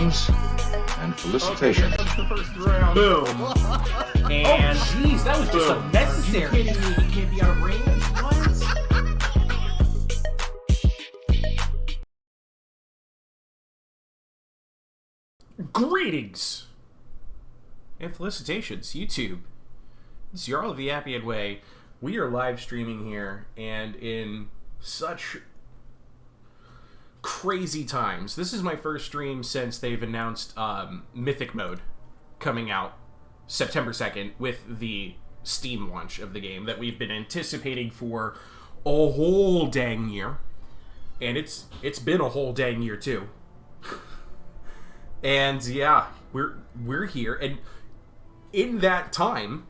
Greetings and felicitations. Okay, that's the first round. Boom. And Jeez, that was just are you unnecessary. kidding me? He can't be out of range? What? Greetings and felicitations, YouTube. It's Jarl the Appian Way. We are live streaming here, and in such crazy times. This is my first stream since they've announced Mythic Mode coming out September 2nd with the Steam launch of the game that we've been anticipating for a whole dang year. And it's been a whole dang year too. And yeah, we're here, and in that time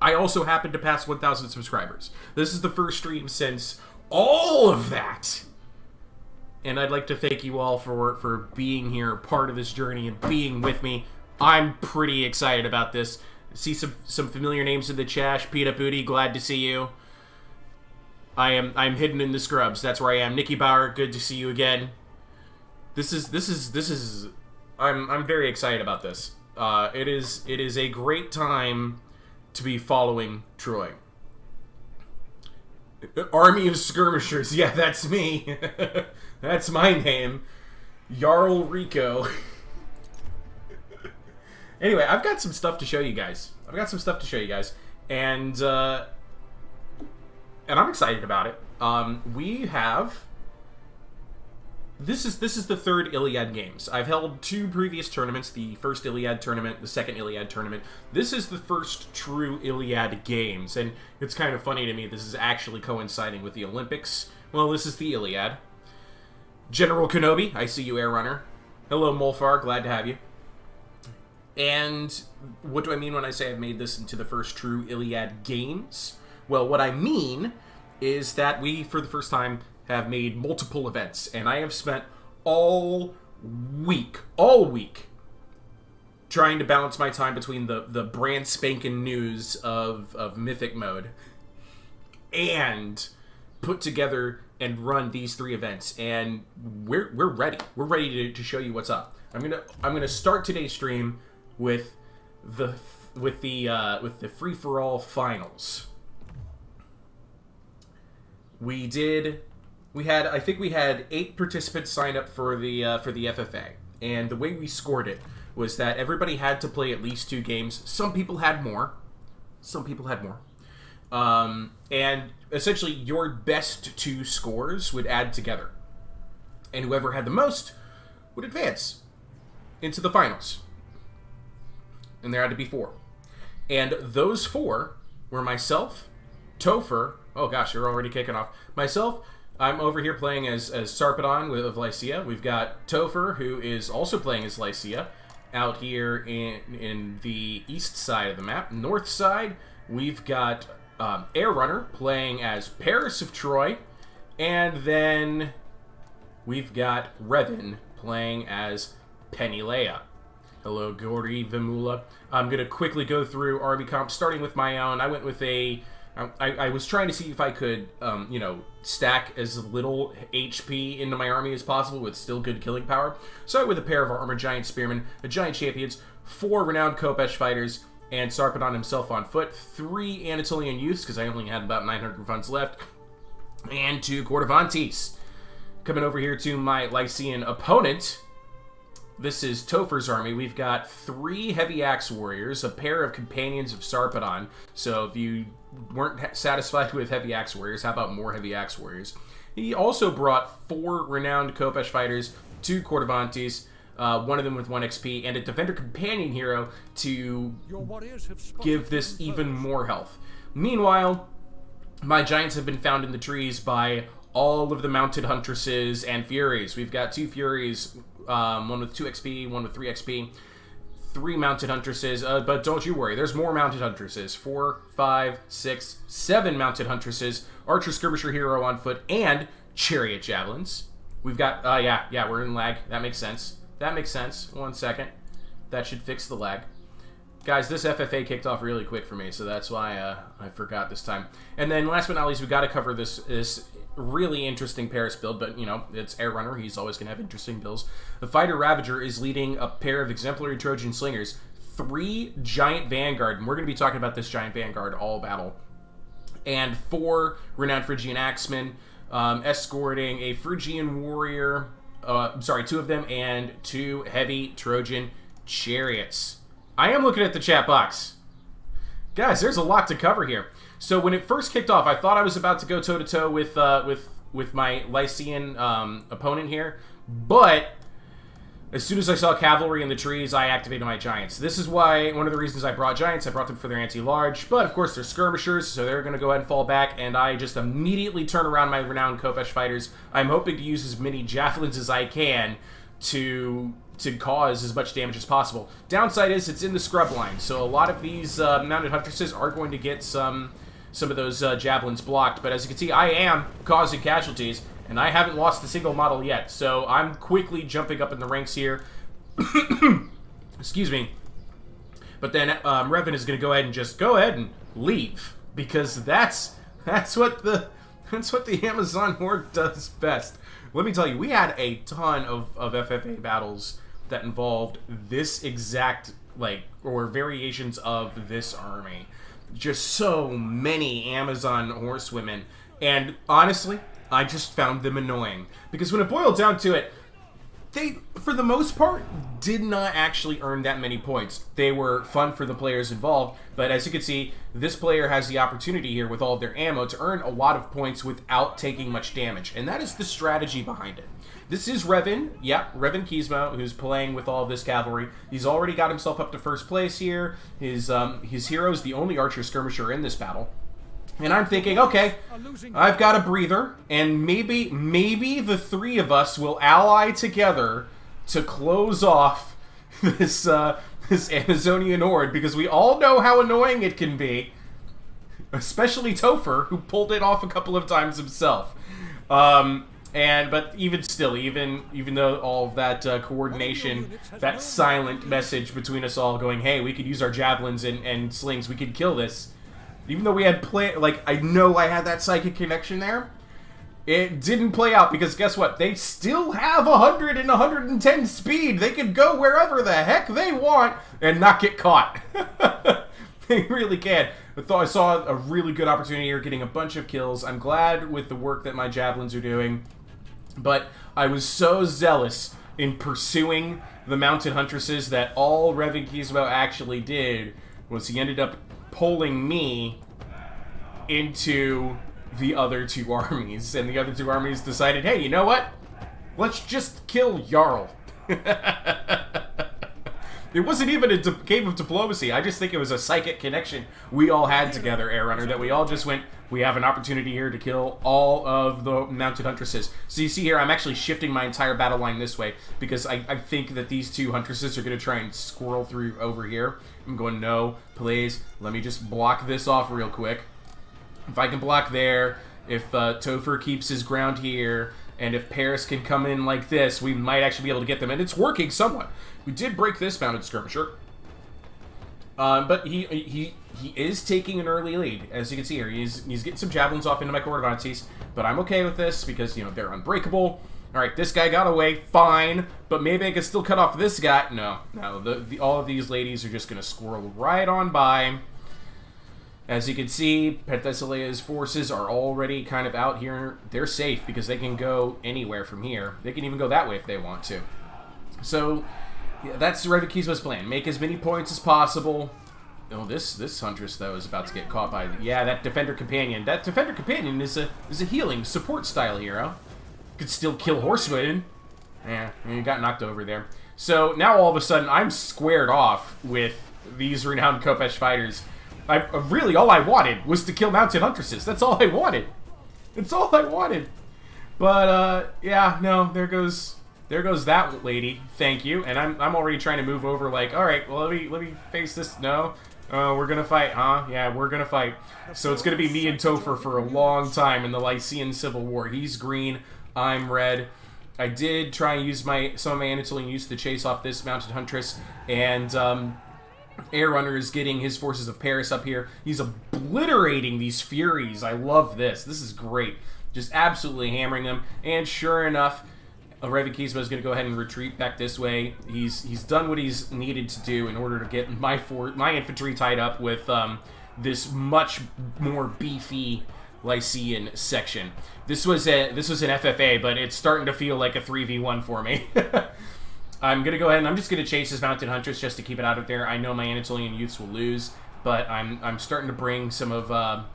I also happened to pass 1,000 subscribers. This is the first stream since all of that. And I'd like to thank you all for being here, part of this journey, and being with me. I'm pretty excited about this. See some familiar names in the chat. Peanut Booty, glad to see you. I'm hidden in the scrubs. That's where I am. Nikki Bauer, good to see you again. This is I'm very excited about this. It is a great time to be following Troy. Army of Skirmishers, yeah, that's me. That's my name. Jarl Rico. Anyway, I've got some stuff to show you guys. And I'm excited about it. We have... This is the third Iliad Games. I've held two previous tournaments, the first Iliad tournament, the second Iliad tournament. This is the first true Iliad Games, and it's kind of funny to me this is actually coinciding with the Olympics. Well, this is the Iliad. General Kenobi, I see you, Air Runner. Hello, Molfar, glad to have you. And what do I mean when I say I've made this into the first true Iliad Games? Well, what I mean is that we, for the first time, have made multiple events, and I have spent all week trying to balance my time between the brand spanking news of Mythic Mode and put together and run these three events, and we're ready. We're ready to show you what's up. I'm gonna start today's stream with the free for all finals. I think we had 8 participants sign up for the FFA, and the way we scored it was that everybody had to play at least 2 games. Some people had more. And essentially, your best 2 scores would add together, and whoever had the most would advance into the finals. And there had to be 4, and those 4 were myself, Topher. Oh gosh, you're already kicking off. Myself. I'm over here playing as Sarpedon of Lycia. We've got Topher, who is also playing as Lycia, out here in the east side of the map. North side, we've got Air Runner playing as Paris of Troy, and then we've got Revan playing as Peneleia. Hello, Gordy Vimula. I'm going to quickly go through army comps, starting with my own. I went with I was trying to see if I could, stack as little HP into my army as possible with still good killing power. So I went with a pair of Armored Giant Spearmen, a Giant Champions, 4 Renowned Khopesh Fighters, and Sarpedon himself on foot, 3 Anatolian Youths, because I only had about 900 funds left, and 2 Cordovantes. Coming over here to my Lycian opponent, this is Topher's army. We've got 3 Heavy Axe Warriors, a pair of Companions of Sarpedon. So if you weren't satisfied with Heavy Axe Warriors, how about more Heavy Axe Warriors? He also brought 4 Renowned Khopesh Fighters, 2 Cordovantes, one of them with 1 XP, and a Defender Companion hero to give this even more health. Meanwhile, my Giants have been found in the trees by all of the Mounted Huntresses and Furies. We've got 2 Furies, one with 2 XP, one with 3 XP, 3 Mounted Huntresses, but don't you worry, there's more Mounted Huntresses. 4, 5, 6, 7 Mounted Huntresses, Archer Skirmisher Hero on foot, and Chariot Javelins. We've got, yeah, we're in lag. That makes sense. 1 second. That should fix the lag. Guys, this FFA kicked off really quick for me, so that's why I forgot this time. And then last but not least, we got to cover this really interesting Paris build, but, you know, it's Air Runner. He's always going to have interesting builds. The Fighter Ravager is leading a pair of exemplary Trojan Slingers, 3 Giant Vanguard, and we're going to be talking about this Giant Vanguard all battle, and 4 Renowned Phrygian Axemen, escorting a Phrygian Warrior, 2 of them, and 2 heavy Trojan Chariots. I am looking at the chat box. Guys, there's a lot to cover here. So when it first kicked off, I thought I was about to go toe-to-toe with my Lycian opponent here, but as soon as I saw cavalry in the trees, I activated my Giants. This is why, one of the reasons I brought Giants, I brought them for their anti-large, but of course they're skirmishers, so they're going to go ahead and fall back, and I just immediately turn around my Renowned Khopesh fighters. I'm hoping to use as many javelins as I can to cause as much damage as possible. Downside is it's in the scrub line, so a lot of these mounted huntresses are going to get some of those javelins blocked, but as you can see, I am causing casualties, and I haven't lost a single model yet, so I'm quickly jumping up in the ranks here. Excuse me. But then Revan is going to go ahead and leave, because that's what the Amazon Horde does best. Let me tell you, we had a ton of FFA battles that involved this exact, or variations of this army. Just so many Amazon horsewomen. And honestly, I just found them annoying. Because when it boiled down to it, they, for the most part, did not actually earn that many points. They were fun for the players involved, but as you can see, this player has the opportunity here with all of their ammo to earn a lot of points without taking much damage, and that is the strategy behind it. This is Revan, Revan Kismo, who's playing with all of this cavalry. He's already got himself up to first place here. His hero is the only archer skirmisher in this battle. And I'm thinking, okay, I've got a breather, and maybe the 3 of us will ally together to close off this Amazonian horde, because we all know how annoying it can be, especially Topher, who pulled it off a couple of times himself. But even still, even though all of that coordination, that silent message between us all going, hey, we could use our javelins and slings, we could kill this. Even though we had I know I had that psychic connection there, it didn't play out, because guess what? They still have 100 and 110 speed. They can go wherever the heck they want and not get caught. They really can. I saw a really good opportunity here, getting a bunch of kills. I'm glad with the work that my javelins are doing, but I was so zealous in pursuing the mounted huntresses that all Revan Kismo actually did was he ended up pulling me into the other 2 armies, and the other 2 armies decided, hey, you know what? Let's just kill Jarl. It wasn't even a game of diplomacy. I just think it was a psychic connection we all had together, Air Runner, that we all just went, we have an opportunity here to kill all of the mounted huntresses. So you see here, I'm actually shifting my entire battle line this way, because I think that these 2 huntresses are going to try and squirrel through over here. I'm going, no, please, let me just block this off real quick. If I can block there, if Topher keeps his ground here, and if Paris can come in like this, we might actually be able to get them. And it's working somewhat. We did break this mounted skirmisher. But he is taking an early lead. As you can see here, he's getting some javelins off into my Cordovantes. But I'm okay with this because, you know, they're unbreakable. Alright, this guy got away, fine. But maybe I can still cut off this guy. No, all of these ladies are just going to squirrel right on by. As you can see, Penthesileia's forces are already kind of out here. They're safe because they can go anywhere from here. They can even go that way if they want to. So, yeah, that's Revan Kismo's plan. Make as many points as possible. Oh, this huntress, though, is about to get caught by... Yeah, that Defender Companion. That Defender Companion is a healing, support-style hero. Could still kill horsewomen. Yeah, you got knocked over there. So, now all of a sudden, I'm squared off with these renowned Khopesh fighters. Really, all I wanted was to kill mounted huntresses. That's all I wanted. That's all I wanted. But, yeah, no, there goes that lady. Thank you. And I'm already trying to move over like, alright, well, let me face this. No. We're gonna fight, huh? Yeah, we're gonna fight. So it's gonna be me and Topher for a long time in the Lycian Civil War. He's green, I'm red. I did try and use some of my Anatolian use to chase off this mounted huntress, and Air Runner is getting his forces of Paris up here. He's obliterating these Furies. I love this. This is great. Just absolutely hammering them. And sure enough, Revikismo is going to go ahead and retreat back this way. He's done what he's needed to do in order to get my infantry tied up with this much more beefy Lycian section. This was an FFA, but it's starting to feel like a 3v1 for me. I'm going to go ahead and I'm just going to chase his Mounted Huntress just to keep it out of there. I know my Anatolian youths will lose, but I'm starting to bring some of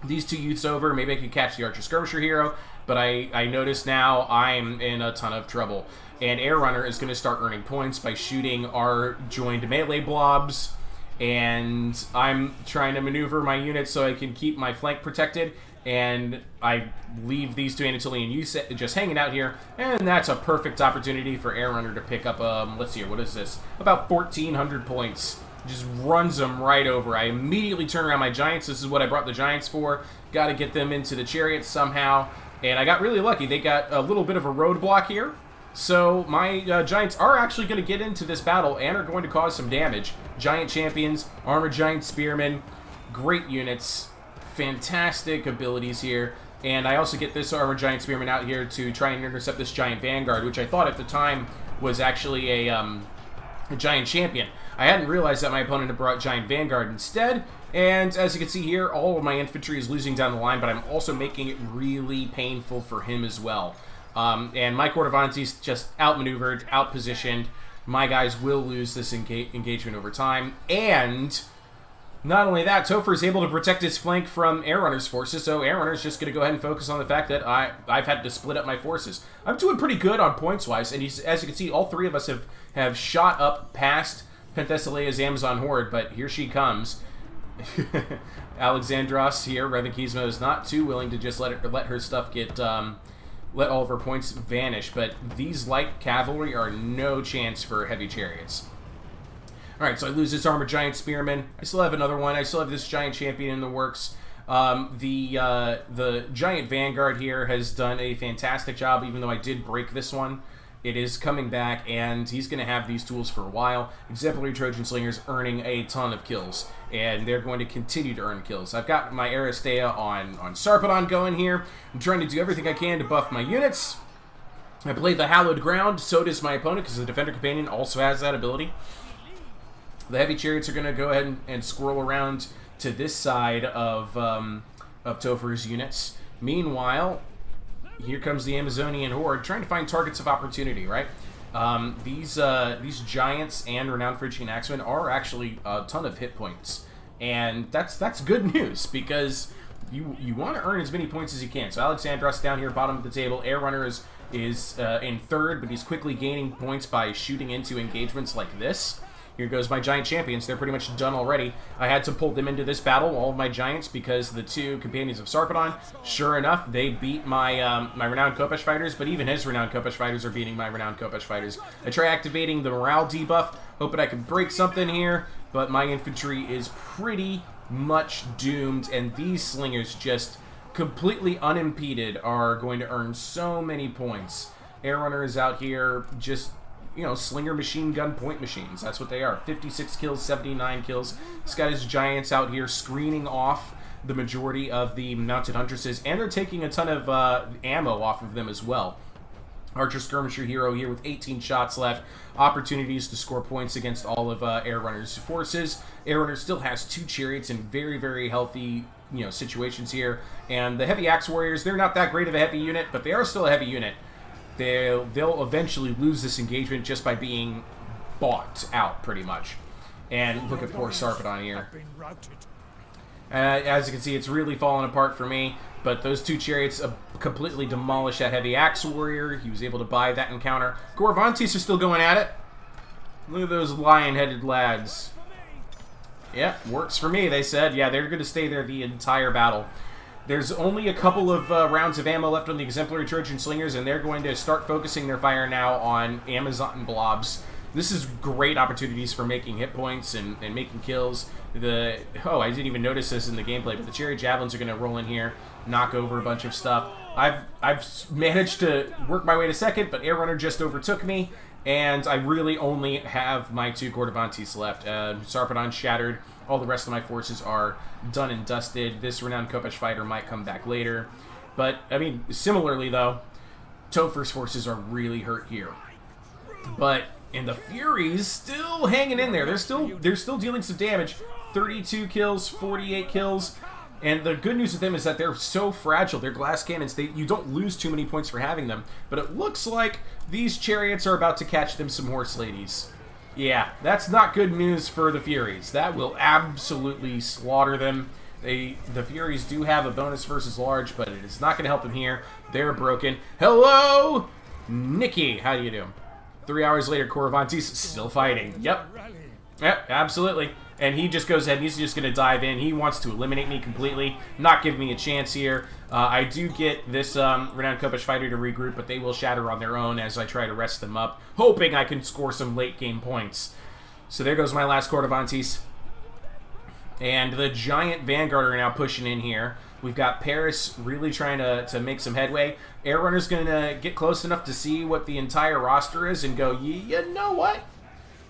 these two youths over. Maybe I could catch the Archer Skirmisher hero, but I notice now I'm in a ton of trouble. And Air Runner is going to start earning points by shooting our joined melee blobs, and I'm trying to maneuver my units so I can keep my flank protected, and I leave these two Anatolian youths just hanging out here, and that's a perfect opportunity for Air Runner to pick up, let's see here, what is this? About 1,400 points. Just runs them right over. I immediately turn around my Giants. This is what I brought the Giants for. Got to get them into the chariots somehow, and I got really lucky. They got a little bit of a roadblock here, so my Giants are actually going to get into this battle and are going to cause some damage. Giant Champions, Armored Giant Spearmen, great units, fantastic abilities here. And I also get this Armored Giant Spearman out here to try and intercept this Giant Vanguard, which I thought at the time was actually a Giant Champion. I hadn't realized that my opponent had brought Giant Vanguard instead, and as you can see here, all of my infantry is losing down the line, but I'm also making it really painful for him as well. And my Cordovantes just outmaneuvered, outpositioned. My guys will lose this engagement over time, and not only that, Topher is able to protect his flank from Air Runner's forces, so Air Runner's just going to go ahead and focus on the fact that I've had to split up my forces. I'm doing pretty good on points-wise, and as you can see, all three of us have shot up past Penthesileia's Amazon Horde, but here she comes. Alexandros here, Revikismo, is not too willing to just let her stuff get, let all of her points vanish, but these light cavalry are no chance for heavy chariots. Alright, so I lose this Armored Giant Spearman. I still have another one. I still have this Giant Champion in the works. The Giant Vanguard here has done a fantastic job, even though I did break this one. It is coming back, and he's going to have these tools for a while. Exemplary Trojan Slingers earning a ton of kills, and they're going to continue to earn kills. I've got my Aristea on Sarpedon going here. I'm trying to do everything I can to buff my units. I played the Hallowed Ground, so does my opponent, because the Defender Companion also has that ability. The Heavy Chariots are going to go ahead and squirrel around to this side of Topher's units. Meanwhile, here comes the Amazonian Horde, trying to find targets of opportunity, right? These Giants and Renowned Phrygian Axemen are actually a ton of hit points. And that's good news, because you want to earn as many points as you can. So Alexandros down here, bottom of the table. Air Runner is in third, but he's quickly gaining points by shooting into engagements like this. Here goes my Giant Champions. They're pretty much done already. I had to pull them into this battle, all of my Giants, because the two Companions of Sarpedon, sure enough, they beat my my Renowned Khopesh Fighters, but even his Renowned Khopesh Fighters are beating my Renowned Khopesh Fighters. I try activating the morale debuff, hoping I can break something here, but my infantry is pretty much doomed, and these Slingers, just completely unimpeded, are going to earn so many points. Air Runner is out here just, you know, Slinger machine gun point machines. That's what they are. 56 kills, 79 kills. This guy has Giants out here screening off the majority of the Mounted Huntresses, and they're taking a ton of ammo off of them as well. Archer Skirmisher hero here with 18 shots left. Opportunities to score points against all of Air Runner's forces. Air Runner still has 2 chariots in very, very healthy, you know, situations here. And the Heavy Axe Warriors, they're not that great of a heavy unit, but they are still a heavy unit. They'll eventually lose this engagement just by being bought out, pretty much. And look at poor Sarpedon here. As you can see, it's really falling apart for me, but those 2 chariots completely demolished that Heavy Axe Warrior. He was able to buy that encounter. Corvantes are still going at it. Look at those lion-headed lads. Yeah, works for me, they said. Yeah, they're going to stay there the entire battle. There's only a couple of rounds of ammo left on the Exemplary Trojan Slingers, and they're going to start focusing their fire now on Amazon blobs. This is great opportunities for making hit points and making kills. Oh, I didn't even notice this in the gameplay, but the Chariot Javelins are going to roll in here, knock over a bunch of stuff. I've managed to work my way to second, but Air Runner just overtook me, And I really only have my 2 Gordivantes left. Sarpedon shattered. All the rest of my forces are done and dusted. This renowned Kopesh fighter might come back later. But, I mean, similarly, though, Topher's forces are really hurt here. But, and the Furies still hanging in there. They're still dealing some damage. 32 kills, 48 kills. And the good news with them is that they're so fragile. They're glass cannons. You don't lose too many points for having them. But it looks like these chariots are about to catch them some horse ladies. Yeah, that's not good news for the Furies. That will absolutely slaughter them. The Furies do have a bonus versus large, but it is not going to help them here. They're broken. Hello, Nikki. How do you do? 3 hours later, Corvantes still fighting. Yep, absolutely. And he just goes ahead and he's just going to dive in. He wants to eliminate me completely, not give me a chance here. I do get this renowned Kopesh fighter to regroup, but they will shatter on their own as I try to rest them up, hoping I can score some late game points. So there goes my last Corvantes. And the giant Vanguard are now pushing in here. We've got Paris really trying to make some headway. Air Runner's going to get close enough to see what the entire roster is and go, you know what?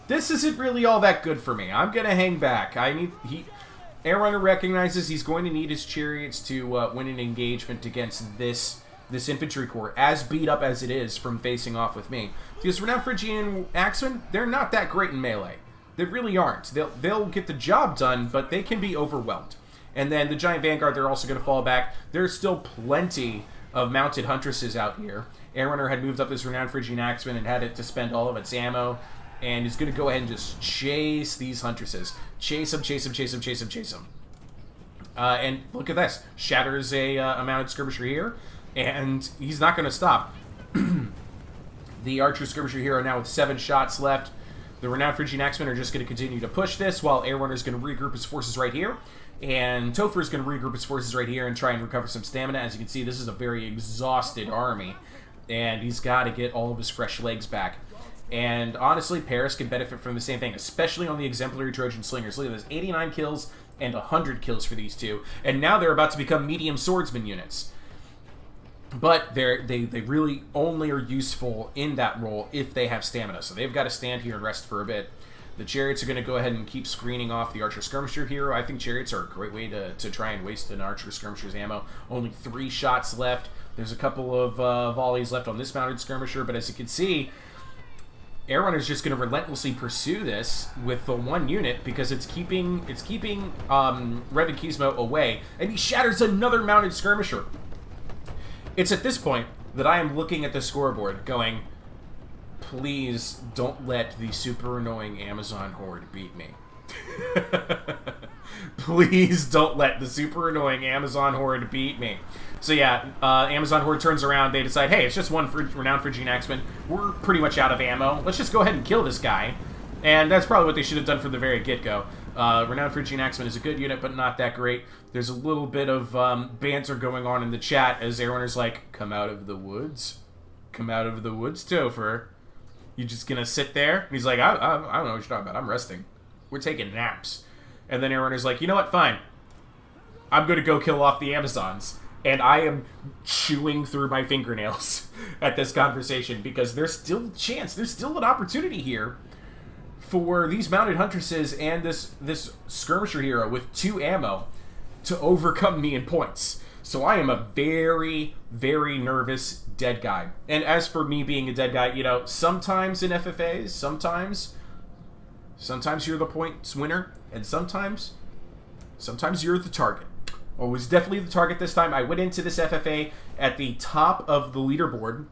This isn't really all that good for me. I'm going to hang back. Air Runner recognizes he's going to need his chariots to win an engagement against this infantry corps, as beat up as it is from facing off with me. Because Renowned Phrygian Axemen, they're not that great in melee. They really aren't. They'll get the job done, but they can be overwhelmed. And then the Giant Vanguard, they're also going to fall back. There's still plenty of mounted huntresses out here. Air Runner had moved up this Renowned Phrygian Axeman and had it to spend all of its ammo. And is going to go ahead and just chase these huntresses. Chase them, chase them, chase them, chase them, chase them. And look at this. Shatters a mounted skirmisher here. And he's not going to stop. The archer skirmisher hero now with 7 shots left. The Renowned Phrygian Axemen are just going to continue to push this, while Air Runner is going to regroup his forces right here. And Topher is going to regroup his forces right here and try and recover some stamina. As you can see, this is a very exhausted army. And he's got to get all of his fresh legs back. And honestly, Paris can benefit from the same thing, especially on the exemplary Trojan slingers. Look at this, 89 kills and 100 kills for these two. And now they're about to become medium swordsman units. But they really only are useful in that role if they have stamina. So they've got to stand here and rest for a bit. The chariots are going to go ahead and keep screening off the archer skirmisher hero. I think chariots are a great way to try and waste an archer skirmisher's ammo. Only 3 shots left. There's a couple of volleys left on this mounted skirmisher, but as you can see, Air Runner's just going to relentlessly pursue this with the 1 unit because it's keeping Revan Kismo away, and he shatters another mounted skirmisher. It's at this point that I am looking at the scoreboard going, please don't let the super annoying Amazon horde beat me. Please don't let the super annoying Amazon horde beat me. So yeah, Amazon horde turns around. They decide, hey, it's just one Renowned Phrygian Axeman. We're pretty much out of ammo. Let's just go ahead and kill this guy. And that's probably what they should have done from the very get-go. Renowned Phrygian Axeman is a good unit, but not that great. There's a little bit of banter going on in the chat as Air Runner's like, come out of the woods? Come out of the woods, Topher. You just gonna sit there? And he's like, I don't know what you're talking about. I'm resting. We're taking naps. And then Air Runner's like, you know what? Fine. I'm gonna go kill off the Amazons. And I am chewing through my fingernails at this conversation because there's still a chance. There's still an opportunity here for these mounted huntresses and this skirmisher hero with 2 ammo to overcome me in points. So I am a very, very nervous dead guy. And as for me being a dead guy, you know, sometimes in FFAs, sometimes you're the points winner, and sometimes you're the target. Well, it was definitely the target this time. I went into this FFA at the top of the leaderboard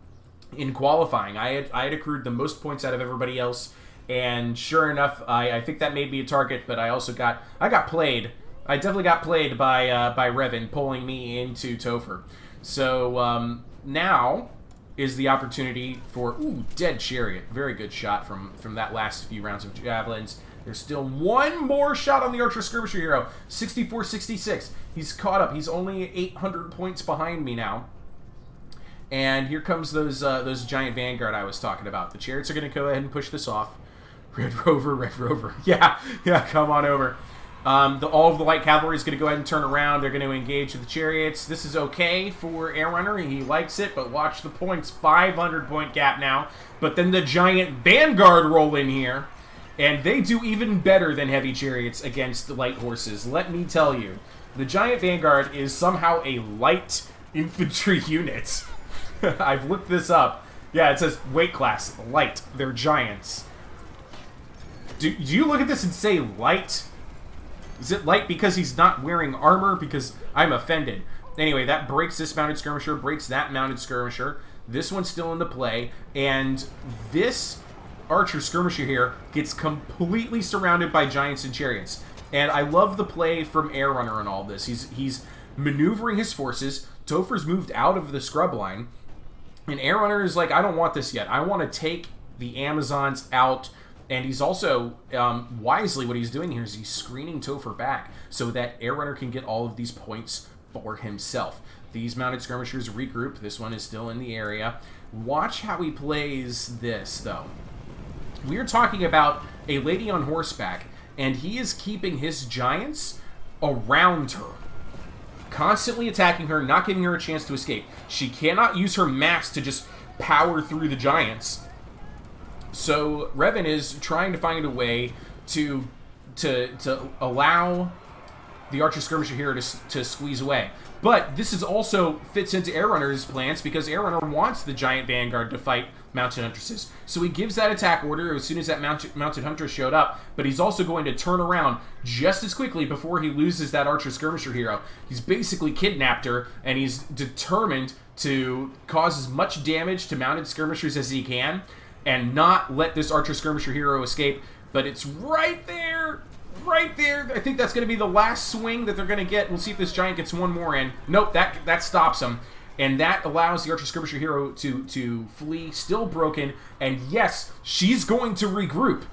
in qualifying. I had accrued the most points out of everybody else, and sure enough, I think that made me a target. But I got played. I definitely got played by Revan pulling me into Topher. So now is the opportunity for dead chariot. Very good shot from that last few rounds of javelins. There's still 1 more shot on the archer skirmisher hero. 64-66. He's caught up. He's only 800 points behind me now. And here comes those giant Vanguard I was talking about. The chariots are going to go ahead and push this off. Red Rover. Yeah, come on over. All of the light cavalry is going to go ahead and turn around. They're going to engage the chariots. This is okay for Air Runner. He likes it, but watch the points. 500-point gap now. But then the giant vanguard roll in here, and they do even better than heavy chariots against light horses. Let me tell you, the giant vanguard is somehow a light infantry unit. I've looked this up. Yeah, it says weight class, light. They're giants. Do you look at this and say light? Is it light because he's not wearing armor? Because I'm offended. Anyway, that breaks this mounted skirmisher, breaks that mounted skirmisher. This one's still into play, and this archer skirmisher here gets completely surrounded by giants and chariots. And I love the play from Air Runner and all this. He's maneuvering his forces. Topher's moved out of the scrub line, and Air Runner is like, I don't want this yet. I want to take the Amazons out. And he's also, wisely, what he's doing here is he's screening Topher back so that Air Runner can get all of these points for himself. These mounted skirmishers regroup. This one is still in the area. Watch how he plays this, though. We're talking about a lady on horseback, and he is keeping his giants around her, constantly attacking her, not giving her a chance to escape. She cannot use her mass to just power through the giants. So Revan is trying to find a way to allow the archer skirmisher here to squeeze away. But this is also fits into Air Runner's plans because Air Runner wants the giant vanguard to fight mounted huntresses. So he gives that attack order as soon as that mounted huntress showed up, but he's also going to turn around just as quickly before he loses that archer skirmisher hero. He's basically kidnapped her, and he's determined to cause as much damage to mounted skirmishers as he can and not let this archer skirmisher hero escape. But it's right there. Right there. I think that's going to be the last swing that they're going to get. We'll see if this giant gets one more in. Nope, that stops him. And that allows the archer skirmisher hero to flee, still broken. And yes, she's going to regroup.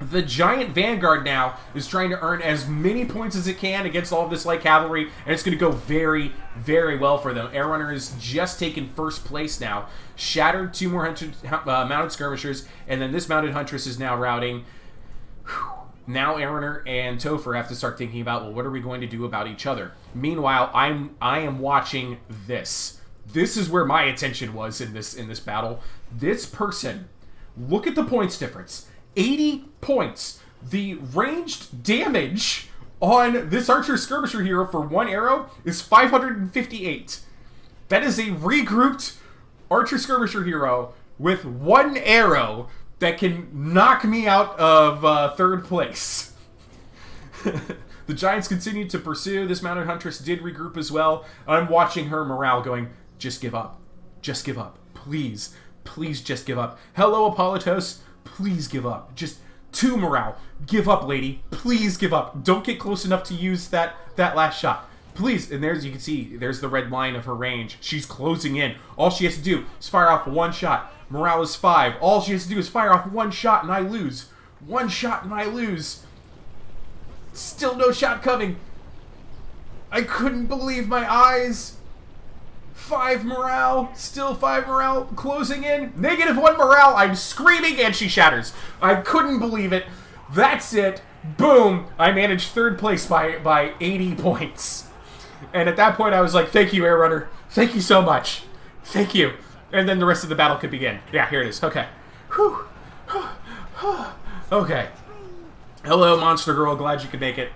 The giant vanguard now is trying to earn as many points as it can against all of this light cavalry, and it's going to go very, very well for them. Air Runner has just taken first place now. Shattered 2 more mounted skirmishers, and then this mounted huntress is now routing. Whew. Now Air Runner and Topher have to start thinking about, well, what are we going to do about each other? Meanwhile, I am watching this. This is where my attention was in this battle. This person, look at the points difference. 80 points. The ranged damage on this archer skirmisher hero for 1 arrow is 558. That is a regrouped archer skirmisher hero with 1 arrow that can knock me out of 3rd place. The Giants continue to pursue. This mounted huntress did regroup as well. I'm watching her morale going, just give up. Just give up. Please. Please just give up. Hello, Apollotos. Please give up. Just 2 morale. Give up, lady. Please give up. Don't get close enough to use that last shot. Please. And there's, you can see, there's the red line of her range. She's closing in. All she has to do is fire off 1 shot. Morale is 5. All she has to do is fire off 1 shot and I lose. 1 shot and I lose. Still no shot coming. I couldn't believe my eyes. 5 morale, still 5 morale, closing in, -1 morale, I'm screaming, and she shatters. I couldn't believe it. That's it. Boom. I managed 3rd place by 80 points. And at that point, I was like, thank you, Air Runner. Thank you so much. Thank you. And then the rest of the battle could begin. Yeah, here it is. Okay. Whew. Okay. Hello, Monster Girl. Glad you could make it.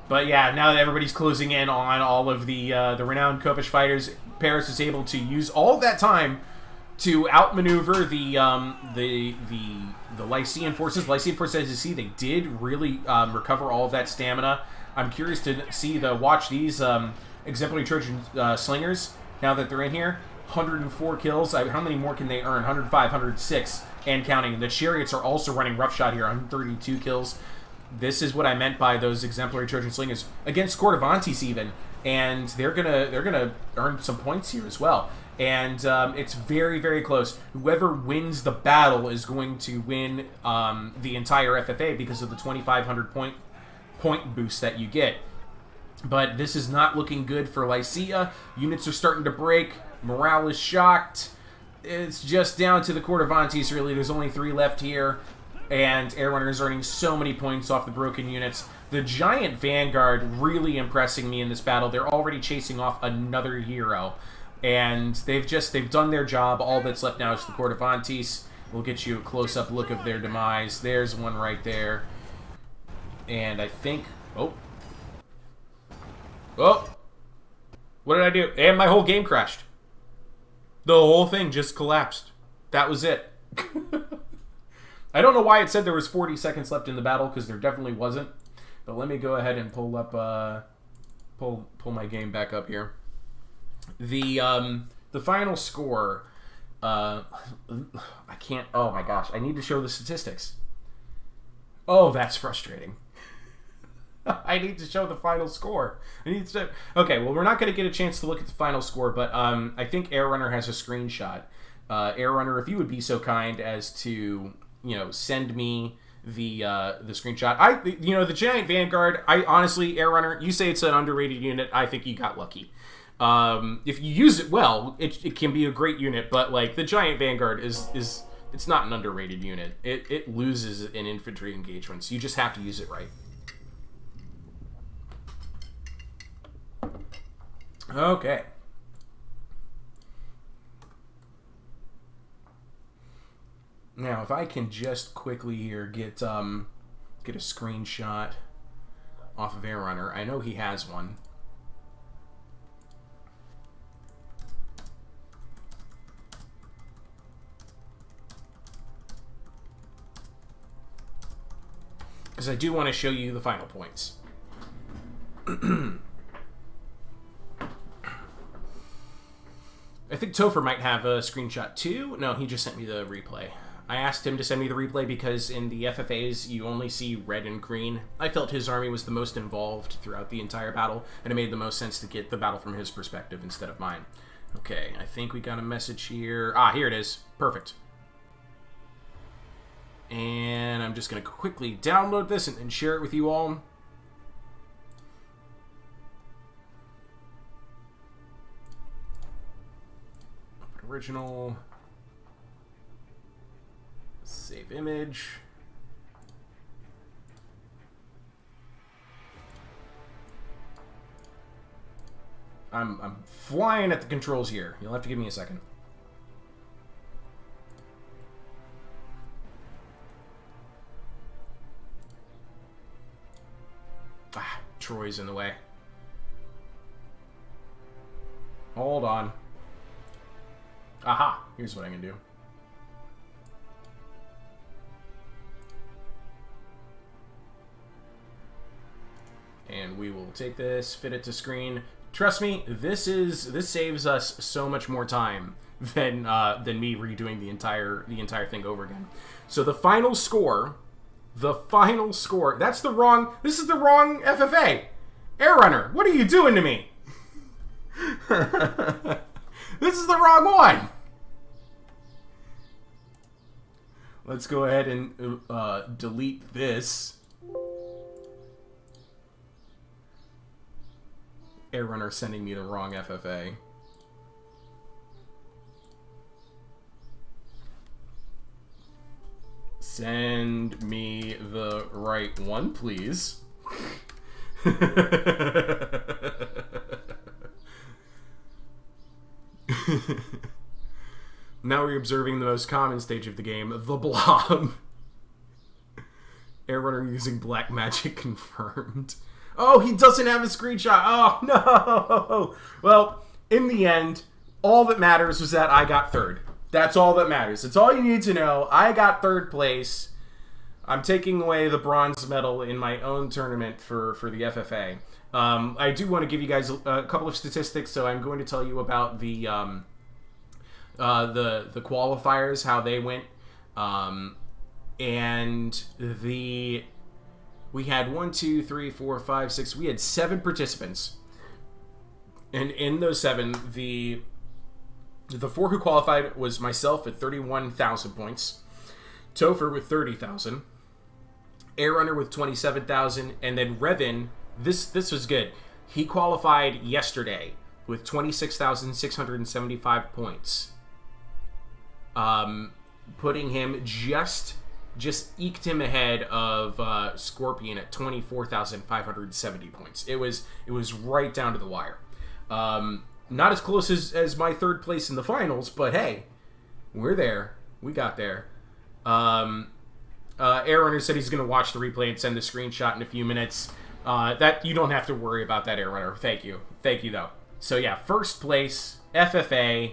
But yeah, now that everybody's closing in on all of the renowned Kopish fighters, Paris is able to use all of that time to outmaneuver the Lycian forces. Lycian forces, as you see, they did really recover all of that stamina. I'm curious to watch these exemplary Trojan slingers now that they're in here. 104 kills. How many more can they earn? 105, 106, and counting. The chariots are also running roughshod here. 132 kills. This is what I meant by those exemplary Trojan slingers against Cordovantes even, and they're gonna earn some points here as well. And it's very, very close. Whoever wins the battle is going to win the entire FFA because of the 2,500 point boost that you get. But this is not looking good for Lycia. Units are starting to break. Morale is shocked. It's just down to the Cordovantes, really. There's only 3 left here. and Air Runner is earning so many points off the broken units. The Giant Vanguard really impressing me in this battle. They're already chasing off another hero, and they've done their job. All that's left now is the Court of Antis. We'll get you a close-up look of their demise. There's one right there. And I think... Oh. What did I do? And my whole game crashed. The whole thing just collapsed. That was it. I don't know why it said there was 40 seconds left in the battle, because there definitely wasn't. But let me go ahead and pull up... pull my game back up here. The final score... I can't... Oh my gosh. I need to show the statistics. Oh, that's frustrating. I need to show the final score. Okay, well, we're not going to get a chance to look at the final score, but I think Air Runner has a screenshot. Air Runner, if you would be so kind as to, send me the screenshot. The Giant Vanguard, I honestly, Air Runner, you say it's an underrated unit. I think you got lucky. If you use it well, it can be a great unit, but like the Giant Vanguard is it's not an underrated unit. It loses in infantry engagements. You just have to use it right. Okay. Now, if I can just quickly here get a screenshot off of Air Runner. I know he has one. Because I do want to show you the final points. I think Topher might have a screenshot too. No, he just sent me the replay. I asked him to send me the replay because in the FFAs you only see red and green. I felt his army was the most involved throughout the entire battle, and it made the most sense to get the battle from his perspective instead of mine. Okay, I think we got a message here. Ah, here it is. Perfect. And I'm just going to quickly download this and share it with you all. Open original. Save image. I'm flying at the controls here. You'll have to give me a second. Ah, Troy's in the way. Hold on. Aha! Here's what I can do. And we will take this, fit it to screen. Trust me, this saves us so much more time than me redoing the entire thing over again. So the final score, this is the wrong FFA. Air Runner, what are you doing to me? This is the wrong one. Let's go ahead and delete this. Air Runner sending me the wrong FFA. Send me the right one, please. Now we're observing the most common stage of the game, the blob. Air Runner using black magic confirmed. Oh, he doesn't have a screenshot. Oh, no. Well, in the end, all that matters was that I got third. That's all that matters. It's all you need to know. I got third place. I'm taking away the bronze medal in my own tournament for the FFA. I do want to give you guys a couple of statistics, so I'm going to tell you about the qualifiers, how they went, and we had 1, 2, 3, 4, 5, 6. We had 7 participants, and in those 7, the 4 who qualified was myself at 31,000 points, Topher with 30,000, Air Runner with 27,000, and then Revan. This was good. He qualified yesterday with 26,675 points, putting him just just eked him ahead of Scorpion at 24,570 points. It was right down to the wire. Not as close as my third place in the finals, but hey, we're there. We got there. Air Runner said he's going to watch the replay and send the screenshot in a few minutes. That you don't have to worry about that, Air Runner. Thank you, though. So yeah, first place, FFA.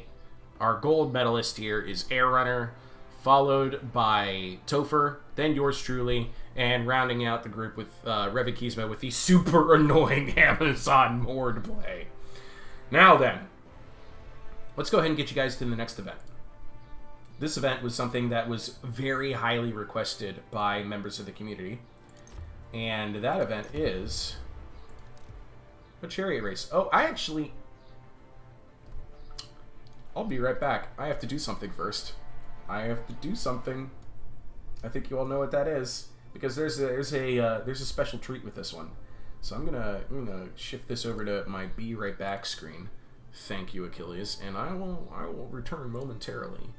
Our gold medalist here is Air Runner, followed by Topher, then yours truly, and rounding out the group with Revikizma with the super annoying Amazon Mord play. Now then, let's go ahead and get you guys to the next event. This event was something that was very highly requested by members of the community, and that event is a chariot race. Oh, I'll be right back. I have to do something first. I think you all know what that is, because there's a special treat with this one. So I'm gonna shift this over to my be right back screen. Thank you, Achilles, and I will return momentarily.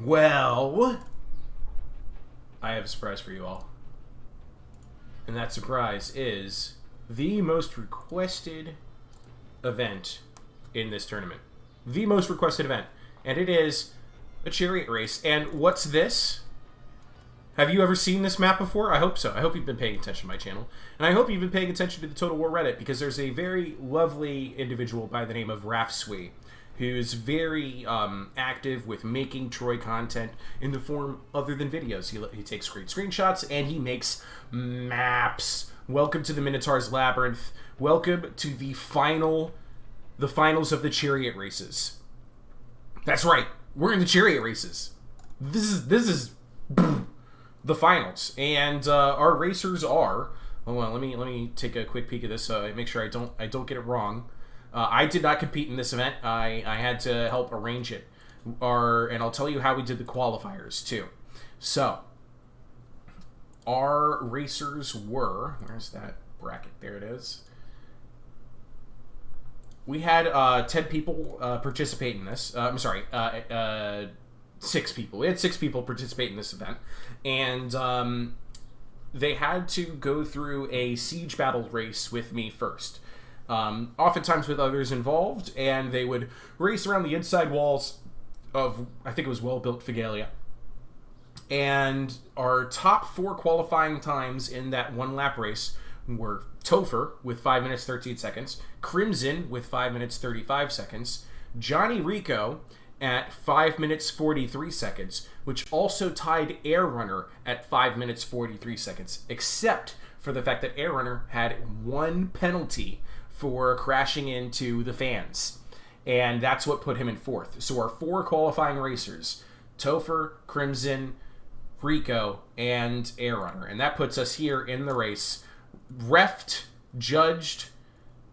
Well, I have a surprise for you all. And that surprise is the most requested event in this tournament. The most requested event. And it is a chariot race. And what's this? Have you ever seen this map before? I hope so. I hope you've been paying attention to my channel. And I hope you've been paying attention to the Total War Reddit, because there's a very lovely individual by the name of Rafsui, who's very active with making Troy content in the form other than videos. He takes great screenshots, and he makes maps. Welcome to the Minotaur's Labyrinth. Welcome to the finals of the chariot races. That's right. We're in the chariot races. This is the finals, and our racers are. Hold on, let me take a quick peek at this. Make sure I don't get it wrong. I did not compete in this event. I had to help arrange it. And I'll tell you how we did the qualifiers, too. So, our racers were... Where's that bracket? There it is. We had 10 people participate in this. I'm sorry, 6 people. We had 6 people participate in this event. And they had to go through a siege battle race with me first. Oftentimes with others involved, and they would race around the inside walls of, I think it was well-built Figalia. And our top 4 qualifying times in that one-lap race were Topher with 5 minutes 13 seconds, Crimson with 5 minutes 35 seconds, Johnny Rico at 5 minutes 43 seconds, which also tied Air Runner at 5 minutes 43 seconds, except for the fact that Air Runner had 1 penalty for crashing into the fans. And that's what put him in 4th. So our 4 qualifying racers, Topher, Crimson, Rico, and Air Runner. And that puts us here in the race, reffed, judged,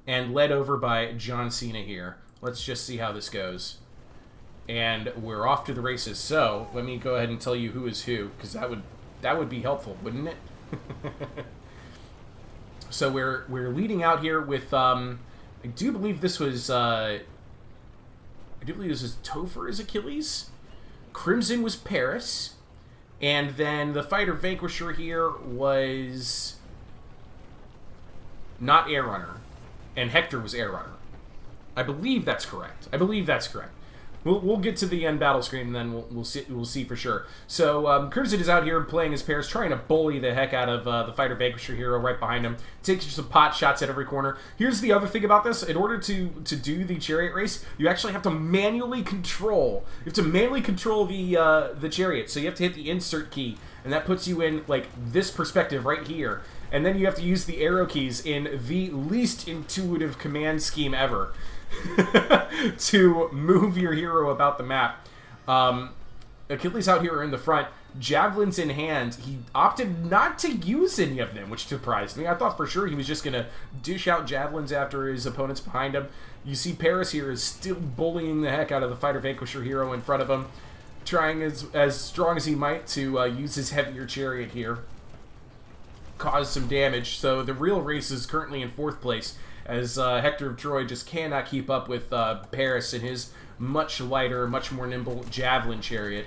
and led over by John Cena here. Let's just see how this goes. And we're off to the races. So let me go ahead and tell you who is who, because that would be helpful, wouldn't it? So we're leading out here with I do believe this was Topher's Achilles. Crimson was Paris, and then the fighter vanquisher here was not Air Runner, and Hector was Air Runner. I believe that's correct. We'll get to the end battle screen, and then we'll see for sure. So Crimson is out here playing his Paris, trying to bully the heck out of the fighter vanquisher hero right behind him. Takes some pot shots at every corner. Here's the other thing about this: in order to do the chariot race, you actually have to manually control. You have to manually control the chariot. So you have to hit the insert key, and that puts you in like this perspective right here. And then you have to use the arrow keys in the least intuitive command scheme ever. To move your hero about the map. Achilles out here in the front, javelins in hand. He opted not to use any of them, which surprised me. I thought for sure he was just going to dish out javelins after his opponents behind him. You see Paris here is still bullying the heck out of the fighter vanquisher hero in front of him, trying as strong as he might to use his heavier chariot here. Cause some damage. So the real race is currently in 4th place, as Hector of Troy just cannot keep up with Paris and his much lighter, much more nimble javelin chariot.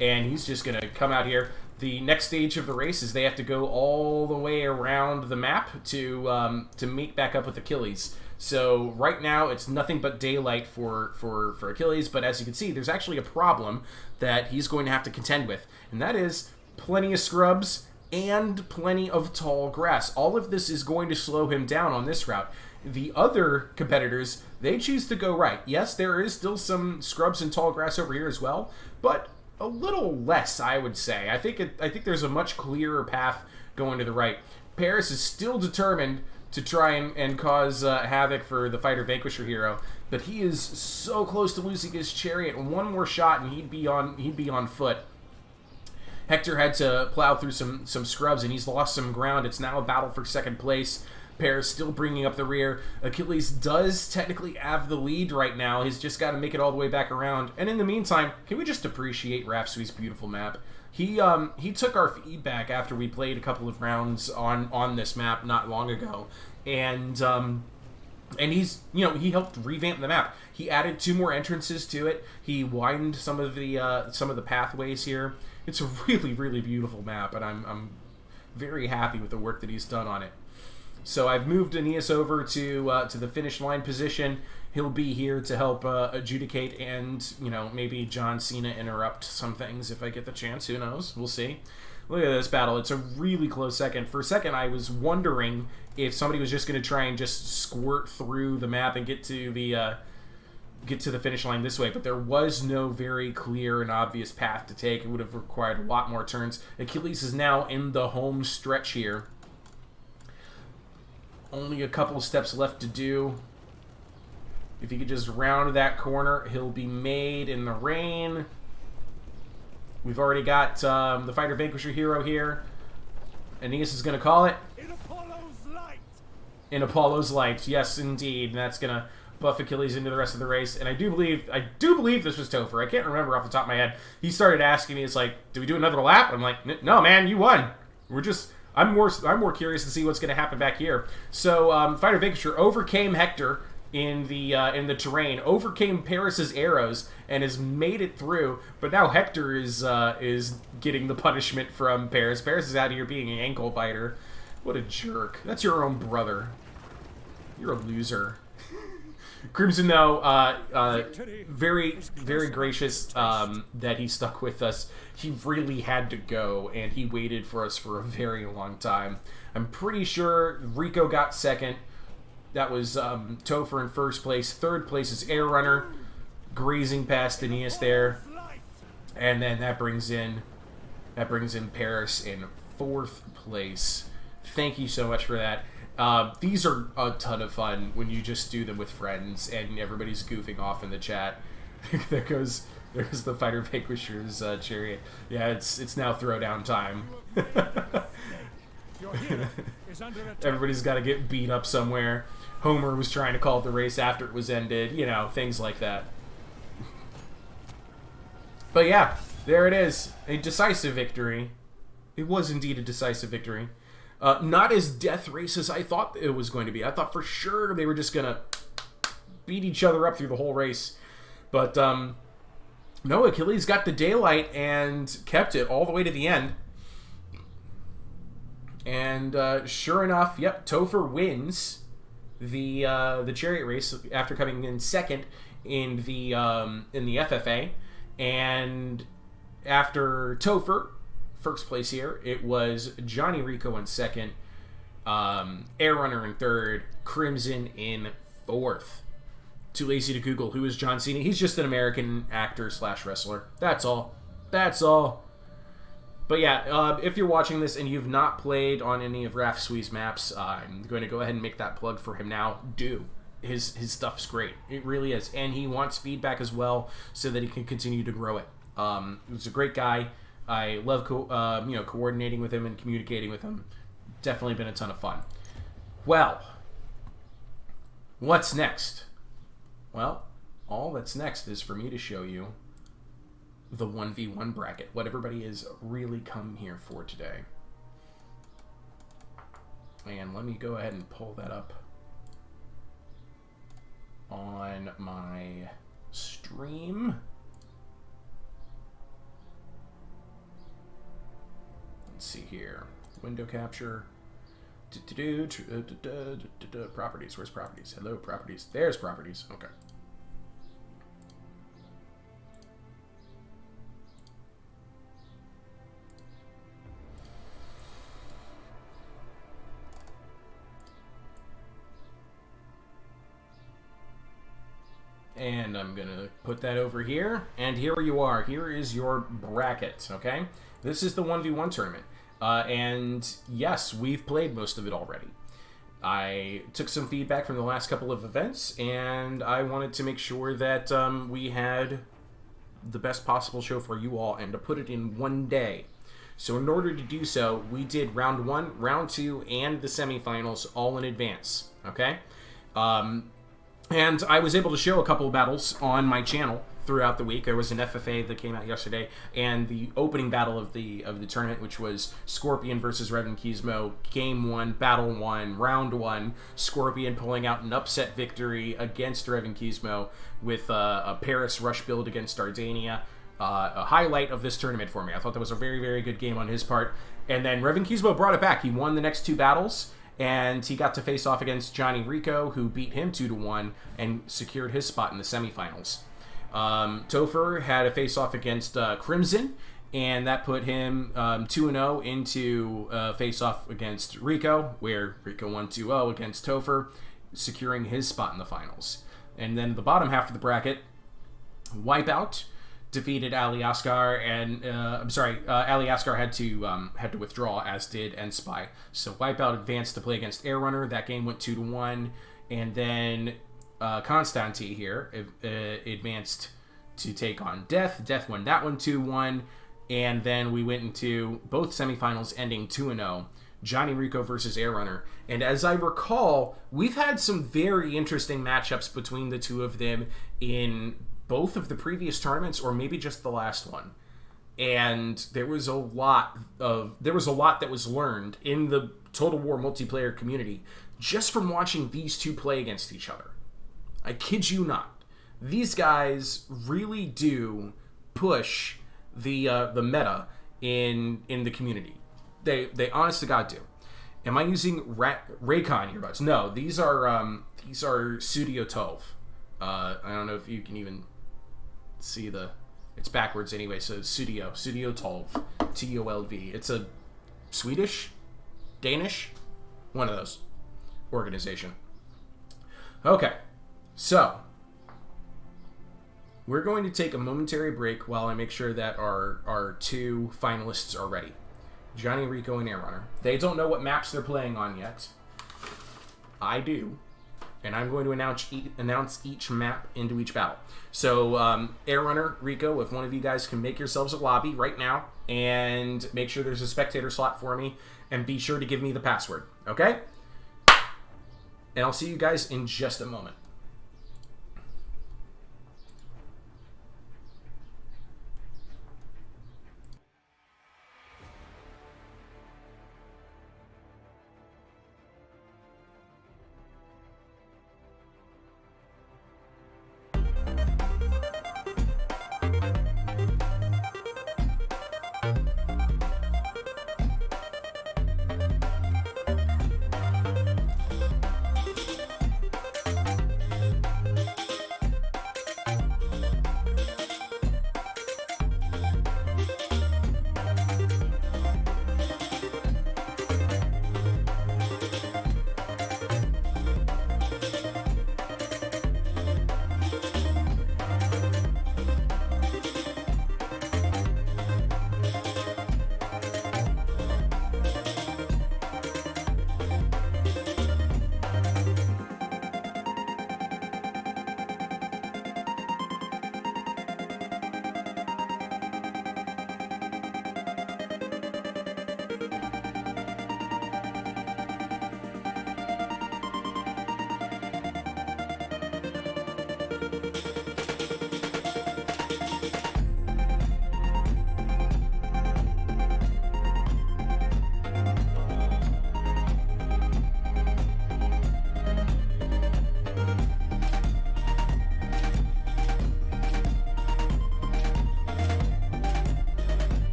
And he's just going to come out here. The next stage of the race is they have to go all the way around the map to meet back up with Achilles. So right now it's nothing but daylight for Achilles, but as you can see, there's actually a problem that he's going to have to contend with, and that is plenty of scrubs and plenty of tall grass. All of this is going to slow him down on this route. The other competitors, they choose to go right. Yes, there is still some scrubs and tall grass over here as well, but a little less, I would say. I think there's a much clearer path going to the right. Paris is still determined to try and cause havoc for the fighter vanquisher hero, but he is so close to losing his chariot. One more shot and he'd be on foot. Hector had to plow through some scrubs, and he's lost some ground. It's now a battle for 2nd place. Paris still bringing up the rear. Achilles does technically have the lead right now. He's just got to make it all the way back around. And in the meantime, can we just appreciate Rhapsody's beautiful map? He took our feedback after we played a couple of rounds on this map not long ago, and he's, he helped revamp the map. He added 2 more entrances to it. He widened some of the pathways here. It's a really, really beautiful map, and I'm very happy with the work that he's done on it. So I've moved Aeneas over to the finish line position. He'll be here to help adjudicate and, maybe John Cena interrupt some things if I get the chance. Who knows? We'll see. Look at this battle. It's a really close second. For a second, I was wondering if somebody was just going to try and just squirt through the map and get to the finish line this way, but there was no very clear and obvious path to take. It would have required a lot more turns. Achilles is now in the home stretch here. Only a couple of steps left to do. If he could just round that corner, he'll be made in the rain. We've already got the fighter vanquisher hero here. Aeneas is going to call it. In Apollo's light! In Apollo's light, yes indeed. And that's going to buff Achilles into the rest of the race, and I do believe this was Topher. I can't remember off the top of my head. He started asking me, "It's like, do we do another lap?" I'm like, "No, man, you won. I'm more curious to see what's going to happen back here." So Fighter Vanquisher overcame Hector in the terrain, overcame Paris's arrows, and has made it through. But now Hector is getting the punishment from Paris. Paris is out here being an ankle biter. What a jerk! That's your own brother. You're a loser. Crimson, though, very, very gracious that he stuck with us. He really had to go, and he waited for us for a very long time. I'm pretty sure Rico got second. That was Topher in first place. Third place is Air Runner, grazing past Aeneas there. And then that brings in Paris in fourth place. Thank you so much for that. These are a ton of fun when you just do them with friends and everybody's goofing off in the chat. There's the Fighter Vanquisher's chariot. Yeah, it's now throwdown time. Everybody's got to get beat up somewhere. Homer was trying to call the race after it was ended. You know, things like that. But yeah, there it is. A decisive victory. It was indeed a decisive victory. Not as death race as I thought it was going to be. I thought for sure they were just going to beat each other up through the whole race. But no, Achilles got the daylight and kept it all the way to the end. And sure enough, yep, Topher wins the chariot race after coming in second in the FFA. And after Topher, first place here, it was Johnny Rico in second, Air Runner in third, Crimson in fourth. Too lazy to Google who is John Cena. He's just an American actor / wrestler. That's all. But yeah, if you're watching this and you've not played on any of Raf Sui's maps, I'm going to go ahead and make that plug for him now. Do. His stuff's great. It really is. And he wants feedback as well so that he can continue to grow it. He's a great guy. I love coordinating with him and communicating with him. Definitely been a ton of fun. Well, what's next? Well, all that's next is for me to show you the 1v1 bracket, what everybody is really come here for today. And let me go ahead and pull that up on my stream. Let's see here. Window capture. Properties. Where's properties? Hello, properties. There's properties. Okay. And I'm going to put that over here. And here you are. Here is your bracket, okay? This is the 1v1 tournament. And yes, we've played most of it already. I took some feedback from the last couple of events, and I wanted to make sure that we had the best possible show for you all, and to put it in one day. So in order to do so, we did round 1, round 2, and the semifinals all in advance, okay? And I was able to show a couple of battles on my channel throughout the week. There was an FFA that came out yesterday, and the opening battle of the tournament, which was Scorpion versus Revan Kismo, Game 1, Battle 1, Round 1, Scorpion pulling out an upset victory against Revan Kismo with a Paris rush build against Dardania. A highlight of this tournament for me. I thought that was a very, very good game on his part. And then Revan Kismo brought it back. He won the next 2 battles, and he got to face off against Johnny Rico, who beat him 2-1 and secured his spot in the semifinals. Topher had a face-off against Crimson, and that put him 2-0 into face-off against Rico, where Rico won 2-0 against Topher, securing his spot in the finals. And then the bottom half of the bracket, Wipeout defeated Ali Asghar, and Ali Asghar had to withdraw, as did Enspy. So Wipeout advanced to play against Air Runner. That game went 2-1, and then Constanti here advanced to take on Death. Death won that one 2-1, and then we went into both semifinals ending 2-0. Johnny Rico versus Air Runner. And as I recall, we've had some very interesting matchups between the two of them in both of the previous tournaments, or maybe just the last one. And there was a lot that was learned in the Total War multiplayer community just from watching these two play against each other. I kid you not. These guys really do push the meta in the community. They honest to God do. Am I using Raycon earbuds? No, these are Studio 12. I don't know if you can even see it's backwards anyway, so Studio 12, TOLV. It's a Swedish, Danish, one of those organization. Okay, so we're going to take a momentary break while I make sure that our two finalists are ready. Johnny Rico and Air Runner. They don't know what maps they're playing on yet. I do. And I'm going to announce each map into each battle. So, Air Runner, Rico, if one of you guys can make yourselves a lobby right now and make sure there's a spectator slot for me, and be sure to give me the password, okay? And I'll see you guys in just a moment.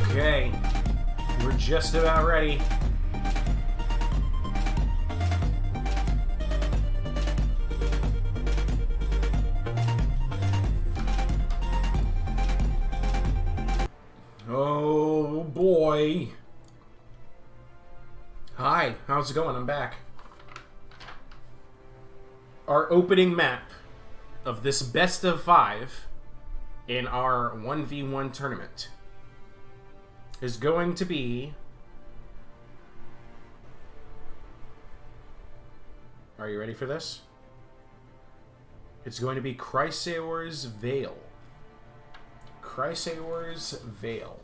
Okay, we're just about ready. Oh boy. Hi, how's it going? I'm back. Our opening map of this best of 5 in our 1v1 tournament is going to be... Are you ready for this? It's going to be Chrysaor's Veil. Chrysaor's Veil.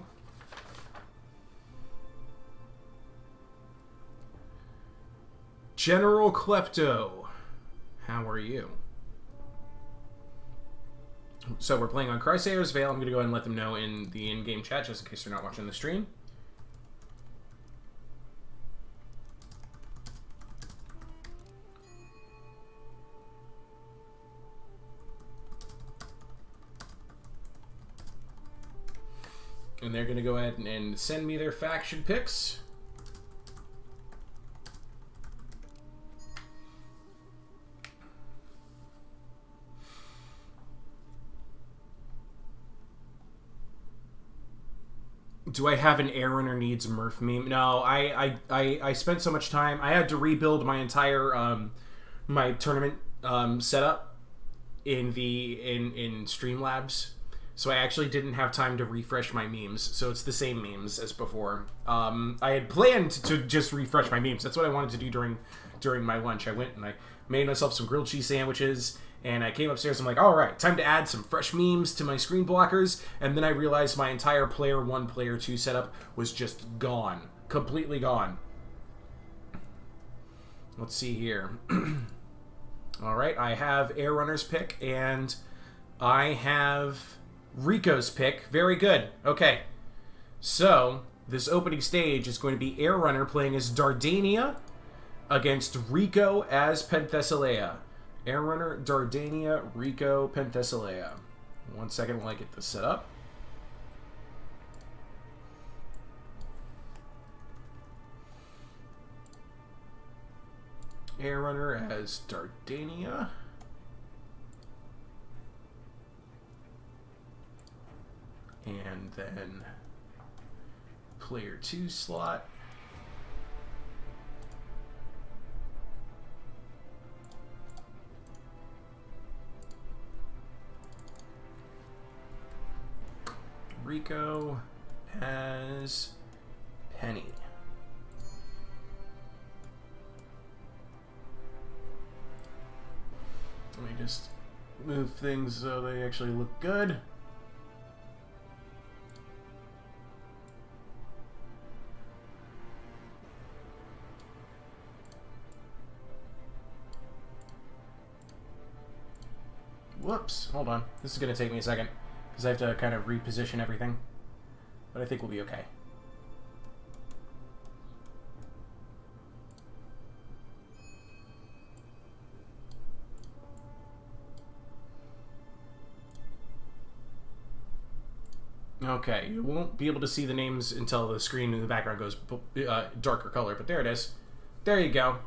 General Klepto, how are you? So we're playing on Chrysaor's Veil. I'm going to go ahead and let them know in the in-game chat, just in case they're not watching the stream. And they're going to go ahead and send me their faction picks. Do I have an air runner needs Murph meme? No, I spent so much time. I had to rebuild my entire my tournament setup in Streamlabs, so I actually didn't have time to refresh my memes. So it's the same memes as before. I had planned to just refresh my memes. That's what I wanted to do during my lunch. I went and I made myself some grilled cheese sandwiches. And I came upstairs, I'm like, all right, time to add some fresh memes to my screen blockers. And then I realized my entire player 1, player 2 setup was just gone. Completely gone. Let's see here. All right, I have Air Runner's pick, and I have Rico's pick. Very good. Okay. So, this opening stage is going to be Air Runner playing as Dardania against Rico as Penthesilea. Air Runner, Dardania, Rico, Penthesilea. 1 second while I get this set up. Air Runner as Dardania. And then player 2 slot. Rico as Penny. Let me just move things so they actually look good. Whoops, hold on. This is going to take me a second, because I have to kind of reposition everything. But I think we'll be okay. Okay, you won't be able to see the names until the screen in the background goes darker color, but there it is. There you go.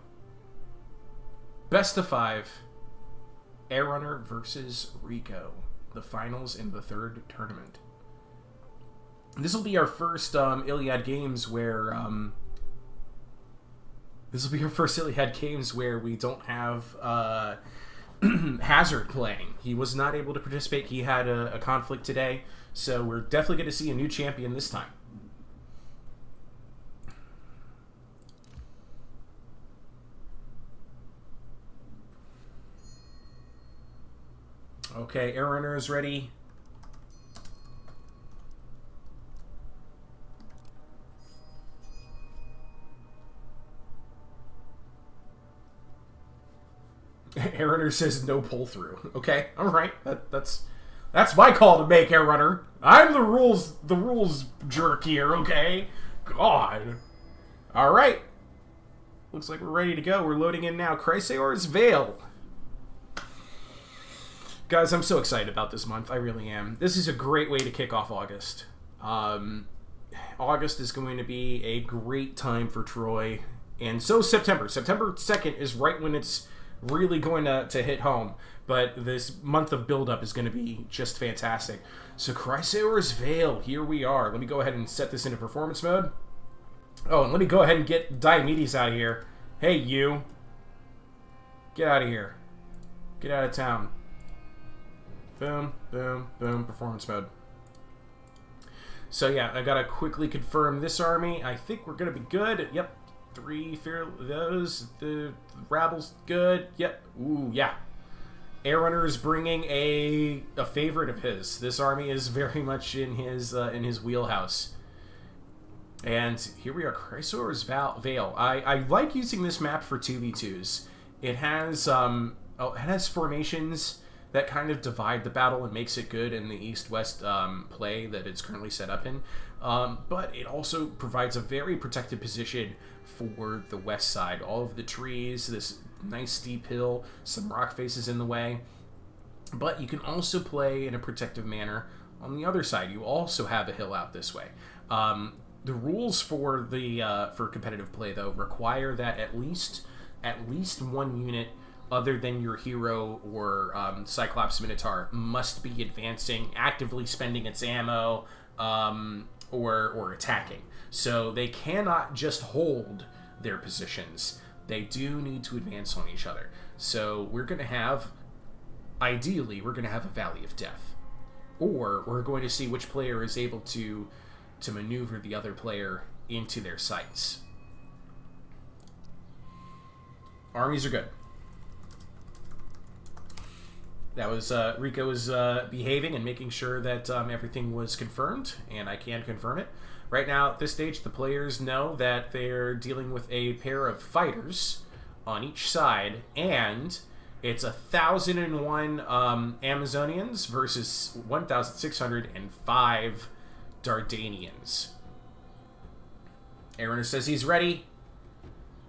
Best of 5. Air Runner versus Rico. The finals in the 3rd tournament. This will be our first Iliad games where we don't have Hazard playing. He was not able to participate. He had a conflict today, so we're definitely going to see a new champion this time. Okay, Air Runner is ready. Air Runner says no pull through. Okay, all right. That's my call to make, Air Runner. I'm the rules jerk here. Okay, God. All right. Looks like we're ready to go. We're loading in now. Chrysaor's Veil. Guys, I'm so excited about this month. I really am. This is a great way to kick off August. August is going to be a great time for Troy. And so September. September 2nd is right when it's really going to hit home. But this month of build-up is going to be just fantastic. So Chrysaor's Veil, here we are. Let me go ahead and set this into performance mode. Oh, and let me go ahead and get Diomedes out of here. Hey, you. Get out of here. Get out of town. Boom, boom, boom, performance mode. So yeah, I gotta quickly confirm this army. I think we're gonna be good. Yep, 3 fear those. The rabble's good. Yep. Ooh, yeah. Air Runner is bringing a favorite of his. This army is very much in his wheelhouse. And here we are, Chrysaor's Veil. I like using this map for 2v2s. It has formations that kind of divide the battle and makes it good in the east-west play that it's currently set up in. But it also provides a very protected position for the west side. All of the trees, this nice steep hill, some rock faces in the way. But you can also play in a protective manner on the other side, you also have a hill out this way. The rules for the for competitive play, though, require that at least one unit other than your hero or Cyclops Minotaur must be advancing, actively spending its ammo, or attacking. So they cannot just hold their positions. They do need to advance on each other. So we're going to have, ideally, we're going to have a Valley of Death. Or we're going to see which player is able to maneuver the other player into their sights. Armies are good. That was, Rico was behaving and making sure that everything was confirmed, and I can confirm it. Right now, at this stage, the players know that they're dealing with a pair of fighters on each side, and it's 1,001 Amazonians versus 1,605 Dardanians. Airrunner says he's ready.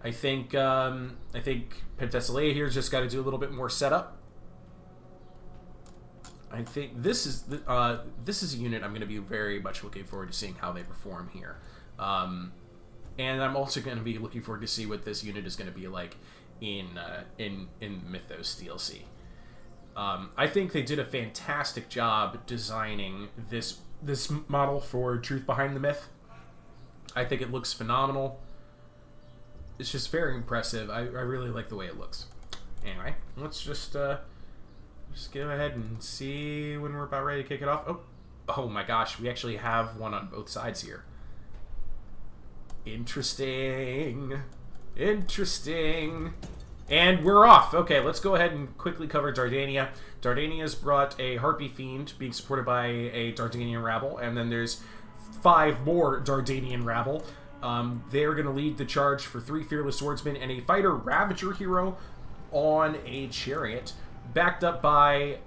I think Penthesilea here's just got to do a little bit more setup. I think this is a unit I'm going to be very much looking forward to seeing how they perform here, and I'm also going to be looking forward to see what this unit is going to be like in Mythos DLC. I think they did a fantastic job designing this model for Truth Behind the Myth. I think it looks phenomenal. It's just very impressive. I really like the way it looks. Anyway, let's just go ahead and see when we're about ready to kick it off. Oh my gosh, we actually have one on both sides here. Interesting. And we're off. Okay, let's go ahead and quickly cover Dardania. Dardania's brought a Harpy Fiend being supported by a Dardanian rabble, and then there's 5 more Dardanian rabble. They're going to lead the charge for 3 Fearless Swordsmen and a Fighter Ravager hero on a chariot, backed up by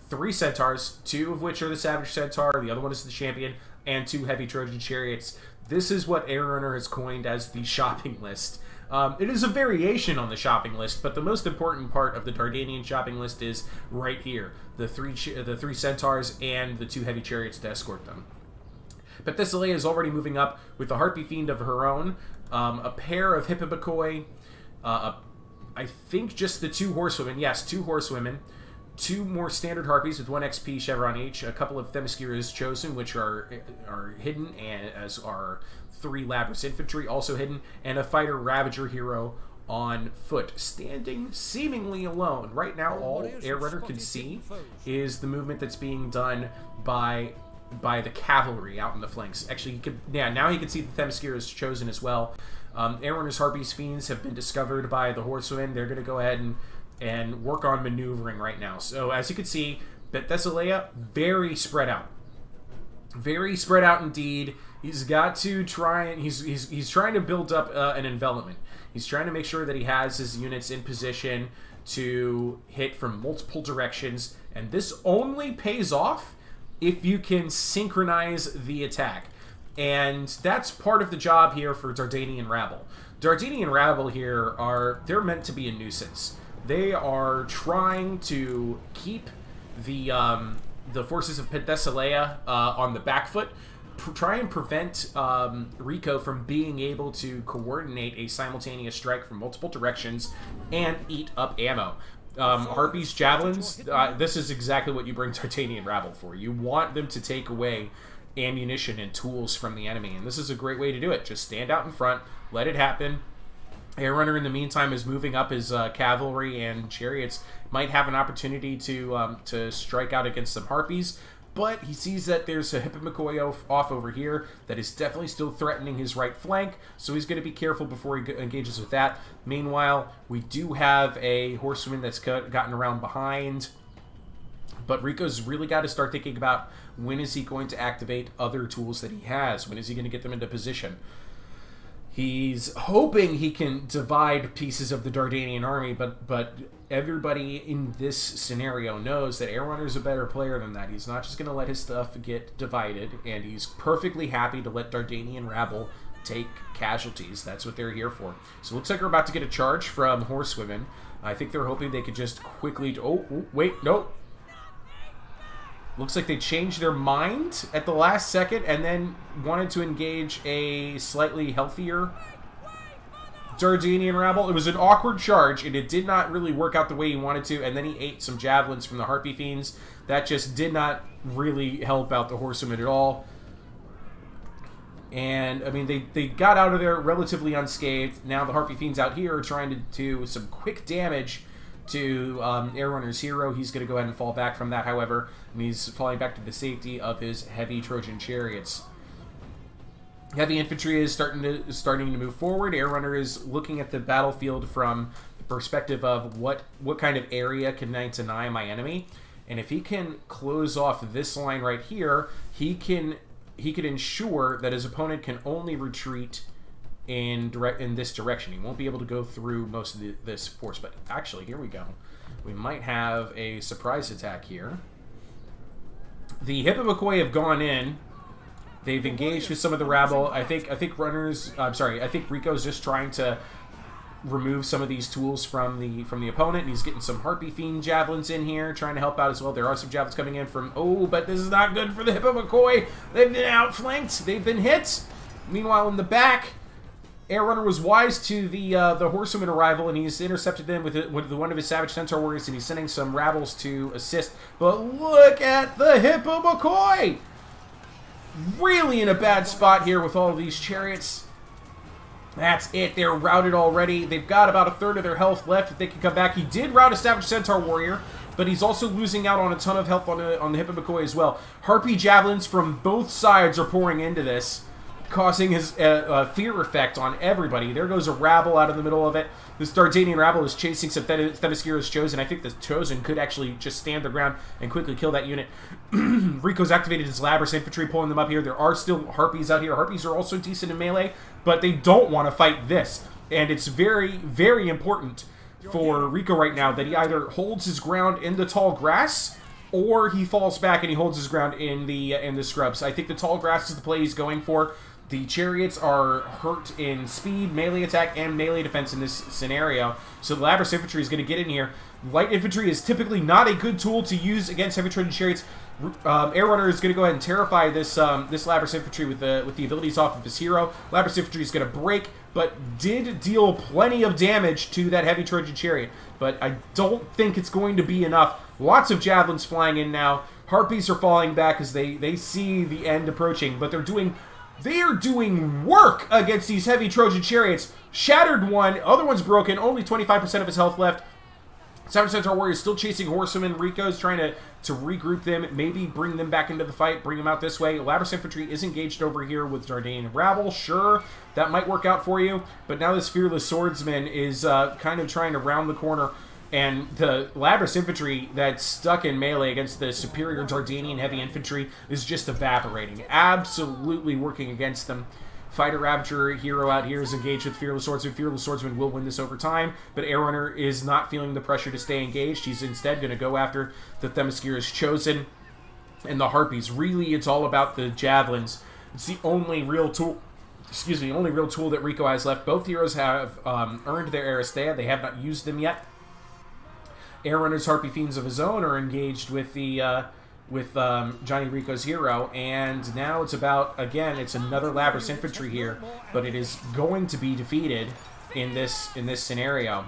3 Centaurs, 2 of which are the Savage Centaur, the other one is the Champion, and 2 Heavy Trojan Chariots. This is what Airrunner has coined as the shopping list. It is a variation on the shopping list, but the most important part of the Dardanian shopping list is right here. The 3 Centaurs and the 2 Heavy Chariots to escort them. Penthesilea is already moving up with a Harpy Fiend of her own, a pair of Hippobakoi, I think just the 2 horsewomen. Yes, 2 horsewomen. 2 more standard harpies with 1 XP chevron each. A couple of Themysciras chosen, which are hidden, and as are 3 Labrys infantry, also hidden, and a fighter Ravager hero on foot, standing seemingly alone. Right now, all Airrunner can see is the movement that's being done by the cavalry out in the flanks. Actually, now he can see the Themysciras chosen as well. Airrunner's Harpies Fiends have been discovered by the horsewomen. They're going to go ahead and work on maneuvering right now. So as you can see, Penthesilea very spread out. Very spread out indeed. He's got to try and he's trying to build up an envelopment. He's trying to make sure that he has his units in position to hit from multiple directions, and this only pays off if you can synchronize the attack. And that's part of the job here for Dardanian Rabble. Dardanian Rabble here they're meant to be a nuisance. They are trying to keep the forces of Penthesilea on the back foot, try and prevent Rico from being able to coordinate a simultaneous strike from multiple directions and eat up ammo. Harpies, Javelins, this is exactly what you bring Dardanian Rabble for. You want them to take away ammunition and tools from the enemy, and this is a great way to do it. Just stand out in front, let it happen. Airrunner, in the meantime, is moving up his cavalry and chariots. Might have an opportunity to strike out against some harpies, but he sees that there's a Hippobakoi off over here that is definitely still threatening his right flank, so he's going to be careful before he engages with that. Meanwhile, we do have a horsewoman that's gotten around behind, but Rico's really got to start thinking about when is he going to activate other tools that he has. When is he going to get them into position? He's hoping he can divide pieces of the Dardanian army, but everybody in this scenario knows that Airrunner's a better player than that. He's not just going to let his stuff get divided, and he's perfectly happy to let Dardanian Rabble take casualties. That's what they're here for. So it looks like we're about to get a charge from horsewomen. I think they're hoping they could just quickly... Oh, wait, no. Looks like they changed their mind at the last second and then wanted to engage a slightly healthier Dardanian rabble. It was an awkward charge, and it did not really work out the way he wanted to, and then he ate some javelins from the Harpy Fiends. That just did not really help out the Horsemen at all. And, I mean, they got out of there relatively unscathed. Now the Harpy Fiends out here are trying to do some quick damage to Air Runner's hero. He's going to go ahead and fall back from that, however, and he's falling back to the safety of his heavy Trojan chariots. Heavy infantry is starting to move forward. Air Runner is looking at the battlefield from the perspective of what kind of area can I deny my enemy, and if he can close off this line right here, he can ensure that his opponent can only retreat in this direction. He won't be able to go through most of this force. But actually, here we go. We might have a surprise attack here. The Hippomachoi have gone in. They've engaged with some of the rabble. I think Rico's just trying to remove some of these tools from the opponent, and he's getting some Harpy Fiend javelins in here, trying to help out as well. There are some javelins coming in from... Oh, but this is not good for the Hippomachoi. They've been outflanked. They've been hit. Meanwhile, in the back, Air Runner was wise to the Horsewoman arrival, and he's intercepted them with one of his Savage Centaur warriors, and he's sending some rabbles to assist. But look at the Hippomachoi! Really in a bad spot here with all of these chariots. That's it. They're routed already. They've got about a third of their health left if they can come back. He did rout a Savage Centaur warrior, but he's also losing out on a ton of health on the Hippomachoi as well. Harpy javelins from both sides are pouring into this, causing his fear effect on everybody. There goes a rabble out of the middle of it. This Dardanian rabble is chasing some Themysciro's Chosen. I think the Chosen could actually just stand their ground and quickly kill that unit. Rico's activated his Labrys infantry, pulling them up here. There are still Harpies out here. Harpies are also decent in melee, but they don't want to fight this. And it's very, very important for Rico right now that he either holds his ground in the tall grass or he falls back and he holds his ground in the scrubs. I think the tall grass is the play he's going for. The chariots are hurt in speed, melee attack, and melee defense in this scenario. So the Labrys infantry is going to get in here. Light infantry is typically not a good tool to use against heavy Trojan chariots. Air Runner is going to go ahead and terrify this Labrys infantry with the abilities off of his hero. Labrys infantry is going to break, but did deal plenty of damage to that heavy Trojan chariot. But I don't think it's going to be enough. Lots of javelins flying in now. Harpies are falling back as they see the end approaching, but they are doing work against these heavy Trojan chariots. Shattered one, other one's broken, only 25% of his health left. Savage Centaur Warrior is still chasing Horsemen. Rico's trying to regroup them, maybe bring them back into the fight, bring them out this way. Labrys infantry is engaged over here with Dardanian rabble. Sure, that might work out for you, but now this Fearless Swordsman is kind of trying to round the corner, and the Labrys infantry that's stuck in melee against the superior Dardanian heavy infantry is just evaporating. Absolutely working against them. Fighter Ravager hero out here is engaged with Fearless Swordsman. Fearless Swordsman will win this over time, but Air Runner is not feeling the pressure to stay engaged. He's instead going to go after the Themysciro's Chosen and the Harpies. Really, it's all about the javelins. It's the only real tool. Only real tool that Rico has left. Both heroes have earned their Aristea. They have not used them yet. Air Runner's Harpy Fiends of his own are engaged with Johnny Rico's hero, and now it's about, again, it's another Labrys infantry here, but it is going to be defeated in this scenario.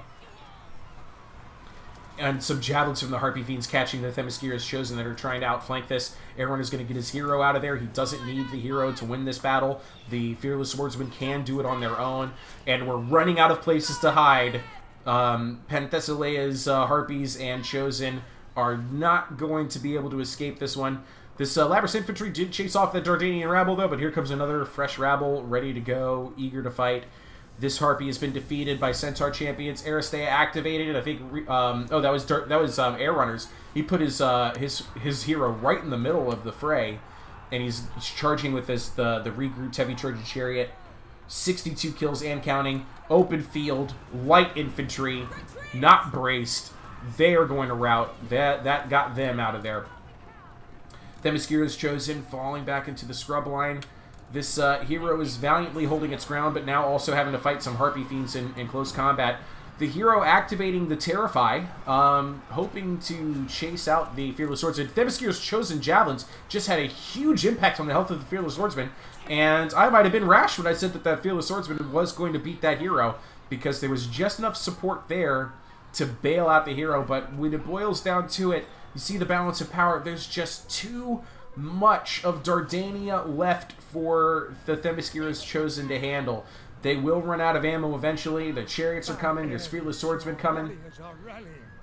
And some javelins from the Harpy Fiends catching the Themysciro's Chosen that are trying to outflank this. Air Runner's going to get his hero out of there. He doesn't need the hero to win this battle. The Fearless Swordsmen can do it on their own, and we're running out of places to hide. Penthesileia's Harpies and Chosen are not going to be able to escape this one. This Labrys infantry did chase off the Dardanian rabble, though, but here comes another fresh rabble, ready to go, eager to fight. This Harpy has been defeated by Centaur champions. Aristea activated. I think. That was Air Runners. He put his hero right in the middle of the fray, and he's charging with the regrouped heavy Trojan chariot. 62 kills and counting. Open field, light infantry, not braced. They are going to rout. That got them out of there. Themysciro's Chosen falling back into the scrub line. This hero is valiantly holding its ground, but now also having to fight some Harpy Fiends in close combat. The hero activating the Terrify, hoping to chase out the Fearless Swordsman. Themyscira's Chosen Javelins just had a huge impact on the health of the Fearless Swordsman, and I might have been rash when I said that that Fearless Swordsman was going to beat that hero, because there was just enough support there to bail out the hero, but when it boils down to it, you see the balance of power, there's just too much of Dardania left for the Themyscira's Chosen to handle. They will run out of ammo eventually. The chariots are coming. There's Fearless Swordsman coming.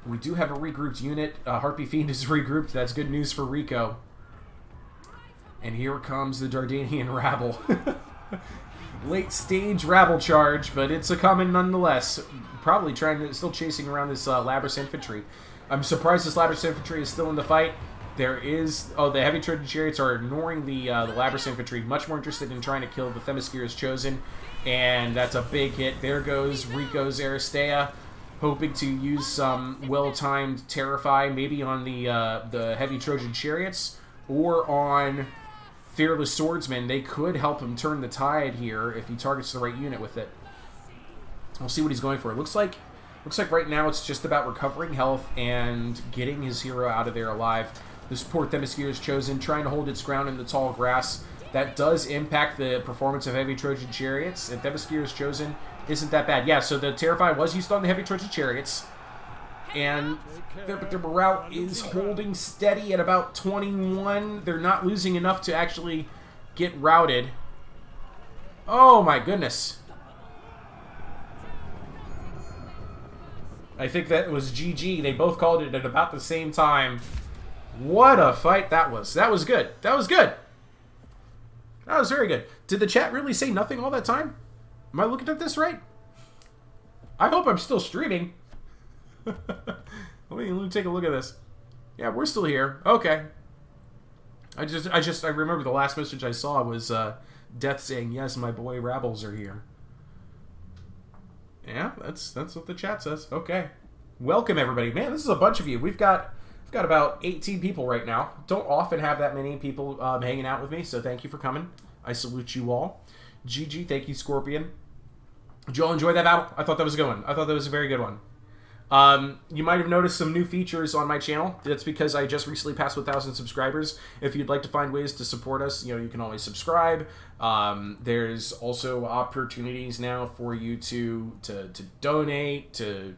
We do have a regrouped unit. Harpy Fiend is regrouped. That's good news for Rico. And here comes the Dardanian rabble. Late stage rabble charge, but it's a coming nonetheless. Probably still chasing around this Labrys infantry. I'm surprised this Labrys infantry is still in the fight. There is... Oh, the heavy Trojan chariots are ignoring the Labrys infantry. Much more interested in trying to kill the Themyscira's Chosen. And that's a big hit. There goes Rico's Aristea, hoping to use some well-timed Terrify, maybe on the heavy Trojan chariots, or on Fearless Swordsman. They could help him turn the tide here if he targets the right unit with it. We'll see what he's going for. It looks like right now it's just about recovering health and getting his hero out of there alive. This poor Themyscira's Chosen trying to hold its ground in the tall grass. That does impact the performance of heavy Trojan chariots, and Themyscira's Chosen isn't that bad. Yeah, so the Terrify was used on the heavy Trojan chariots, and their morale is holding steady at about 21. They're not losing enough to actually get routed. Oh my goodness. I think that was GG. They both called it at about the same time. What a fight that was. That was good. That was good. That was very good. Did the chat really say nothing all that time? Am I looking at this right? I hope I'm still streaming. let me take a look at this. Yeah, we're still here. Okay. I remember the last message I saw was Death saying, "Yes, my boy Rabbles are here." Yeah, that's what the chat says. Okay. Welcome everybody. Man, this is a bunch of you. We've got about 18 people right now. Don't often have that many people hanging out with me, so thank you for coming. I salute you all. GG, thank you, Scorpion. Did you all enjoy that battle? I thought that was a good one. I thought that was a very good one. You might have noticed some new features on my channel. That's because I just recently passed 1,000 subscribers. If you'd like to find ways to support us, you can always subscribe. There's also opportunities now for you to donate, to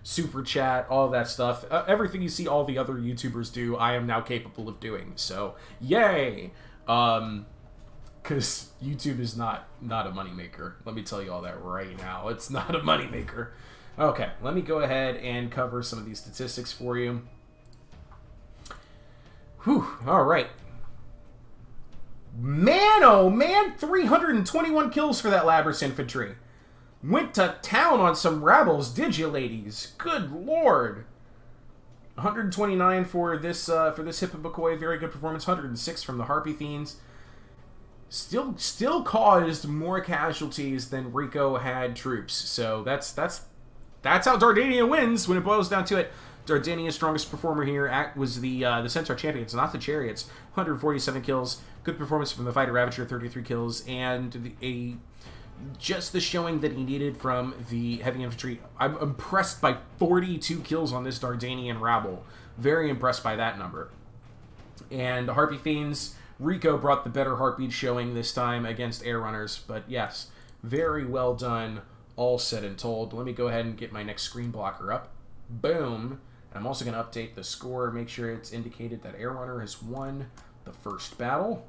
super chat, all of that stuff. Everything you see all the other YouTubers do, I am now capable of doing. So, yay! Because YouTube is not a moneymaker. Let me tell you all that right now. It's not a moneymaker. Okay, let me go ahead and cover some of these statistics for you. Whew, alright. Man, oh man, 321 kills for that Labrys infantry. Went to town on some rabbles, did you, ladies? Good lord. 129 for this Hippobakoi, very good performance. 106 from the Harpy Fiends. Still caused more casualties than Rico had troops. So that's how Dardania wins when it boils down to it. Dardania's strongest performer here was the Centaur Champions, not the Chariots. 147 kills. Good performance from the Fighter Ravager, 33 kills, and just the showing that he needed from the heavy infantry. I'm impressed by 42 kills on this Dardanian rabble. Very impressed by that number. And the Harpy Fiends, Rico brought the better heartbeat showing this time against Air Runners. But yes, very well done, all said and told. Let me go ahead and get my next screen blocker up. Boom. I'm also going to update the score, make sure it's indicated that Air Runner has won the first battle.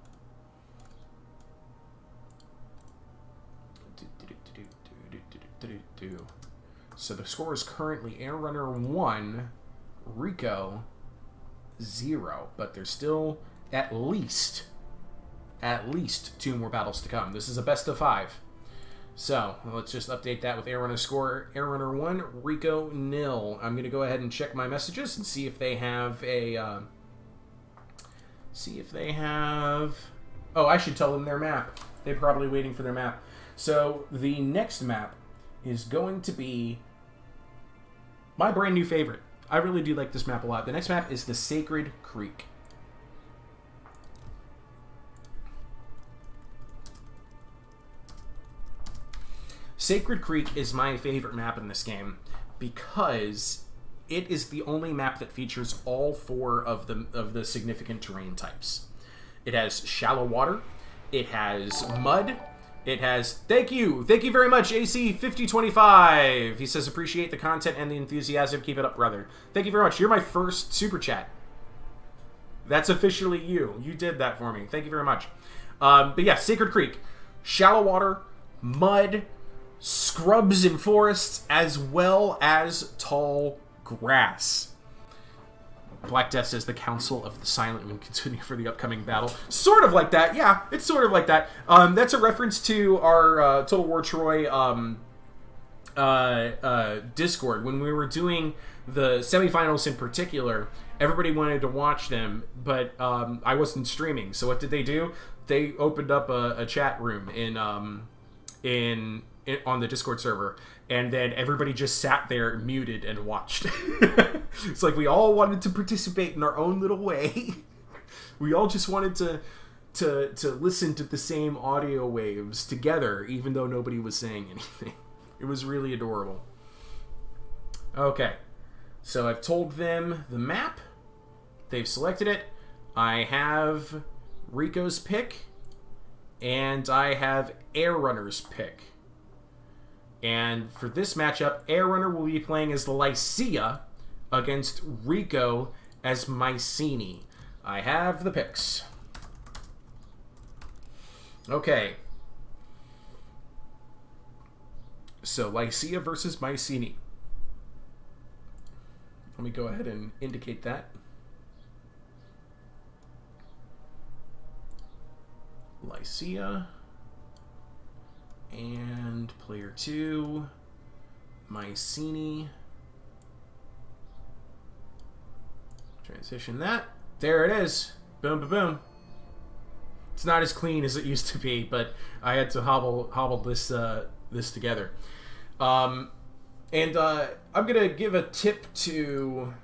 So the score is currently Air Runner 1, Rico 0, but there's still at least 2 more battles to come. This is a best of 5. So let's just update that with Air Runner score. Air Runner 1, Rico 0. I'm going to go ahead and check my messages and see if they have a... Oh, I should tell them their map. They're probably waiting for their map. So the next map is going to be my brand new favorite. I really do like this map a lot. The next map is the Sacred Creek. Sacred Creek is my favorite map in this game because it is the only map that features all 4 of the significant terrain types. It has shallow water, it has mud, it has... Thank you very much, AC5025! He says, appreciate the content and the enthusiasm. Keep it up, brother. Thank you very much. You're my first super chat. That's officially you. You did that for me. Thank you very much. But yeah, Sacred Creek. Shallow water, mud, scrubs and forests, as well as tall grass. Black Death says the Council of the Silent will continue for the upcoming battle. Sort of like that, yeah. It's sort of like that. That's a reference to our Total War Troy Discord. When we were doing the semifinals in particular, everybody wanted to watch them, but I wasn't streaming. So what did they do? They opened up a chat room on the Discord server, and then everybody just sat there muted and watched. It's like we all wanted to participate in our own little way. We all just wanted to listen to the same audio waves together, even though nobody was saying anything. It was really adorable. Okay, so I've told them the map. They've selected it. I have Rico's pick, and I have Air Runner's pick. And for this matchup, Air Runner will be playing as the Lycia against Rico as Mycenae. I have the picks. Okay. So, Lycia versus Mycenae. Let me go ahead and indicate that. Lycia. And player 2, Mycenae. Transition that. There it is. Boom, boom, boom. It's not as clean as it used to be, but I had to hobble this together. I'm gonna give a tip to.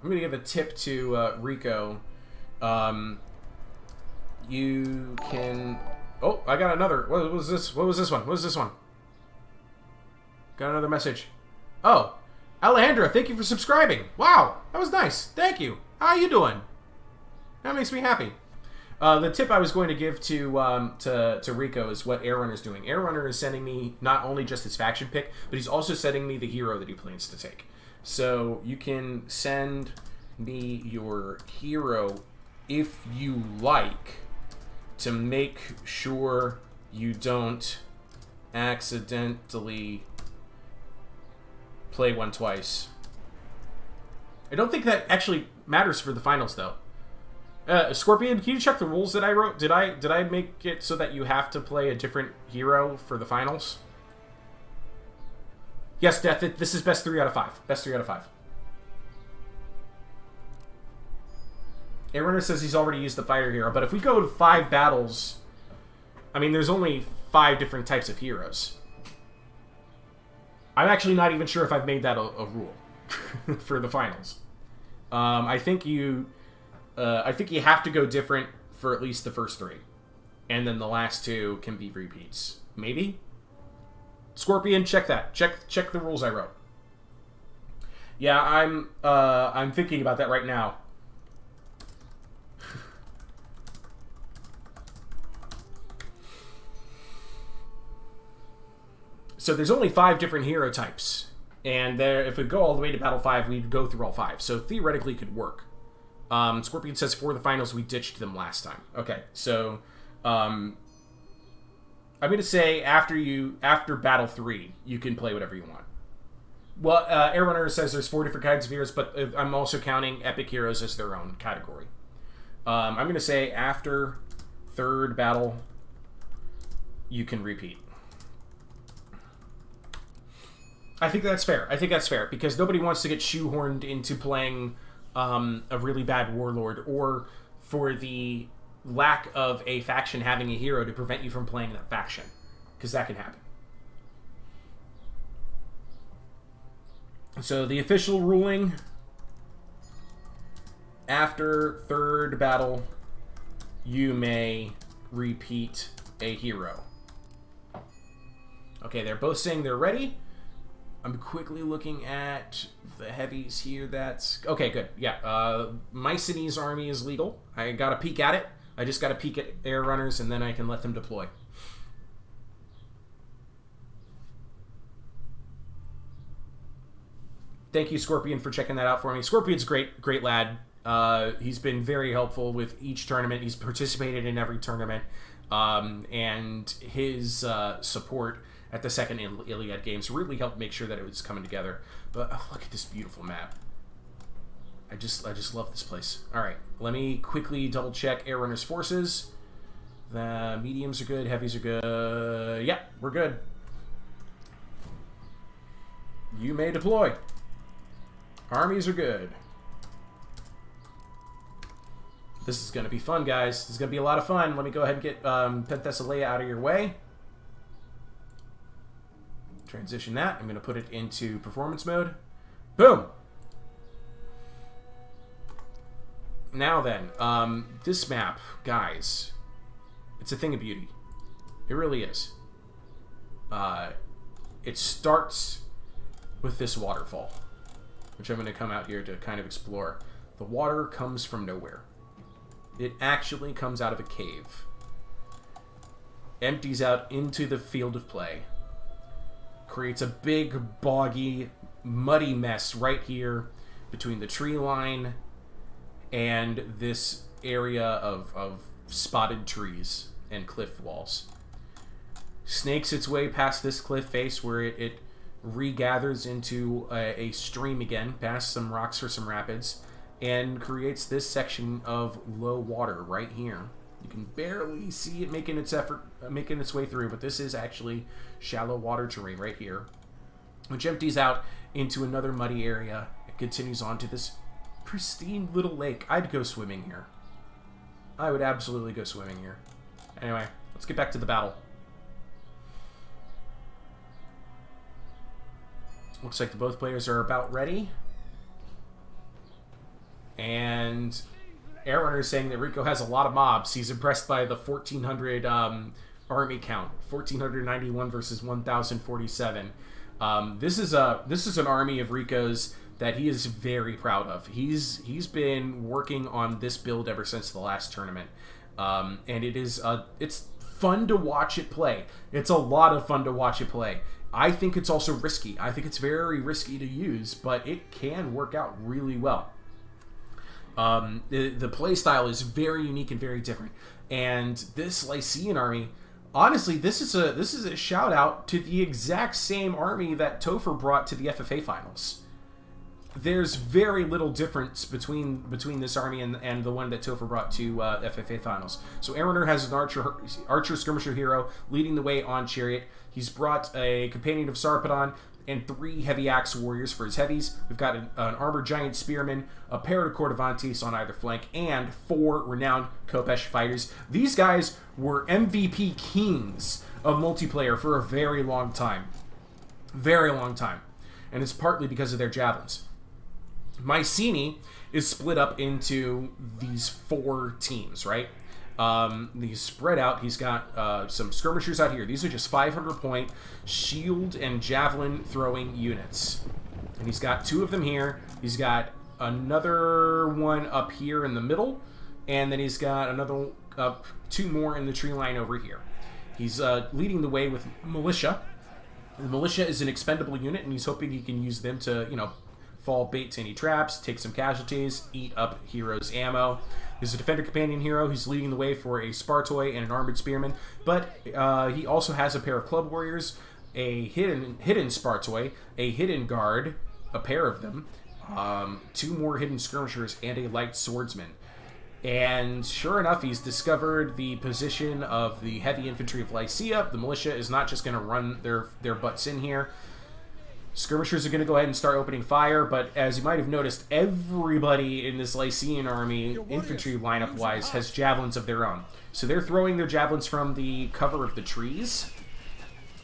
Rico. You can. Oh, I got another. What was this? What was this one? What was this one? Got another message. Oh, Alejandra, thank you for subscribing. Wow, that was nice. Thank you. How you doing? That makes me happy. The tip I was going to give to Rico is what Air Runner's doing. Air Runner is sending me not only just his faction pick, but he's also sending me the hero that he plans to take. So you can send me your hero if you like, to make sure you don't accidentally play one twice. I don't think that actually matters for the finals, though. Scorpion, can you check the rules that I wrote? Did I make it so that you have to play a different hero for the finals? Yes, Death, this is best 3 out of 5. Best 3 out of 5. Airrunner says he's already used the fire hero, but if we go to 5 battles, I mean, there's only 5 different types of heroes. I'm actually not even sure if I've made that a rule for the finals. I think you have to go different for at least the first 3, and then the last 2 can be repeats. Maybe? Scorpion, check that. Check the rules I wrote. Yeah, I'm thinking about that right now. So there's only 5 different hero types, and if we go all the way to Battle 5, we'd go through all 5. So theoretically, it could work. Scorpion says for the finals, we ditched them last time. Okay, so I'm gonna say after Battle 3, you can play whatever you want. Well, Airrunner says there's 4 different kinds of heroes, but I'm also counting epic heroes as their own category. I'm gonna say after 3rd battle, you can repeat. I think that's fair. Because nobody wants to get shoehorned into playing a really bad warlord, or for the lack of a faction having a hero to prevent you from playing that faction. Because that can happen. So the official ruling, after 3rd battle, you may repeat a hero. Okay, they're both saying they're ready. I'm quickly looking at the heavies here. That's... Okay, good. Yeah, Mycenae's army is legal. I got a peek at it. I just got to peek at air runners, and then I can let them deploy. Thank you, Scorpion, for checking that out for me. Scorpion's great lad. He's been very helpful with each tournament. He's participated in every tournament. And his support at the second Iliad games really helped make sure that it was coming together. But look at this beautiful map. I just love this place. All right, let me quickly double check Air Runner's forces. The mediums are good, heavies are good. Yep, we're good. You may deploy. Armies are good. This is going to be fun, guys. This is going to be a lot of fun. Let me go ahead and get Penthesilea out of your way. Transition that. I'm going to put it into performance mode. Boom! Now then, this map, guys, it's a thing of beauty. It really is. It starts with this waterfall, which I'm going to come out here to kind of explore. The water comes from nowhere. It actually comes out of a cave. Empties out into the field of play. Creates a big, boggy, muddy mess right here between the tree line and this area of spotted trees and cliff walls. Snakes its way past this cliff face where it regathers into a stream again, past some rocks for some rapids, and creates this section of low water right here. You can barely see it making its way through, but this is actually shallow water terrain right here, which empties out into another muddy area. It continues on to this pristine little lake. I'd go swimming here. I would absolutely go swimming here. Anyway, let's get back to the battle. Looks like both players are about ready. And Air Runner is saying that Rico has a lot of mobs. He's impressed by the 1,400 army count. 1,491 versus 1,047. This is an army of Rico's that he is very proud of. He's been working on this build ever since the last tournament, and it's fun to watch it play. It's a lot of fun to watch it play. I think it's also risky. I think it's very risky to use, but it can work out really well. The play style is very unique and very different. And this Lycian army, honestly, this is a shout out to the exact same army that Topher brought to the FFA finals. There's very little difference between this army and the one that Topher brought to FFA finals. So Air Runner has an archer skirmisher hero leading the way on Chariot. He's brought a companion of Sarpedon and 3 heavy axe warriors for his heavies. We've got an armored giant spearman, a pair of Cordovantes on either flank, and 4 renowned Khopesh fighters. These guys were MVP kings of multiplayer for a very long time. Very long time. And it's partly because of their javelins. Mycenae is split up into these 4 teams, right? He's spread out. He's got some skirmishers out here. These are just 500 point shield and javelin throwing units. And he's got 2 of them here. He's got another one up here in the middle. And then he's got another 2 more in the tree line over here. He's leading the way with militia. The militia is an expendable unit, and he's hoping he can use them to, fall bait to any traps, take some casualties, eat up heroes' ammo. There's a defender companion hero who's leading the way for a Spartoi and an armored spearman, but he also has a pair of club warriors, a hidden Spartoi, a hidden guard, a pair of them, 2 more hidden skirmishers, and a light swordsman. And sure enough, he's discovered the position of the heavy infantry of Lycia. The militia is not just going to run their butts in here. Skirmishers are going to go ahead and start opening fire, but as you might have noticed, everybody in this Lycian army, infantry lineup-wise, has javelins of their own. So they're throwing their javelins from the cover of the trees,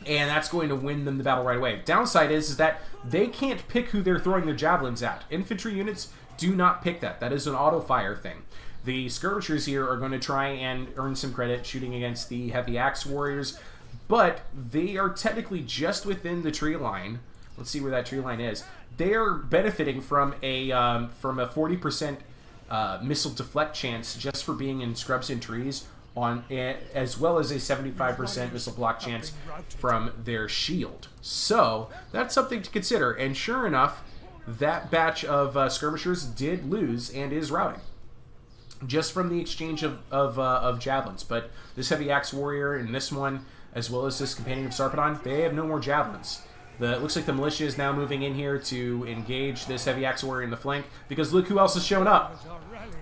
and that's going to win them the battle right away. Downside is that they can't pick who they're throwing their javelins at. Infantry units do not pick that. That is an auto-fire thing. The skirmishers here are going to try and earn some credit shooting against the heavy axe warriors, but they are technically just within the tree line. Let's see where that tree line is. They are benefiting from a 40% missile deflect chance just for being in scrubs and trees, as well as a 75% missile block chance from their shield. So that's something to consider. And sure enough, that batch of skirmishers did lose and is routing, just from the exchange of javelins. But this heavy axe warrior and this one, as well as this companion of Sarpedon, they have no more javelins. It looks like the militia is now moving in here to engage this heavy axe warrior in the flank, because look who else has shown up.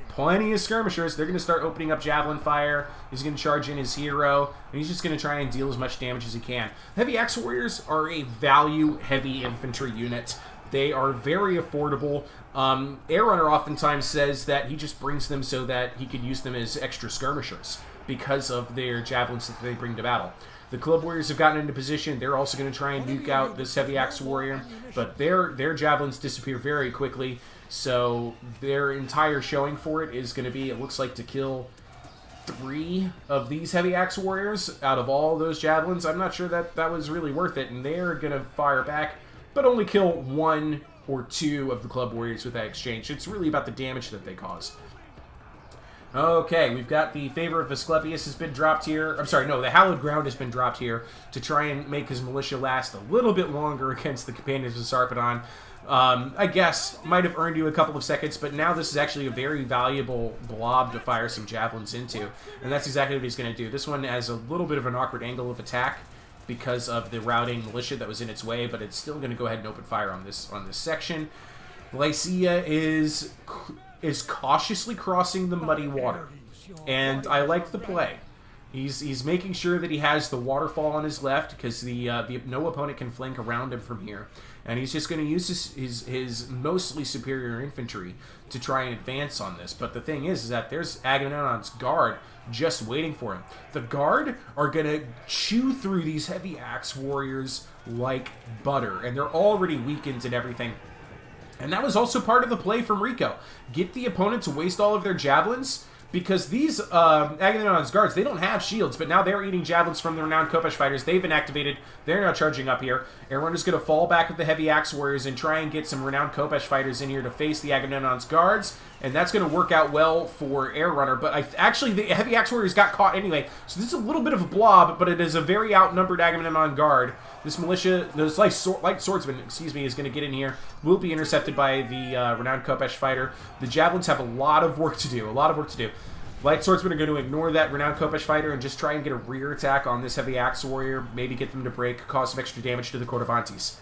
Plenty of skirmishers. They're going to start opening up javelin fire. He's going to charge in his hero, and he's just going to try and deal as much damage as he can. Heavy axe warriors are a value-heavy infantry unit. They are very affordable. Air Runner oftentimes says that he just brings them so that he could use them as extra skirmishers because of their javelins that they bring to battle. The Club Warriors have gotten into position. They're also going to try and nuke out this Heavy Axe Warrior, but their javelins disappear very quickly, so their entire showing for it is going to be, it looks like, to kill 3 of these Heavy Axe Warriors out of all those javelins. I'm not sure that was really worth it, and they're going to fire back, but only kill 1 or 2 of the Club Warriors with that exchange. It's really about the damage that they cause. Okay, we've got the Favor of Asclepius has been dropped here. I'm sorry, no, the Hallowed Ground has been dropped here to try and make his militia last a little bit longer against the Companions of Sarpedon. I guess, might have earned you a couple of seconds, but now this is actually a very valuable blob to fire some javelins into, and that's exactly what he's going to do. This one has a little bit of an awkward angle of attack because of the routing militia that was in its way, but it's still going to go ahead and open fire on this section. Lycia is cautiously crossing the muddy water, and I like the play. He's making sure that he has the waterfall on his left, because no opponent can flank around him from here, and he's just going to use his mostly superior infantry to try and advance on this. But the thing is that there's Agamemnon's guard just waiting for him. The guard are going to chew through these heavy axe warriors like butter, and they're already weakened and everything. And that was also part of the play from Rico. Get the opponent to waste all of their javelins, because these Agamemnon's guards, they don't have shields, but now they're eating javelins from the renowned Kopesh fighters. They've been activated. They're now charging up here. Everyone is going to fall back with the heavy axe warriors and try and get some renowned Kopesh fighters in here to face the Agamemnon's guards, and that's going to work out well for Air Runner. But actually, the heavy axe warriors got caught anyway, so this is a little bit of a blob, but it is a very outnumbered Agamemnon guard. This militia, this light swordsman, is going to get in here. Will be intercepted by the renowned Kopesh fighter. The javelins have a lot of work to do. Light swordsmen are going to ignore that renowned Kopesh fighter and just try and get a rear attack on this heavy axe warrior. Maybe get them to break, cause some extra damage to the Cordovantes.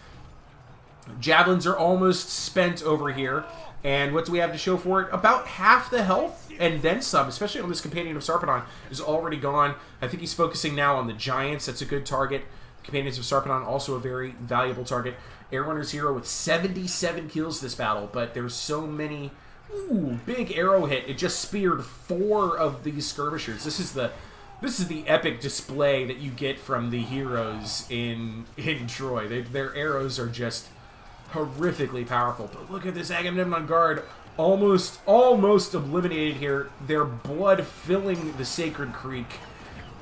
Javelins are almost spent over here. And what do we have to show for it? About half the health, and then some, especially on this Companion of Sarpedon, is already gone. I think he's focusing now on the Giants. That's a good target. Companions of Sarpedon, also a very valuable target. Air Runner's hero with 77 kills this battle, but there's so many... Ooh, big arrow hit. It just speared 4 of these skirmishers. This is the epic display that you get from the heroes in Troy. Their arrows are just horrifically powerful. But look at this Agamemnon guard, almost eliminated here. Their blood filling the Sacred Creek,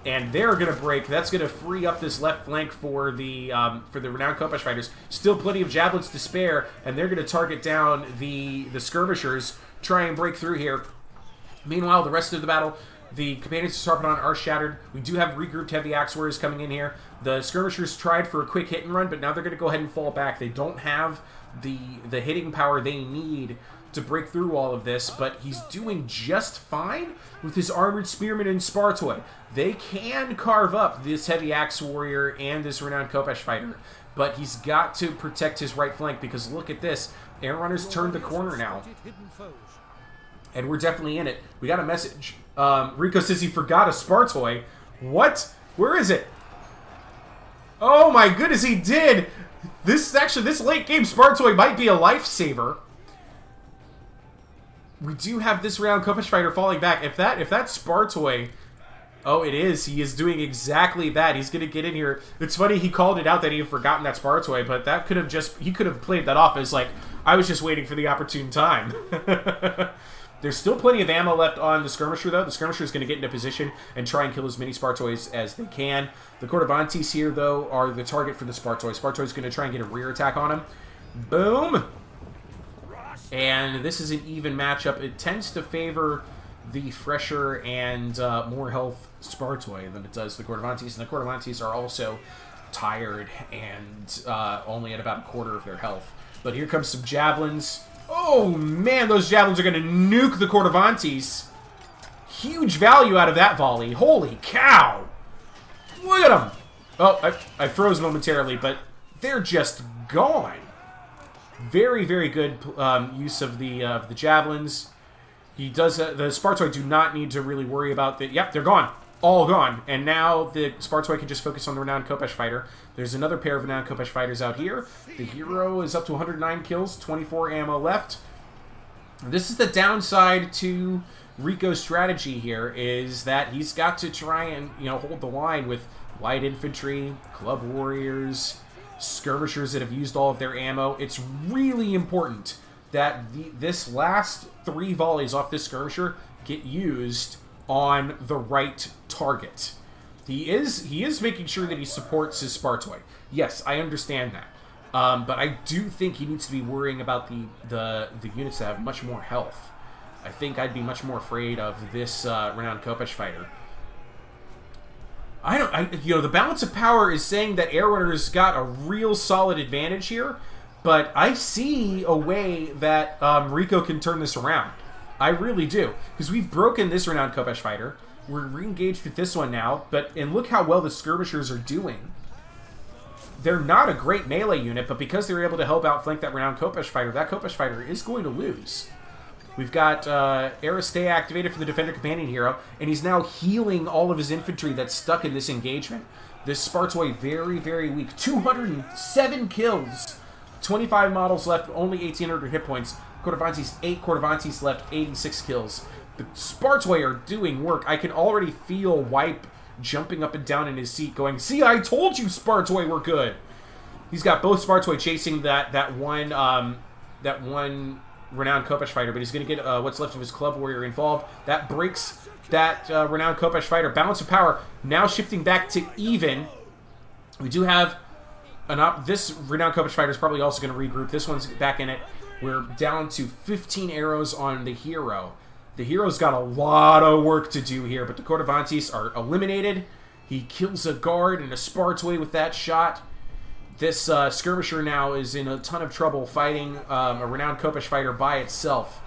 and they're gonna break. That's gonna free up this left flank for the renowned Kopesh fighters. Still plenty of javelins to spare, and they're gonna target down the skirmishers, try and break through here. Meanwhile, the rest of the battle, the Companions of Sarpedon are shattered. We do have regrouped heavy axe warriors coming in here. The skirmishers tried for a quick hit and run, but now they're gonna go ahead and fall back. They don't have the hitting power they need to break through all of this, but he's doing just fine with his armored spearmen and Spartoi. They can carve up this heavy axe warrior and this renowned Kopesh fighter, but he's got to protect his right flank, because look at this. Air Runner's turned the corner now, and we're definitely in it. We got a message. Rico says he forgot a Spartoi. What? Where is it? Oh my goodness, he did! This late game Spartoi might be a lifesaver. We do have this round Kopesh fighter falling back. If that Spartoi... Oh, it is. He is doing exactly that. He's going to get in here. It's funny, he called it out that he had forgotten that Spartoi, but that could have he could have played that off as like, I was just waiting for the opportune time. There's still plenty of ammo left on the skirmisher, though. The skirmisher is going to get into position and try and kill as many Spartois as they can. The Cordovantes here, though, are the target for the Spartoi. Spartoi is going to try and get a rear attack on him. Boom! And this is an even matchup. It tends to favor the fresher and more health Spartoi than it does the Cordovantes. And the Cordovantes are also tired and only at about a quarter of their health. But here comes some javelins. Oh, man, those javelins are going to nuke the Cordovantes. Huge value out of that volley. Holy cow. Look at them. Oh, I froze momentarily, but they're just gone. Very, very good use of the javelins. He does. The Spartoi do not need to really worry about the. Yep, they're gone. All gone. And now the Spartoi can just focus on the renowned Khopesh fighter. There's another pair of renowned Khopesh fighters out here. The hero is up to 109 kills, 24 ammo left. This is the downside to Rico's strategy here, is that he's got to try and, hold the line with light infantry, club warriors, skirmishers that have used all of their ammo. It's really important that this last 3 volleys off this skirmisher get used on the right target. He is making sure that he supports his Spartoi. Yes, I understand that. But I do think he needs to be worrying about the units that have much more health. I think I'd be much more afraid of this renowned Khopesh fighter. The balance of power is saying that Air Runner's got a real solid advantage here, but I see a way that Rico can turn this around. I really do, because we've broken this renowned Khopesh fighter. We're re-engaged with this one now, and look how well the skirmishers are doing. They're not a great melee unit, but because they're able to help outflank that renowned Khopesh fighter, that Khopesh fighter is going to lose. We've got Aristei activated for the Defender Companion hero, and he's now healing all of his infantry that's stuck in this engagement. This Spartoi very, very weak. 207 kills. 25 models left, only 1,800 hit points. Cordovantes, 8 Cordovantes left, 86 kills. The Spartoi are doing work. I can already feel Wipe jumping up and down in his seat going, "See, I told you Spartoi were good." He's got both Spartoi chasing that one renowned Khopesh fighter, but he's going to get what's left of his club warrior involved. That breaks that renowned Khopesh fighter. Balance of power now shifting back to even. We do have this renowned Khopesh fighter is probably also going to regroup. This one's back in it. We're down to 15 arrows on the hero. The hero's got a lot of work to do here, but the Cordovantes are eliminated. He kills a guard and a Spartoi with that shot. This skirmisher now is in a ton of trouble fighting a renowned Khopesh fighter by itself.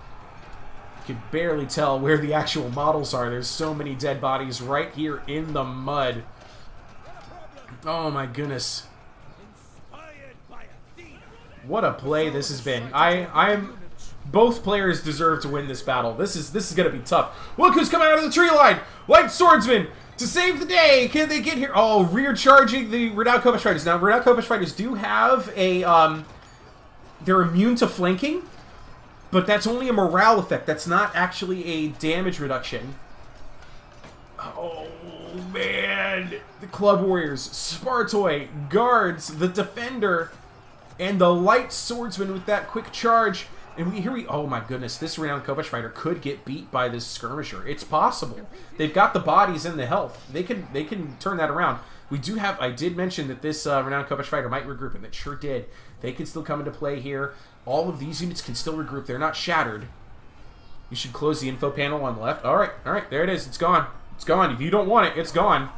You can barely tell where the actual models are. There's so many dead bodies right here in the mud. Oh my goodness. What a play this has been. Both players deserve to win this battle. This is going to be tough. Look who's coming out of the tree line! White Swordsman! To save the day! Can they get here? Oh, rear charging the renowned Khopesh fighters. Now, renowned Khopesh fighters do have a, they're immune to flanking, but that's only a morale effect. That's not actually a damage reduction. Oh, man. The Club Warriors, Spartoi, Guards, the Defender, and the Light Swordsman with that quick charge. And oh my goodness, this renowned Khopesh fighter could get beat by this skirmisher. It's possible. They've got the bodies and the health. They can turn that around. I did mention that this renowned Khopesh fighter might regroup, and it sure did. They can still come into play here. All of these units can still regroup. They're not shattered. You should close the info panel on the left. All right, there it is. It's gone. It's gone. If you don't want it, it's gone.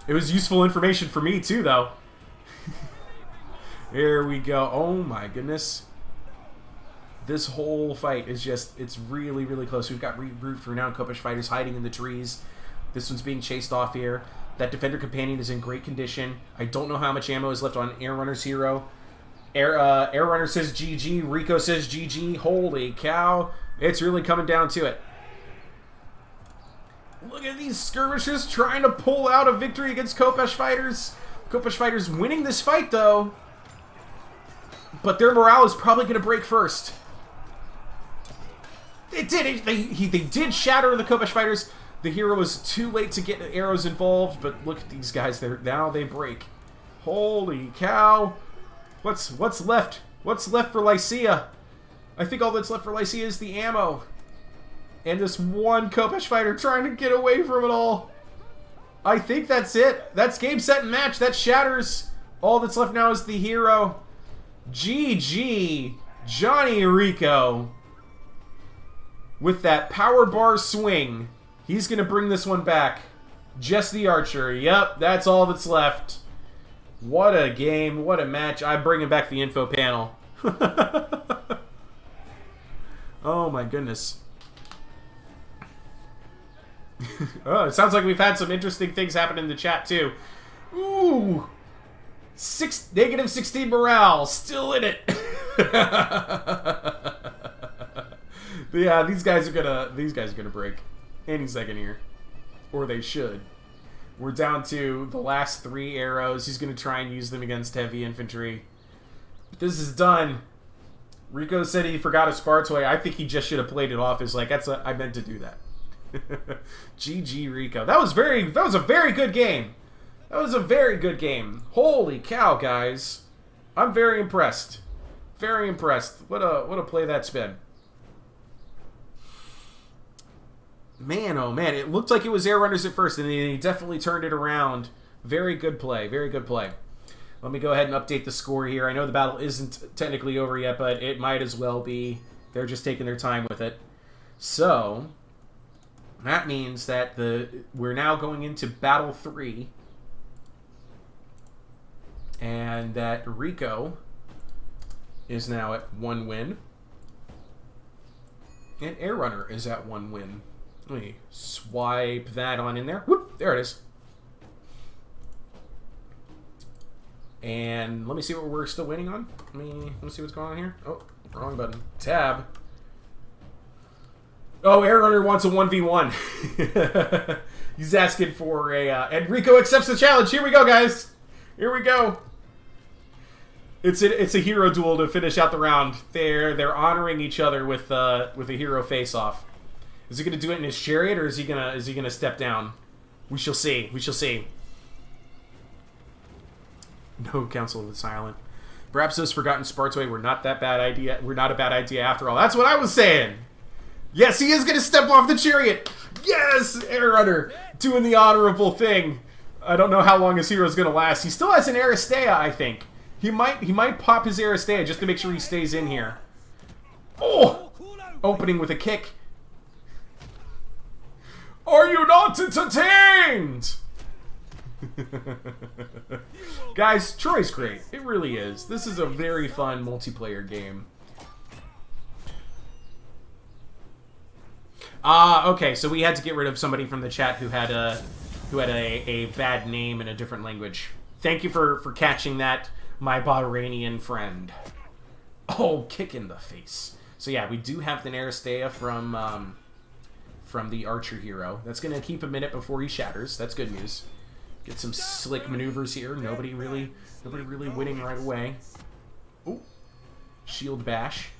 It was useful information for me too, though. Here we go. Oh my goodness. This whole fight is it's really, really close. We've got regrouped renowned Khopesh fighters hiding in the trees. This one's being chased off here. That Defender Companion is in great condition. I don't know how much ammo is left on Air Runner's hero. Air Runner says GG. Rico says GG. Holy cow. It's really coming down to it. Look at these skirmishers trying to pull out a victory against Khopesh fighters. Khopesh fighters winning this fight, though. But their morale is probably going to break first. It did. They did shatter the Khopesh fighters. The hero was too late to get arrows involved, but look at these guys. Now they break. Holy cow. What's left? What's left for Lycia? I think all that's left for Lycia is the ammo. And this one Kopesh fighter trying to get away from it all. I think that's it. That's game, set, and match. That shatters. All that's left now is the hero. GG. Johnny Rico. With that power bar swing. He's going to bring this one back. Just the archer. Yep, that's all that's left. What a game. What a match. I'm bringing back the info panel. Oh my goodness. Oh, it sounds like we've had some interesting things happen in the chat too. Ooh, -16 morale, still in it. But yeah, these guys are gonna break any second here, or they should. We're down to the last 3 arrows. He's gonna try and use them against heavy infantry. But this is done. Rico said he forgot a spar toy. I think he just should have played it off as like, I meant to do that. GG Rico. That was a very good game. That was a very good game. Holy cow, guys. I'm very impressed. Very impressed. What a play that's been. Man, oh man. It looked like it was air runners at first, and then he definitely turned it around. Very good play. Very good play. Let me go ahead and update the score here. I know the battle isn't technically over yet, but it might as well be. They're just taking their time with it. So that means that we're now going into Battle 3. And that Rico is now at 1 win. And Air Runner is at 1 win. Let me swipe that on in there. Whoop, there it is. And let me see what we're still waiting on. Let me see what's going on here. Oh, wrong button. Tab. Oh, Air Runner wants a 1v1. He's asking for a... and Rico accepts the challenge. Here we go, guys. Here we go. It's a hero duel to finish out the round. They're honoring each other with a hero face-off. Is he going to do it in his chariot, or is he gonna step down? We shall see. We shall see. No, Council of the Silent. Perhaps those forgotten Spartoi were not that bad idea. We're not a bad idea after all. That's what I was saying. Yes, he is going to step off the chariot. Yes, Air Runner doing the honorable thing. I don't know how long his hero is going to last. He still has an Aristea, I think. He might pop his Aristea just to make sure he stays in here. Oh, opening with a kick. Are you not entertained? Guys, Troy's great. It really is. This is a very fun multiplayer game. Okay, so we had to get rid of somebody from the chat who had a bad name in a different language. Thank you for catching that, my Bahrainian friend. Oh, kick in the face. So yeah, we do have the Aristea from the Archer hero. That's gonna keep a minute before he shatters. That's good news. Get some slick maneuvers here. Nobody really winning right away. Ooh. Shield bash.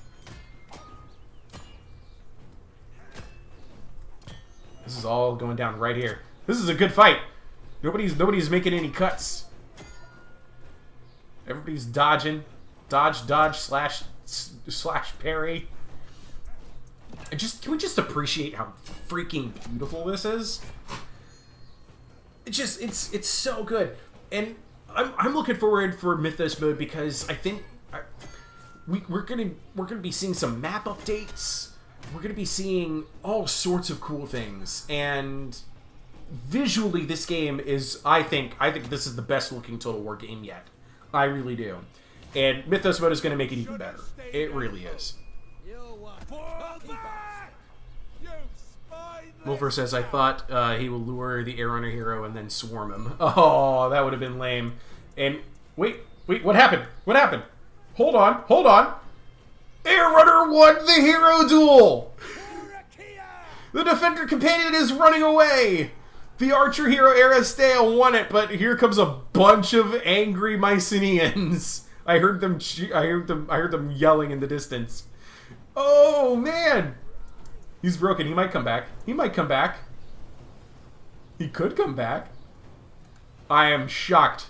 This is all going down right here. This is a good fight. Nobody's making any cuts. Everybody's dodging. Dodge, slash parry. Can we just appreciate how freaking beautiful this is? It's so good, and I'm looking forward for Mythos mode because I think we're gonna be seeing some map updates. We're gonna be seeing all sorts of cool things, and visually this game is I think this is the best looking Total War game yet. I really do, and Mythos mode is gonna make it even better. It really is. Wolfer says, I thought he will lure the Air Runner hero and then swarm him. Oh, that would have been lame. And, wait, what happened? What happened? Hold on. Air Runner won the hero duel! The Defender Companion is running away! The Archer hero Aristea won it, but here comes a bunch of angry Mycenaeans. I heard them yelling in the distance. Oh, man! He's broken. He might come back. He could come back. I am shocked.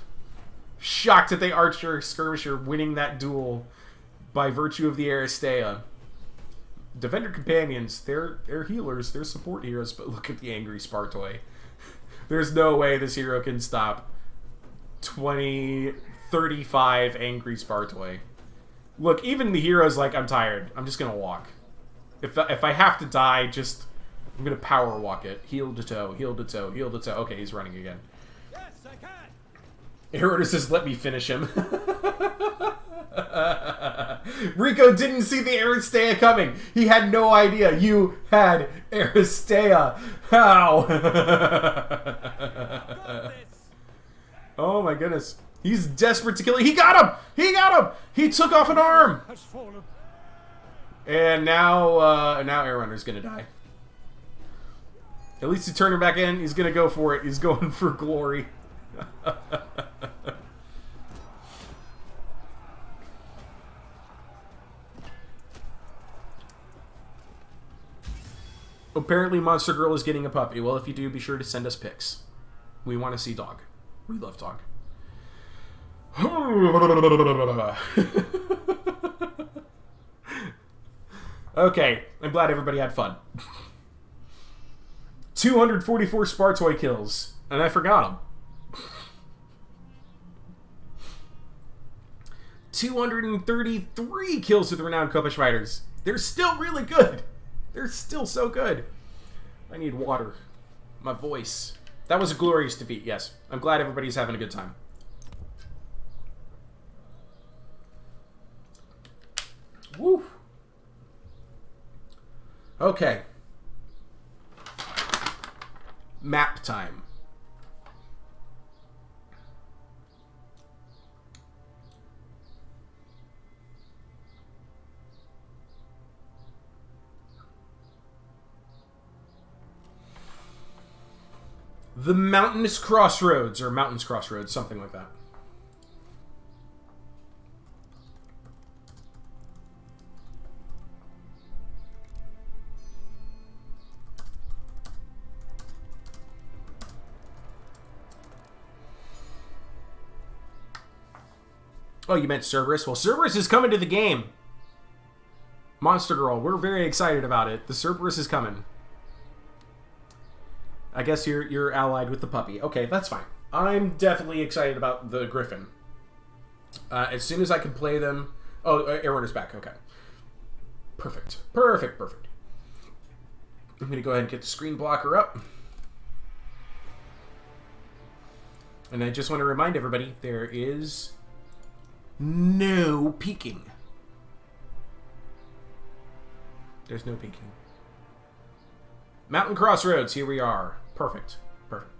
Shocked at the Archer Skirmisher winning that duel by virtue of the Aristea. Defender companions, they're healers, they're support heroes, but look at the angry Spartoi. There's no way this hero can stop 35 angry Spartoi. Look, even the hero's like, I'm tired. I'm just gonna walk. If I have to die, I'm gonna power walk it. Heel to toe, heel to toe, heel to toe. Okay, he's running again. Yes, I can. Air says, let me finish him. Rico didn't see the Aristea coming. He had no idea you had Aristea. How? Oh my goodness. He's desperate to kill him. He got him! He got him! He took off an arm! Has fallen. And now Air Runner's gonna die. At least he turned him back in. He's gonna go for it. He's going for glory. Apparently Monster Girl is getting a puppy. Well, if you do, be sure to send us pics. We want to see dog. We love dog. Okay, I'm glad everybody had fun. 244 Spartoi kills, and I forgot them. 233 kills with renowned Kopish fighters. They're still really good. They're still so good. I need water. My voice. That was a glorious defeat, yes. I'm glad everybody's having a good time. Woo. Okay. Map time. The Mountainous Crossroads, or Mountains Crossroads, something like that. Oh, you meant Cerberus? Well, Cerberus is coming to the game. Monster Girl, we're very excited about it. The Cerberus is coming. I guess you're allied with the puppy. Okay, that's fine. I'm definitely excited about the Griffin. As soon as I can play them... Oh, Air Runner's back. Okay. Perfect. Perfect, perfect. I'm going to go ahead and get the screen blocker up. And I just want to remind everybody, there is no peeking. There's no peeking. Mountain Crossroads, here we are. Perfect. Perfect.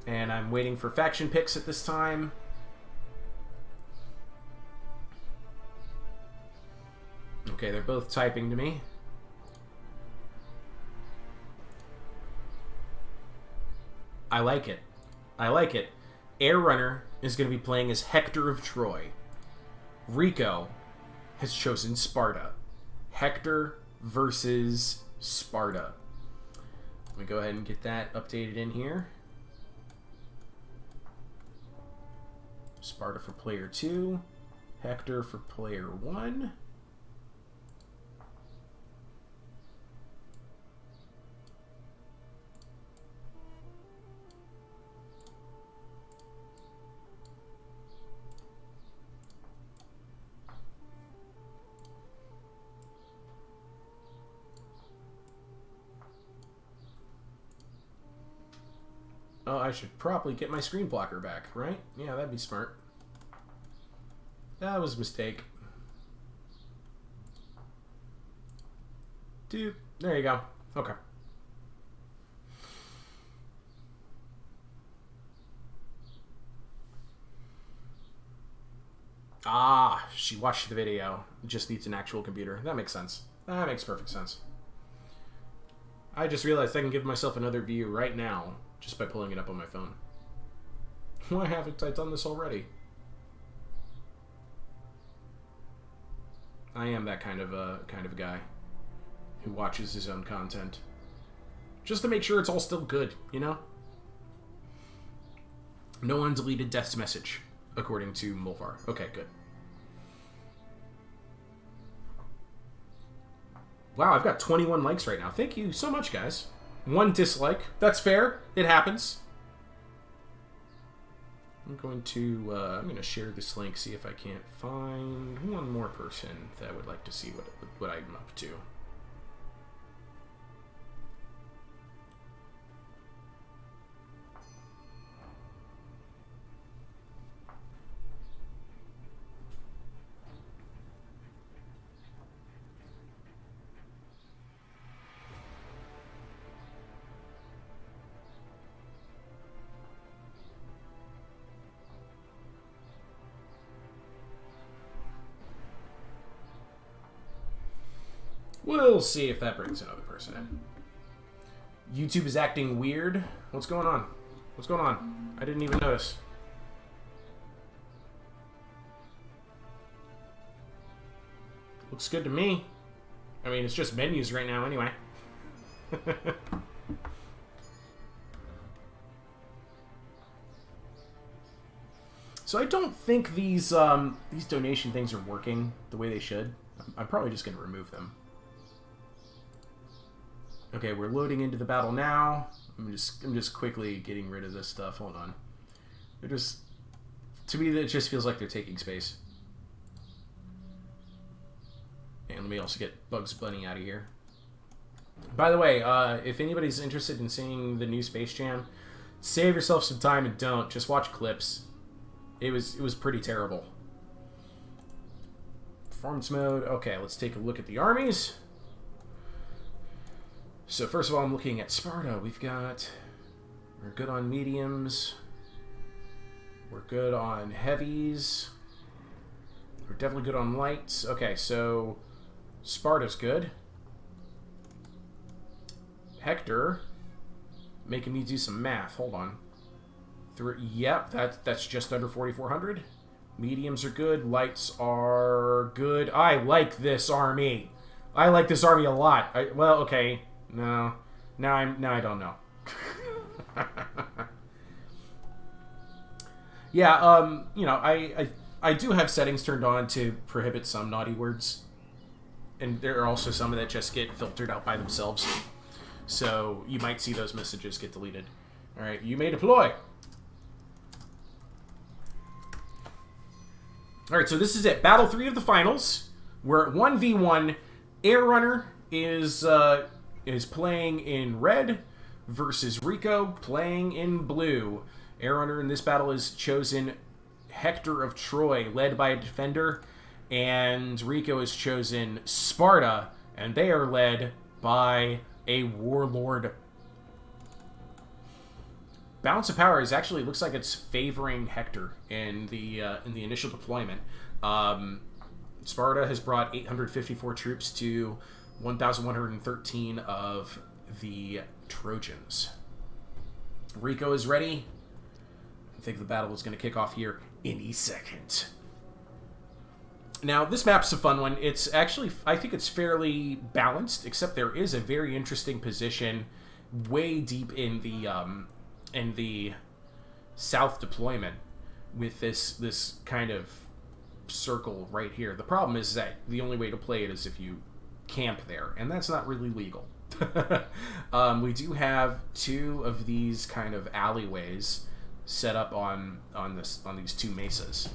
And I'm waiting for faction picks at this time. Okay, they're both typing to me. I like it. I like it. Air Runner is going to be playing as Hector of Troy. Rico has chosen Sparta. Hector versus Sparta. Let me go ahead and get that updated in here. Sparta for player 2. Hector for player 1. Oh, I should probably get my screen blocker back, right? Yeah, that'd be smart. That was a mistake. Dude, there you go. Okay. Ah, she watched the video. Just needs an actual computer. That makes sense. That makes perfect sense. I just realized I can give myself another view right now just by pulling it up on my phone. Why haven't I done this already? I am that kind of a guy who watches his own content just to make sure it's all still good, you know? No undeleted death's message, according to Mulvar. Okay, good. Wow, I've got 21 likes right now. Thank you so much, guys. 1 dislike. That's fair. It happens. I'm going to share this link, see if I can't find one more person that would like to see what I'm up to. We'll see if that brings another person in. YouTube is acting weird. What's going on? What's going on? I didn't even notice. Looks good to me. I mean, it's just menus right now anyway. So I don't think these donation things are working the way they should. I'm probably just going to remove them. Okay, we're loading into the battle now. I'm just quickly getting rid of this stuff. Hold on. They're just, to me, it just feels like they're taking space. And let me also get Bugs Bunny out of here. By the way, if anybody's interested in seeing the new Space Jam, save yourself some time and don't. Just watch clips. It was pretty terrible. Performance mode. Okay, let's take a look at the armies. So first of all, I'm looking at Sparta. We're good on mediums. We're good on heavies. We're definitely good on lights. Okay, so Sparta's good. Hector, making me do some math. Hold on. Yep, that's just under 4,400. Mediums are good. Lights are good. I like this army. I like this army a lot. Well, okay. No. Now I don't know. Yeah, you know, I do have settings turned on to prohibit some naughty words. And there are also some that just get filtered out by themselves. So you might see those messages get deleted. Alright, you may deploy. Alright, so this is it. Battle 3 of the finals. We're at 1v1. Air Runner is playing in red versus Rico playing in blue. Air Runner in this battle is chosen Hector of Troy, led by a defender, and Rico has chosen Sparta, and they are led by a warlord. Balance of power is actually looks like it's favoring Hector in the initial deployment. Sparta has brought 854 troops to 1,113 of the Trojans. Rico is ready. I think the battle is going to kick off here any second. Now, this map's a fun one. It's actually, I think it's fairly balanced, except there is a very interesting position way deep in the south deployment with this kind of circle right here. The problem is that the only way to play it is if you camp there, and that's not really legal. We do have 2 of these kind of alleyways set up on these 2 mesas.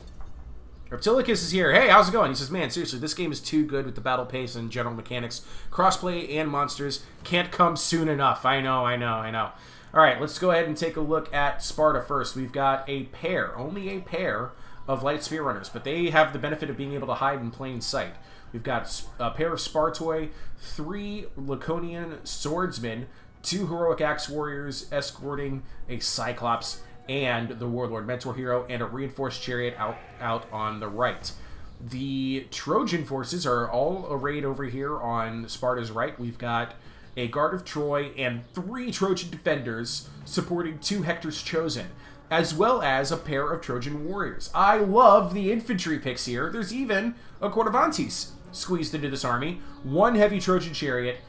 Reptilicus is here. Hey, how's it going? He says, man, seriously, this game is too good with the battle pace and general mechanics. Crossplay and monsters can't come soon enough. I know. All right, let's go ahead and take a look at Sparta first. We've got only a pair of light spear runners, but they have the benefit of being able to hide in plain sight. We've got a pair of Spartoi, 3 Laconian swordsmen, 2 heroic axe warriors escorting a Cyclops and the Warlord Mentor Hero, and a reinforced chariot out on the right. The Trojan forces are all arrayed over here on Sparta's right. We've got a Guard of Troy and 3 Trojan defenders supporting 2 Hector's Chosen, as well as a pair of Trojan warriors. I love the infantry picks here. There's even a Cordovantes squeezed into this army. 1 heavy Trojan chariot,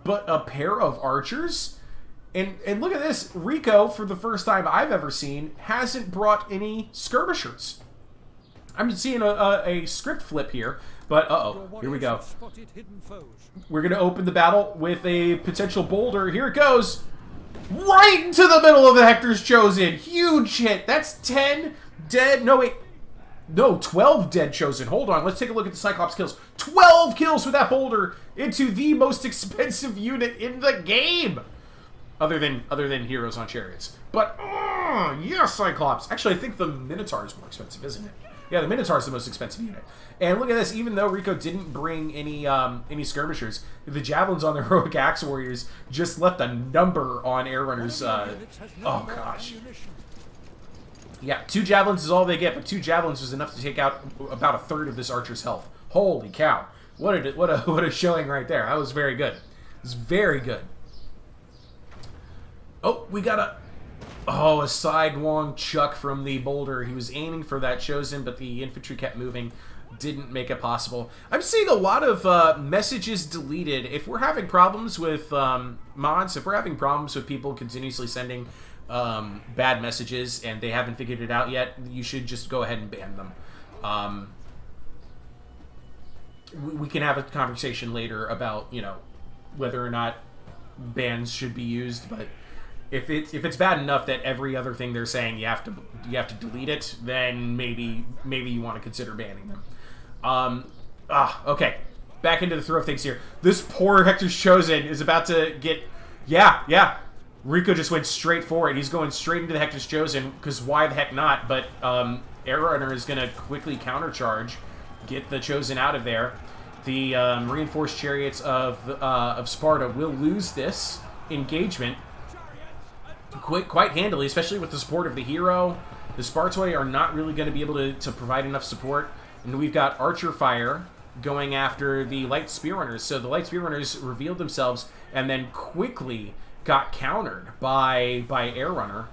but a pair of archers. And look at this. Rico, for the first time I've ever seen, hasn't brought any skirmishers. I'm seeing a script flip here, but here we go. We're going to open the battle with a potential boulder. Here it goes. Right into the middle of the Hector's Chosen. Huge hit. That's 10 dead. No, wait. No, 12 dead Chosen. Hold on. Let's take a look at the Cyclops kills. 12 kills with that boulder into the most expensive unit in the game. Other than heroes on chariots. But, yes, Cyclops. Actually, I think the Minotaur is more expensive, isn't it? Yeah, the Minotaur is the most expensive unit. And look at this. Even though Rico didn't bring any skirmishers, the javelins on the heroic axe warriors just left a number on air runners. Oh gosh. Yeah, 2 javelins is all they get, but 2 javelins was enough to take out about a third of this archer's health. Holy cow! What a showing right there. That was very good. It was very good. Oh, we got a sidelong chuck from the boulder. He was aiming for that Chosen, but the infantry kept moving. Didn't make it possible. I'm seeing a lot of messages deleted. If we're having problems with mods, if we're having problems with people continuously sending bad messages and they haven't figured it out yet, you should just go ahead and ban them. We can have a conversation later about, you know, whether or not bans should be used, but if it's bad enough that every other thing they're saying you have to delete it, then maybe you want to consider banning them. Okay. Back into the throw of things here. This poor Hector's Chosen is about to get... Yeah. Rico just went straight for it. He's going straight into the Hector's Chosen, because why the heck not? But Air Runner is going to quickly countercharge, get the Chosen out of there. The reinforced chariots of Sparta will lose this engagement quite handily, especially with the support of the hero. The Spartoi are not really going to be able to provide enough support. And we've got Archer Fire going after the Light Spear Runners. So the Light Spear Runners revealed themselves and then quickly got countered by Air Runner.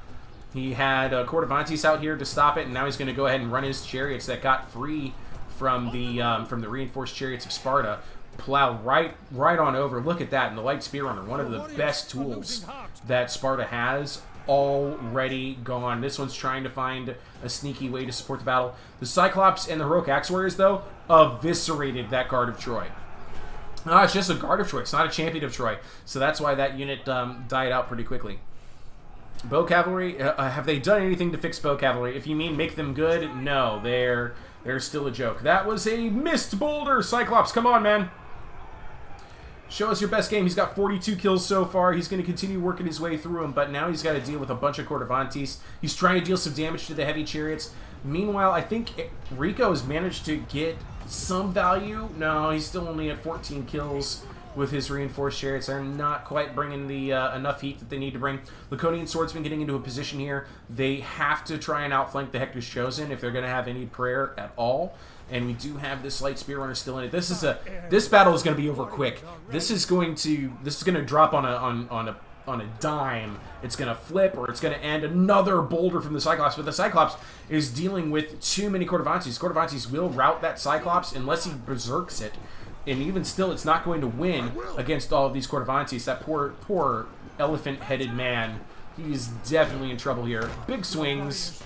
He had Cordovantes out here to stop it, and now he's going to go ahead and run his chariots that got free from the reinforced chariots of Sparta. Plow right on over. Look at that. And the Light Spear Runner, one of the best tools that Sparta has, already gone. This one's trying to find a sneaky way to support the battle. The Cyclops and the Heroic Axe Warriors, though, eviscerated that Guard of Troy. It's just a Guard of Troy. It's not a Champion of Troy. So that's why that unit died out pretty quickly. Bow Cavalry, have they done anything to fix Bow Cavalry? If you mean make them good, no. They're still a joke. That was a missed boulder. Cyclops, come on, man. Show us your best game. He's got 42 kills so far. He's going to continue working his way through them, but now he's got to deal with a bunch of Cordovantes. He's trying to deal some damage to the heavy chariots. Meanwhile, I think Rico has managed to get some value. No, he's still only at 14 kills with his reinforced chariots. They're not quite bringing the enough heat that they need to bring. Laconian Swordsman getting into a position here. They have to try and outflank the Hector's Chosen if they're going to have any prayer at all. And we do have this Light Spear Runner still in it. This battle is going to be over quick. This is going to drop on a dime. It's going to flip, or it's going to end. Another boulder from the Cyclops, but the Cyclops is dealing with too many Cordovantes. Cordovantes will rout that Cyclops unless he berserks it, and even still, it's not going to win against all of these Cordovantes. That poor elephant-headed man. He's definitely in trouble here. Big swings,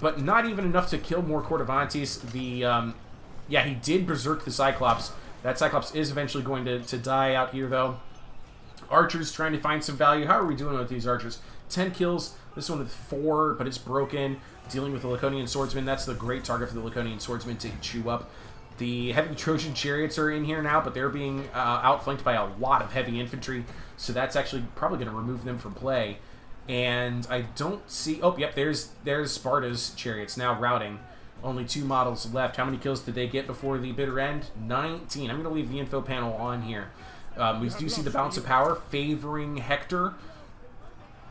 but not even enough to kill more Cordovantes. Yeah, he did berserk the Cyclops. That Cyclops is eventually going to die out here, though. Archers trying to find some value. How are we doing with these archers? 10 kills. This one with 4, but it's broken. Dealing with the Laconian Swordsman. That's the great target for the Laconian Swordsman to chew up. The heavy Trojan chariots are in here now, but they're being outflanked by a lot of heavy infantry. So that's actually probably going to remove them from play. And I don't see... Oh, yep, there's Sparta's chariots now routing. Only 2 models left. How many kills did they get before the bitter end? 19. I'm going to leave the info panel on here. We do see the balance of power favoring Hector.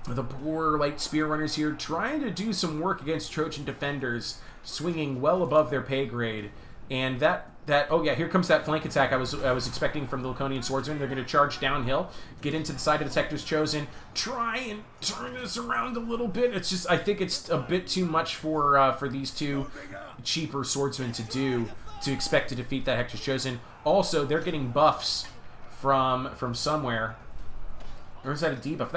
The poor Light Spear Runners here trying to do some work against Trojan defenders, swinging well above their pay grade. And oh yeah, here comes that flank attack I was expecting from the Laconian Swordsman. They're going to charge downhill, get into the side of the Hector's Chosen, try and turn this around a little bit. It's just, I think it's a bit too much for these two cheaper swordsmen to do, to expect to defeat that Hector's Chosen. Also, they're getting buffs from somewhere. Or is that a debuff?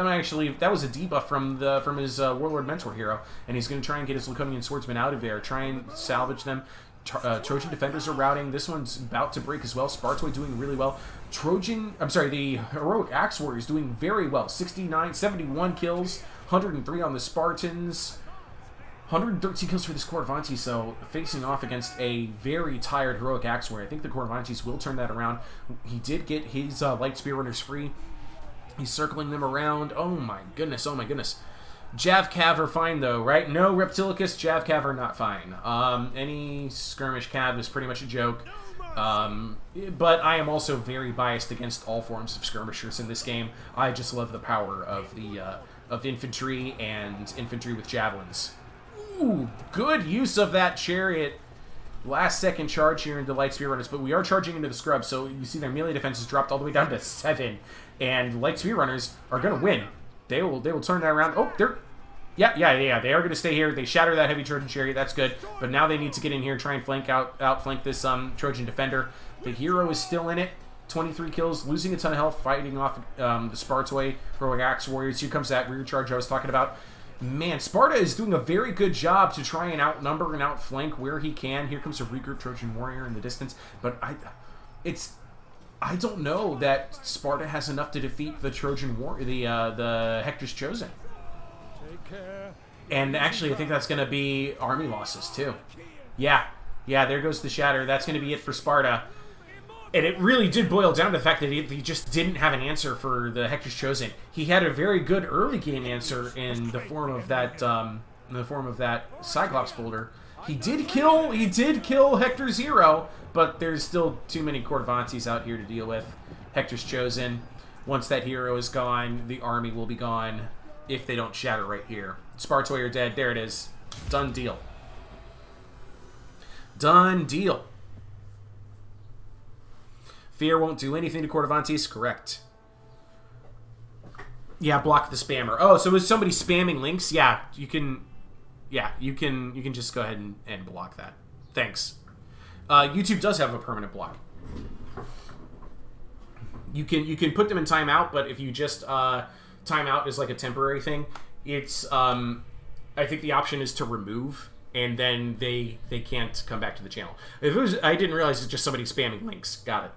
That was a debuff from his Warlord Mentor hero, and he's going to try and get his Laconian Swordsman out of there, try and salvage them. Trojan Defenders are routing. This one's about to break as well. Spartoi doing really well. The Heroic Axe Warrior is doing very well. 71 kills, 103 on the Spartans. 113 kills for this Corvantes, so facing off against a very tired Heroic Axe Warrior. I think the Corvantes will turn that around. He did get his Light Spear Runners free. He's circling them around. Oh my goodness, oh my goodness. Jav Cav are fine though, right? No Reptilicus, Jav Cav are not fine. Any skirmish Cav is pretty much a joke. But I am also very biased against all forms of skirmishers in this game. I just love the power of the infantry and infantry with javelins. Ooh, good use of that chariot. Last second charge here into Light Spear Runners, but we are charging into the scrub, so you see their melee defense is dropped all the way down to 7, and Light Spear Runners are going to win. They will turn that around. Oh, they're... Yeah, they are going to stay here. They shatter that heavy Trojan chariot. That's good. But now they need to get in here and try and outflank this Trojan defender. The hero is still in it. 23 kills, losing a ton of health, fighting off the Spartoi, Heroic Axe Warriors. Here comes that rear charge I was talking about. Man, Sparta is doing a very good job to try and outnumber and outflank where he can. Here comes a regroup Trojan warrior in the distance. But I don't know that Sparta has enough to defeat the Trojan war, the Hector's Chosen. And actually, I think that's going to be army losses too. Yeah, there goes the shatter. That's going to be it for Sparta. And it really did boil down to the fact that he just didn't have an answer for the Hector's Chosen. He had a very good early game answer in the form of that Cyclops boulder. He did kill Hector's hero, but there's still too many Corvantes out here to deal with. Hector's Chosen. Once that hero is gone, the army will be gone if they don't shatter right here. Spartoi are dead. There it is. Done deal. Done deal. Fear won't do anything to Corvantes. Correct. Yeah, block the spammer. Oh, so is somebody spamming links? Yeah, you can just go ahead and block that. Thanks. YouTube does have a permanent block. You can put them in timeout, but if you just timeout is like a temporary thing, it's I think the option is to remove, and then they can't come back to the channel. If it was, I didn't realize it's just somebody spamming links. Got it.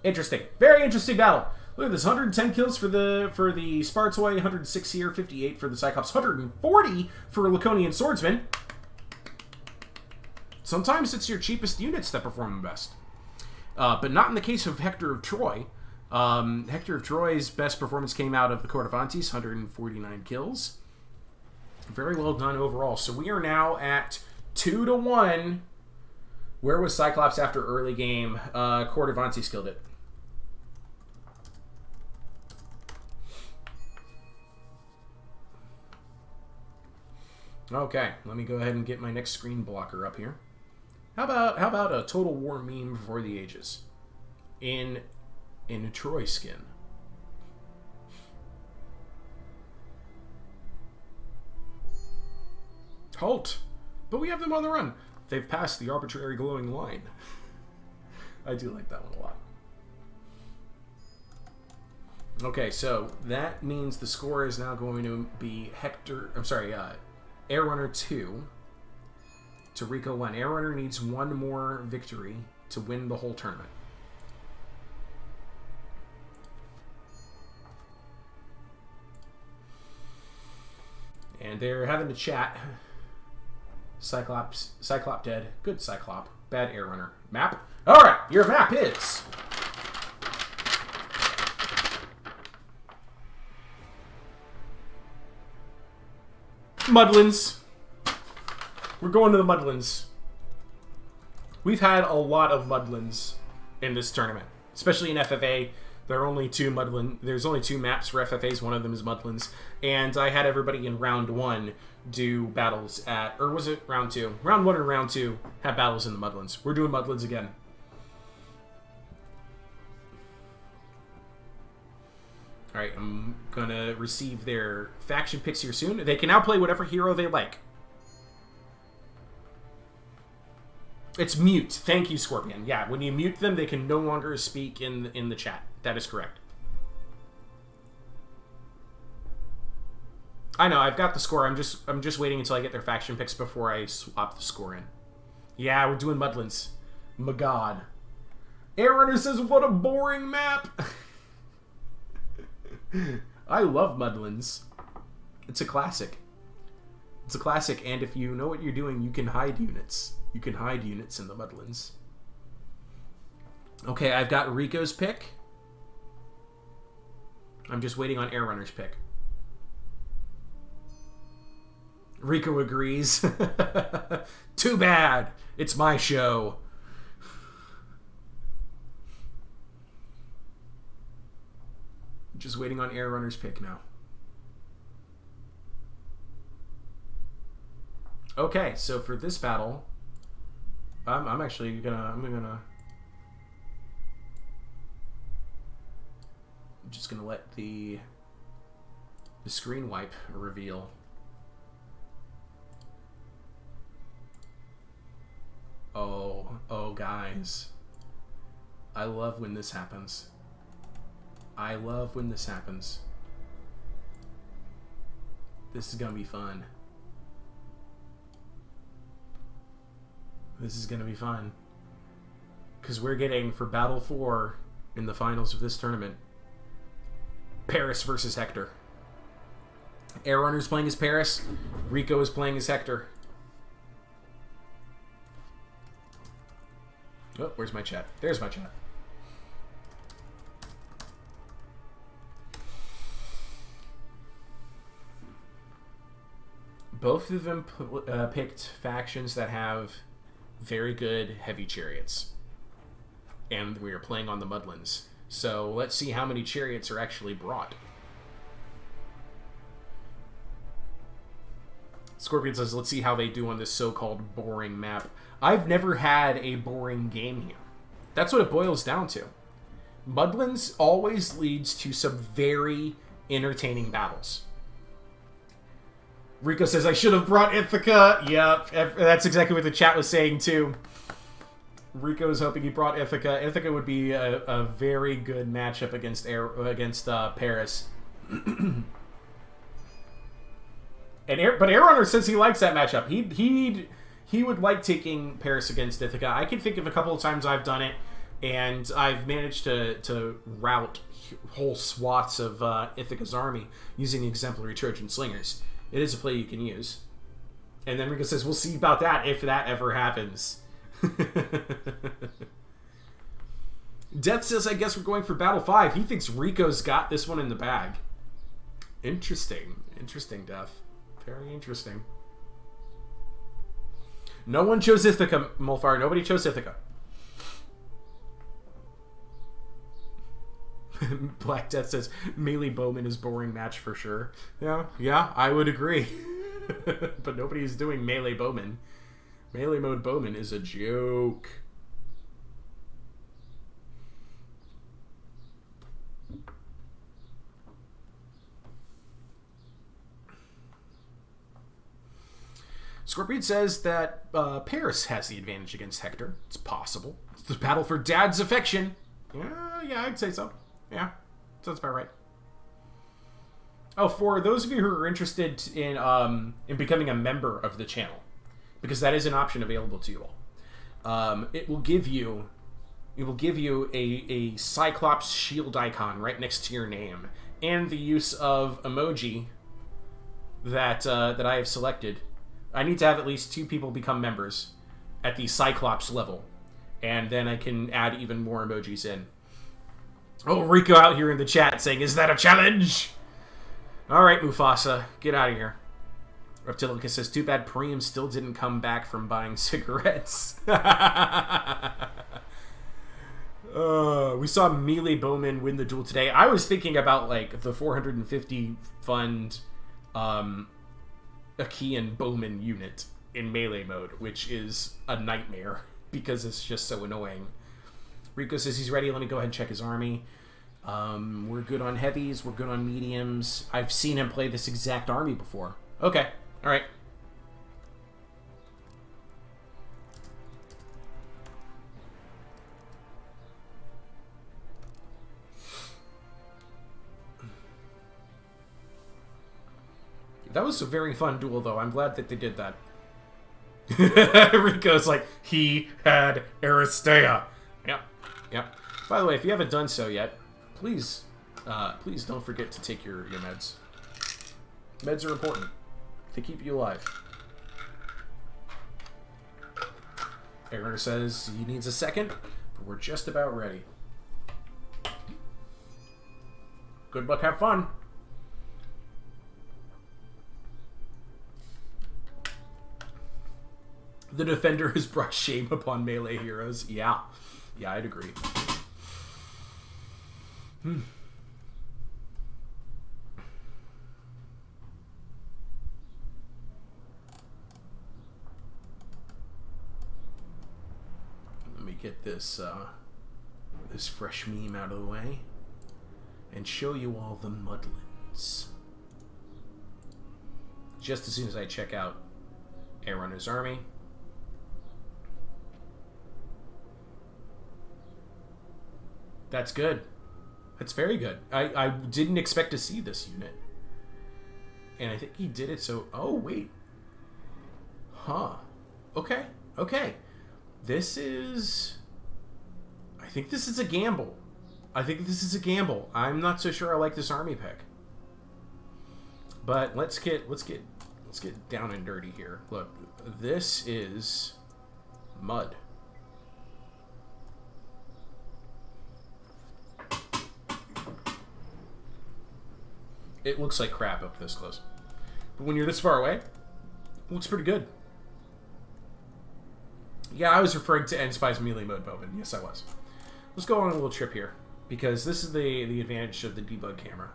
Interesting. Very interesting battle. Look at this. 110 kills for the Spartoi, 106 here, 58 for the Cyclops, 140 for Laconian Swordsman. Sometimes it's your cheapest units that perform the best. But not in the case of Hector of Troy. Hector of Troy's best performance came out of the Corvantes, 149 kills. Very well done overall. So we are now at 2-1. Where was Cyclops after early game? Corvantes killed it. Okay, let me go ahead and get my next screen blocker up here. How about a Total War meme before the ages? In a Troy skin. Halt! But we have them on the run. They've passed the arbitrary glowing line. I do like that one a lot. Okay, so that means the score is now going to be Air Runner 2 to Rico 1. Air Runner needs one more victory to win the whole tournament. And they're having a chat. Cyclops dead. Good Cyclop. Bad Air Runner. Map? Alright, your map is... Mudlands. We're going to the Mudlands. We've had a lot of Mudlands in this tournament, especially in FFA. There's only two maps for FFAs. One of them is Mudlands, and I had everybody in round 1 do battles at, or was it round 2? Round 1 or round 2 have battles in the Mudlands. We're doing Mudlands again. Alright, I'm gonna receive their faction picks here soon. They can now play whatever hero they like. It's mute. Thank you, Scorpion. Yeah, when you mute them, they can no longer speak in the chat. That is correct. I know, I've got the score. I'm just waiting until I get their faction picks before I swap the score in. Yeah, we're doing Mudlands. My god. Air Runner says, what a boring map! I love Mudlands. It's a classic. It's a classic, and if you know what you're doing, you can hide units. You can hide units in the Mudlands. Okay, I've got Rico's pick. I'm just waiting on Air Runner's pick. Rico agrees. Too bad. It's my show. Just waiting on Air Runner's pick now. Okay, so for this battle, I'm actually gonna I'm just gonna let the screen wipe reveal. Oh, guys. I love when this happens. I love when this happens. This is gonna be fun. This is gonna be fun. Because we're getting, for Battle 4 in the finals of this tournament, Paris versus Hector. Air Runner's playing as Paris. Rico is playing as Hector. Oh, where's my chat? There's my chat. Both of them picked factions that have very good heavy chariots. And we are playing on the Mudlands. So let's see how many chariots are actually brought. Scorpion says, let's see how they do on this so-called boring map. I've never had a boring game here. That's what it boils down to. Mudlands always leads to some very entertaining battles. Rico says, I should have brought Ithaca. Yep, that's exactly what the chat was saying, too. Rico was hoping he brought Ithaca. Ithaca would be a very good matchup against Paris. But Air Runner says he likes that matchup. He would like taking Paris against Ithaca. I can think of a couple of times I've done it, and I've managed to rout whole swaths of Ithaca's army using exemplary Trojan slingers. It is a play you can use. And then Rico says, we'll see about that if that ever happens. Death says, I guess we're going for Battle 5. He thinks Rico's got this one in the bag. Interesting. Interesting, Death. Very interesting. No one chose Ithaca, Molfar. Nobody chose Ithaca. Black Death says, Melee Bowman is boring match for sure. Yeah, I would agree. But nobody is doing Melee Bowman. Melee Mode Bowman is a joke. Scorpion says that Paris has the advantage against Hector. It's possible. It's the battle for Dad's affection. Yeah, I'd say so. Yeah, sounds about right. Oh, for those of you who are interested in becoming a member of the channel, because that is an option available to you all, it will give you a Cyclops shield icon right next to your name, and the use of emoji that I have selected. I need to have at least 2 people become members at the Cyclops level, and then I can add even more emojis in. Oh, Rico out here in the chat saying, is that a challenge? Alright, Mufasa, get out of here. Reptilicus says, too bad Priam still didn't come back from buying cigarettes. We saw Melee Bowman win the duel today. I was thinking about, like, the 450 fund Achaean Bowman unit in melee mode, which is a nightmare because it's just so annoying. Rico says he's ready. Let me go ahead and check his army. We're good on heavies. We're good on mediums. I've seen him play this exact army before. Okay. All right. That was a very fun duel, though. I'm glad that they did that. Rico's like, he had Aristea. Yep, yep. By the way, if you haven't done so yet, please don't forget to take your meds. Meds are important to keep you alive. Aaron says he needs a second, but we're just about ready. Good luck, have fun. The defender has brought shame upon melee heroes. Yeah. Yeah, I'd agree. Let me get this this fresh meme out of the way and show you all the mudlins. Just as soon as I check out Airrunner's army. That's good. That's very good. I didn't expect to see this unit. And I think he did it so... Oh, wait. Huh. Okay. Okay. This is... I think this is a gamble. I think this is a gamble. I'm not so sure I like this army pick. But let's get down and dirty here. Look, this is mud. It looks like crap up this close. But when you're this far away, it looks pretty good. Yeah, I was referring to N-Spy's melee mode, Bowman. Yes, I was. Let's go on a little trip here, because this is the advantage of the debug camera.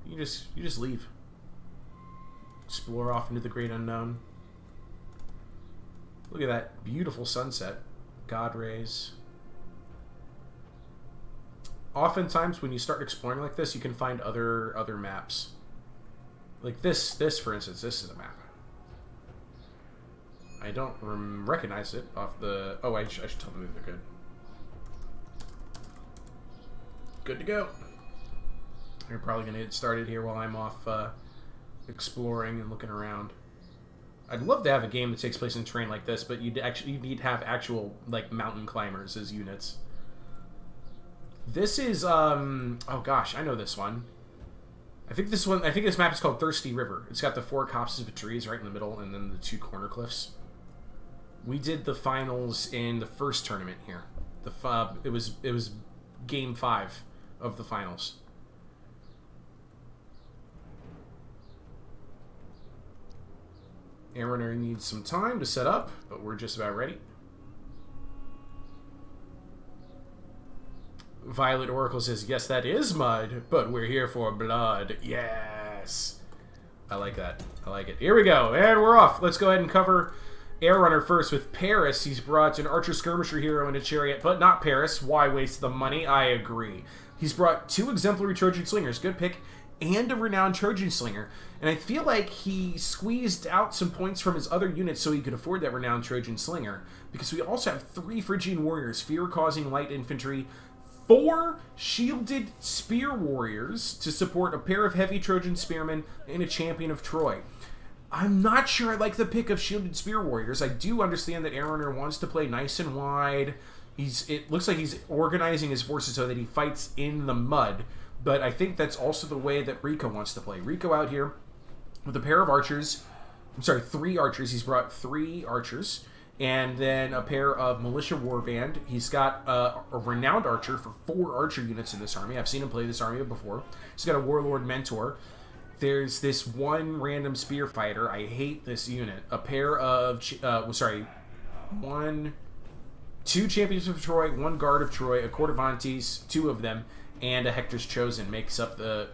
You just leave. Explore off into the great unknown. Look at that beautiful sunset. God rays. Oftentimes, when you start exploring like this, you can find other maps. Like this, for instance, this is a map. I don't recognize it off the... Oh, I should tell them that they're good. Good to go. You're probably going to get started here while I'm off exploring and looking around. I'd love to have a game that takes place in terrain like this, but you need to have actual like mountain climbers as units. This is oh gosh, I know this one. I think this map is called Thirsty River. It's got the 4 copses of trees right in the middle, and then the 2 corner cliffs. We did the finals in the first tournament here. It was game 5 of the finals. Airrunner needs some time to set up, but we're just about ready. Violet Oracle says, yes, that is mud, but we're here for blood. Yes. I like that. I like it. Here we go, and we're off. Let's go ahead and cover Airrunner first with Paris. He's brought an Archer Skirmisher hero and a Chariot, but not Paris. Why waste the money? I agree. He's brought 2 Exemplary Trojan Slingers. Good pick. And a Renowned Trojan Slinger. And I feel like he squeezed out some points from his other units so he could afford that Renowned Trojan Slinger. Because we also have 3 Phrygian Warriors, fear-causing light infantry, 4 shielded spear warriors to support a pair of heavy Trojan spearmen and a champion of Troy. I'm not sure I like the pick of shielded spear warriors. I do understand that Airrunner wants to play nice and wide. It looks like he's organizing his forces so that he fights in the mud. But I think that's also the way that Rico wants to play. Rico out here with a pair of archers. I'm sorry, 3 archers. He's brought 3 archers. And then a pair of militia warband. He's got a renowned archer for 4 archer units in this army. I've seen him play this army before. He's got a warlord mentor. There's this 1 random spear fighter. I hate this unit. A pair of 2 champions of Troy, 1 guard of Troy, a Cordovantes, 2 of them, and a Hector's Chosen makes up the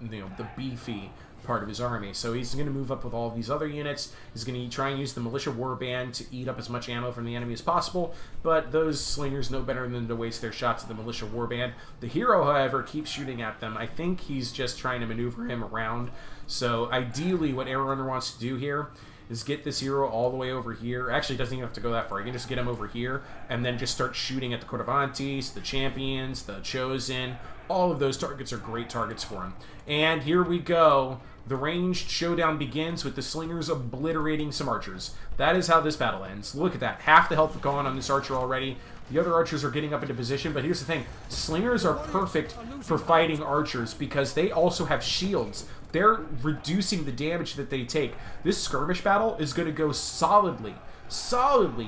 beefy part of his army. So he's going to move up with all of these other units. He's going to try and use the militia warband to eat up as much ammo from the enemy as possible, but those slingers know better than to waste their shots at the militia warband. The hero, however, keeps shooting at them. I think he's just trying to maneuver him around. So ideally what Airrunner wants to do here is get this hero all the way over here. Actually, it doesn't even have to go that far. You can just get him over here and then just start shooting at the Cordovantes, the champions, the Chosen. All of those targets are great targets for him. And here we go. The ranged showdown begins with the slingers obliterating some archers. That is how this battle ends. Look at that. Half the health gone on this archer already. The other archers are getting up into position, but here's the thing. Slingers are perfect for fighting archers because they also have shields. They're reducing the damage that they take. This skirmish battle is going to go solidly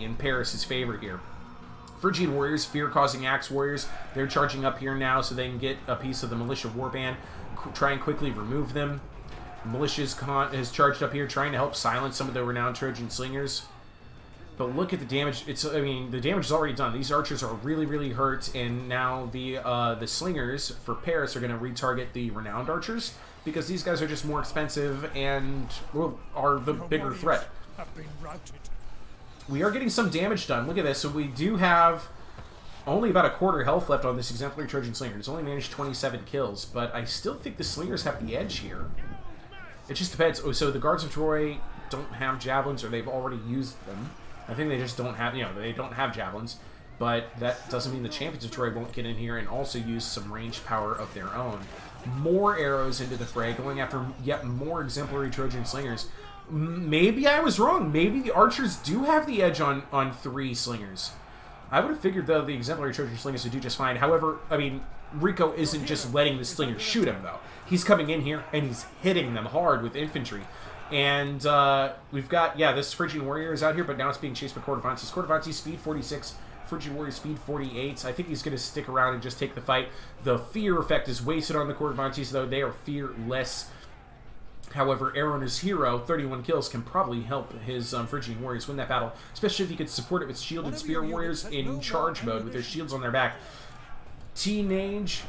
in Paris's favor here. Phrygian warriors, fear-causing axe warriors, they're charging up here now so they can get a piece of the militia warband, try and quickly remove them. Militia is charged up here, trying to help silence some of the renowned Trojan slingers. But look at the damage. The damage is already done. These archers are really hurt, and now the slingers for Paris are going to retarget the renowned archers because these guys are just more expensive and are the bigger threat. We are getting some damage done. Look at this. So we do have only about a quarter health left on this exemplary Trojan slinger. It's only managed 27 kills, but I still think the slingers have the edge here. It just depends. Oh, so the guards of Troy don't have javelins, or they've already used them. I think they just don't have, they don't have javelins. But that doesn't mean the champions of Troy won't get in here and also use some ranged power of their own. More arrows into the fray, going after yet more exemplary Trojan slingers. Maybe I was wrong. Maybe the archers do have the edge on 3 slingers. I would have figured, though, the exemplary Trojan slingers would do just fine. However, I mean, Rico isn't just letting the slingers shoot him, though. He's coming in here, and he's hitting them hard with infantry. And we've got, this Phrygian warrior is out here, but now it's being chased by Cordovantes. Cordovantes, speed 46. Phrygian warrior, speed 48. I think he's going to stick around and just take the fight. The fear effect is wasted on the Cordovantes, though. They are fearless. However, Aerona's hero, 31 kills, can probably help his Phrygian warriors win that battle, especially if he could support it with shielded spear warriors in charge mode with their shields on their back. Teenage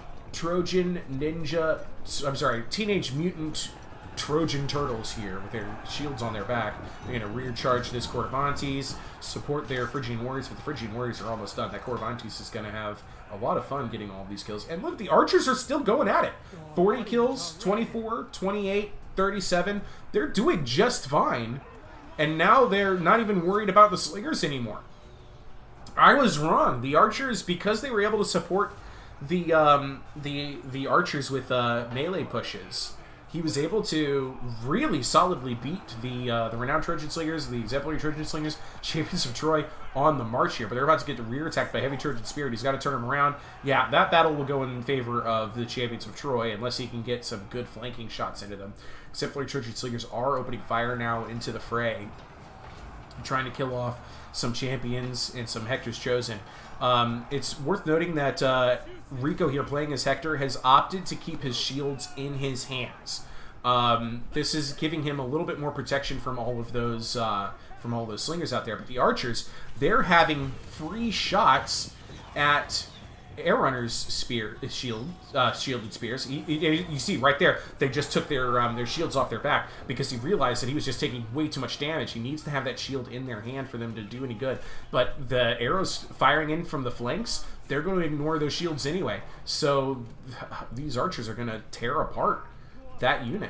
mutant Trojan turtles here with their shields on their back. They're going to rear charge this Cordovantes, support their Phrygian warriors, but the Phrygian warriors are almost done. That Cordovantes is going to have a lot of fun getting all of these kills. And look, the archers are still going at it. 40 kills, 24, 28, 37. They're doing just fine. And now they're not even worried about the slingers anymore. I was wrong. The archers, because they were able to support the archers with melee pushes, he was able to really solidly beat the renowned Trojan slingers, the exemplary Trojan slingers, champions of Troy, on the march here. But they're about to get rear attacked by heavy Trojan spirit. He's got to turn them around. Yeah, that battle will go in favor of the champions of Troy unless he can get some good flanking shots into them. Exemplary Trojan slingers are opening fire now into the fray, trying to kill off some champions and some Hector's chosen. It's worth noting that Rico here, playing as Hector, has opted to keep his shields in his hands. This is giving him a little bit more protection from all of those slingers out there. But the archers, they're having free shots at Airrunner's shielded spears. You see right there, they just took their shields off their back because he realized that he was just taking way too much damage. He needs to have that shield in their hand for them to do any good. But the arrows firing in from the flanks, they're going to ignore those shields anyway. So these archers are going to tear apart that unit.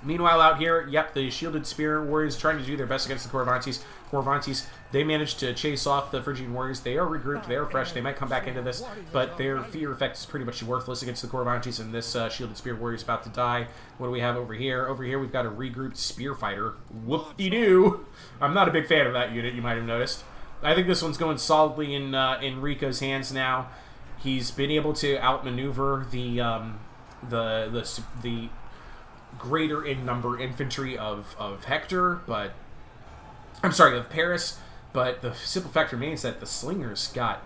Meanwhile, out here, the shielded spear warriors trying to do their best against the Cordovantes. Cordovantes, they managed to chase off the Phrygian warriors. They are regrouped. They are fresh. They might come back into this, but their fear effect is pretty much worthless against the Cordovantes, and this shielded spear warrior is about to die. What do we have over here? Over here, we've got a regrouped spear fighter. Whoop-de-doo! I'm not a big fan of that unit, you might have noticed. I think this one's going solidly in Rico's hands now. He's been able to outmaneuver the greater in number infantry of Hector, but of Paris, but the simple fact remains that the slingers got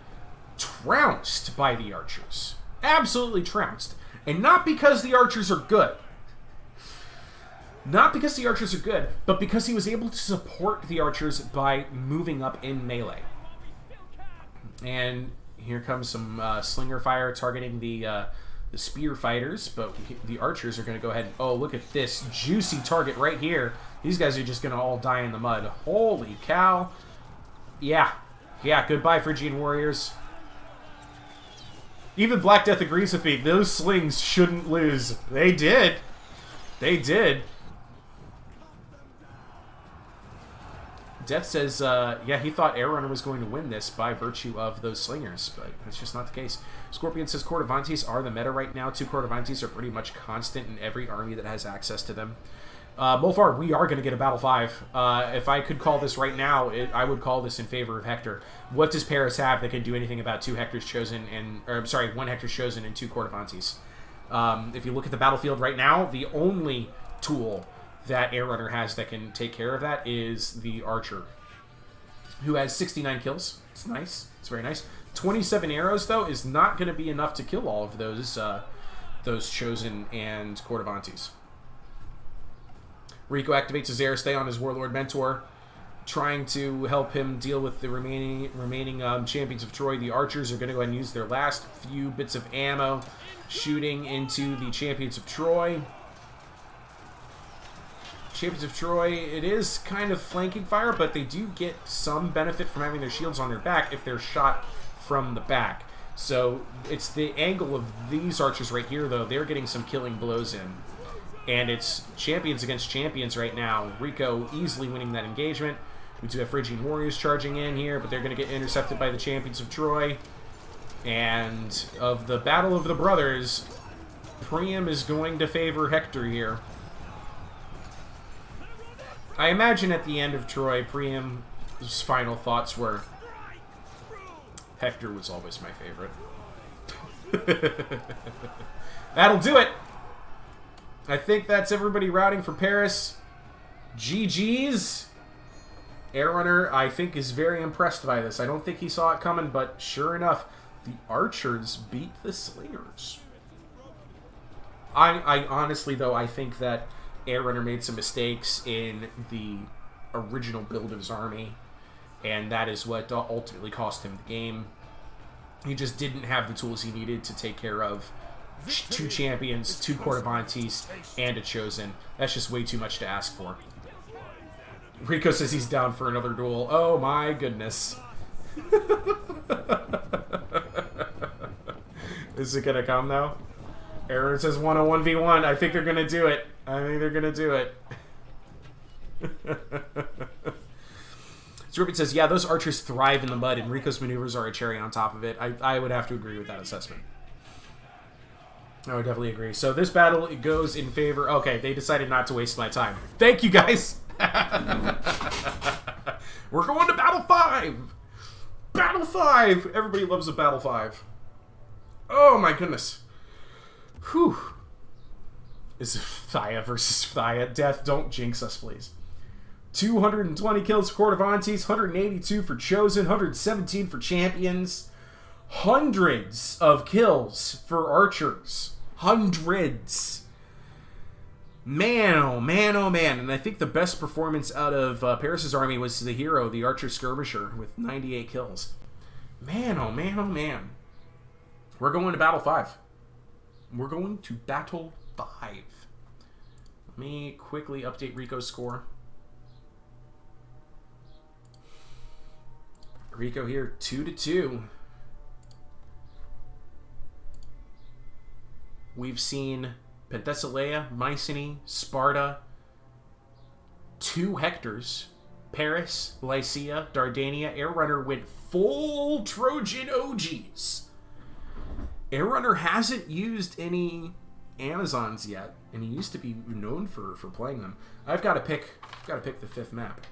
trounced by the archers. Absolutely trounced. And not because the archers are good. Not because the archers are good, but because he was able to support the archers by moving up in melee. And here comes some slinger fire targeting the spear fighters, but the archers are going to go ahead and, oh, look at this juicy target right here. These guys are just going to all die in the mud. Holy cow. Yeah, goodbye, Phrygian warriors. Even Black Death agrees with me. Those slings shouldn't lose. They did. Death says, yeah, he thought Air Runner was going to win this by virtue of those slingers, but that's just not the case. Scorpion says Cordovantes are the meta right now. 2 Cordovantes are pretty much constant in every army that has access to them. Molfar, we are going to get a Battle 5. If I could call this right now, I would call this in favor of Hector. What does Paris have that can do anything about 2 Hectors chosen and, or I'm sorry, 1 Hector chosen and 2 Cordovantes? If you look at the battlefield right now, the only tool that Air Runner has that can take care of that is the Archer, who has 69 kills. It's nice. It's very nice. 27 arrows, though, is not going to be enough to kill all of those chosen and Cordovantes. Rico activates his Airstay on his Warlord Mentor, trying to help him deal with the remaining champions of Troy. The archers are going to go ahead and use their last few bits of ammo, shooting into the champions of Troy. Champions of Troy, it is kind of flanking fire, but they do get some benefit from having their shields on their back if they're shot from the back. So it's the angle of these archers right here, though. They're getting some killing blows in. And it's champions against champions right now. Rico easily winning that engagement. We do have Phrygian Warriors charging in here, but they're going to get intercepted by the champions of Troy. And of the Battle of the Brothers, Priam is going to favor Hector here. I imagine at the end of Troy, Priam's final thoughts were, Hector was always my favorite. That'll do it! I think that's everybody routing for Paris. GG's. Air Runner, I think, is very impressed by this. I don't think he saw it coming, but sure enough, the Archers beat the Slingers. I honestly, though, I think that Air Runner made some mistakes in the original build of his army, and that is what ultimately cost him the game. He just didn't have the tools he needed to take care of 2 champions, 2 Cordovantes, and a chosen. That's just way too much to ask for. Rico says he's down for another duel. Oh my goodness. Is it gonna come though? Aaron says 101v1. I think they're gonna do it. I think they're gonna do it. Scorpion says, yeah, those archers thrive in the mud, and Rico's maneuvers are a cherry on top of it. I would have to agree with that assessment. I would definitely agree. So this battle, it goes in favor... Okay, they decided not to waste my time. Thank you, guys! We're going to Battle 5! Battle 5! Everybody loves a Battle 5. Oh, my goodness. Whew. Is it Thaya versus Thaya? Death, don't jinx us, please. 220 kills for Cordovantes, 182 for Chosen, 117 for Champions. Hundreds of kills for Archers. Hundreds. Man, oh man, oh man. And I think the best performance out of Paris's army was the hero, the Archer Skirmisher, with 98 kills. Man, oh man, oh man. We're going to Battle 5. We're going to Battle 5. Let me quickly update Rico's score. Rico here, 2-2. We've seen Penthesilea, Mycenae, Sparta, 2 Hectors, Paris, Lycia, Dardania. Air Runner went full Trojan OGs. Air Runner hasn't used any Amazons yet, and he used to be known for playing them. I've got to pick the 5th map.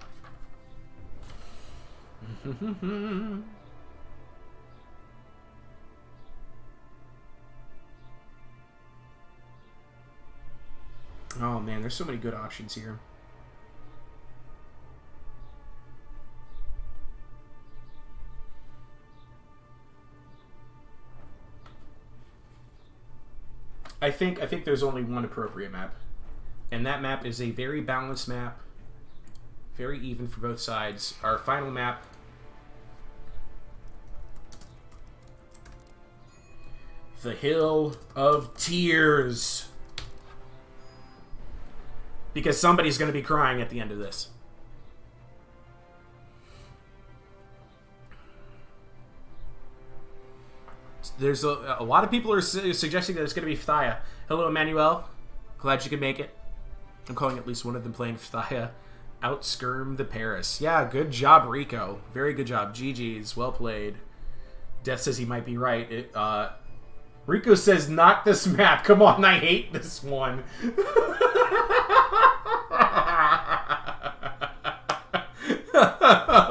Oh man, there's so many good options here. I think there's only one appropriate map. And that map is a very balanced map. Very even for both sides. Our final map. The Hill of Tears. Because somebody's going to be crying at the end of this. There's a lot of people are suggesting that it's going to be Thaya. Hello, Emmanuel. Glad you could make it. I'm calling at least one of them playing Thaya. Outskirm the Paris. Yeah, good job, Rico. Very good job. GG's. Well played. Death says he might be right. Rico says, not this map. Come on, I hate this one.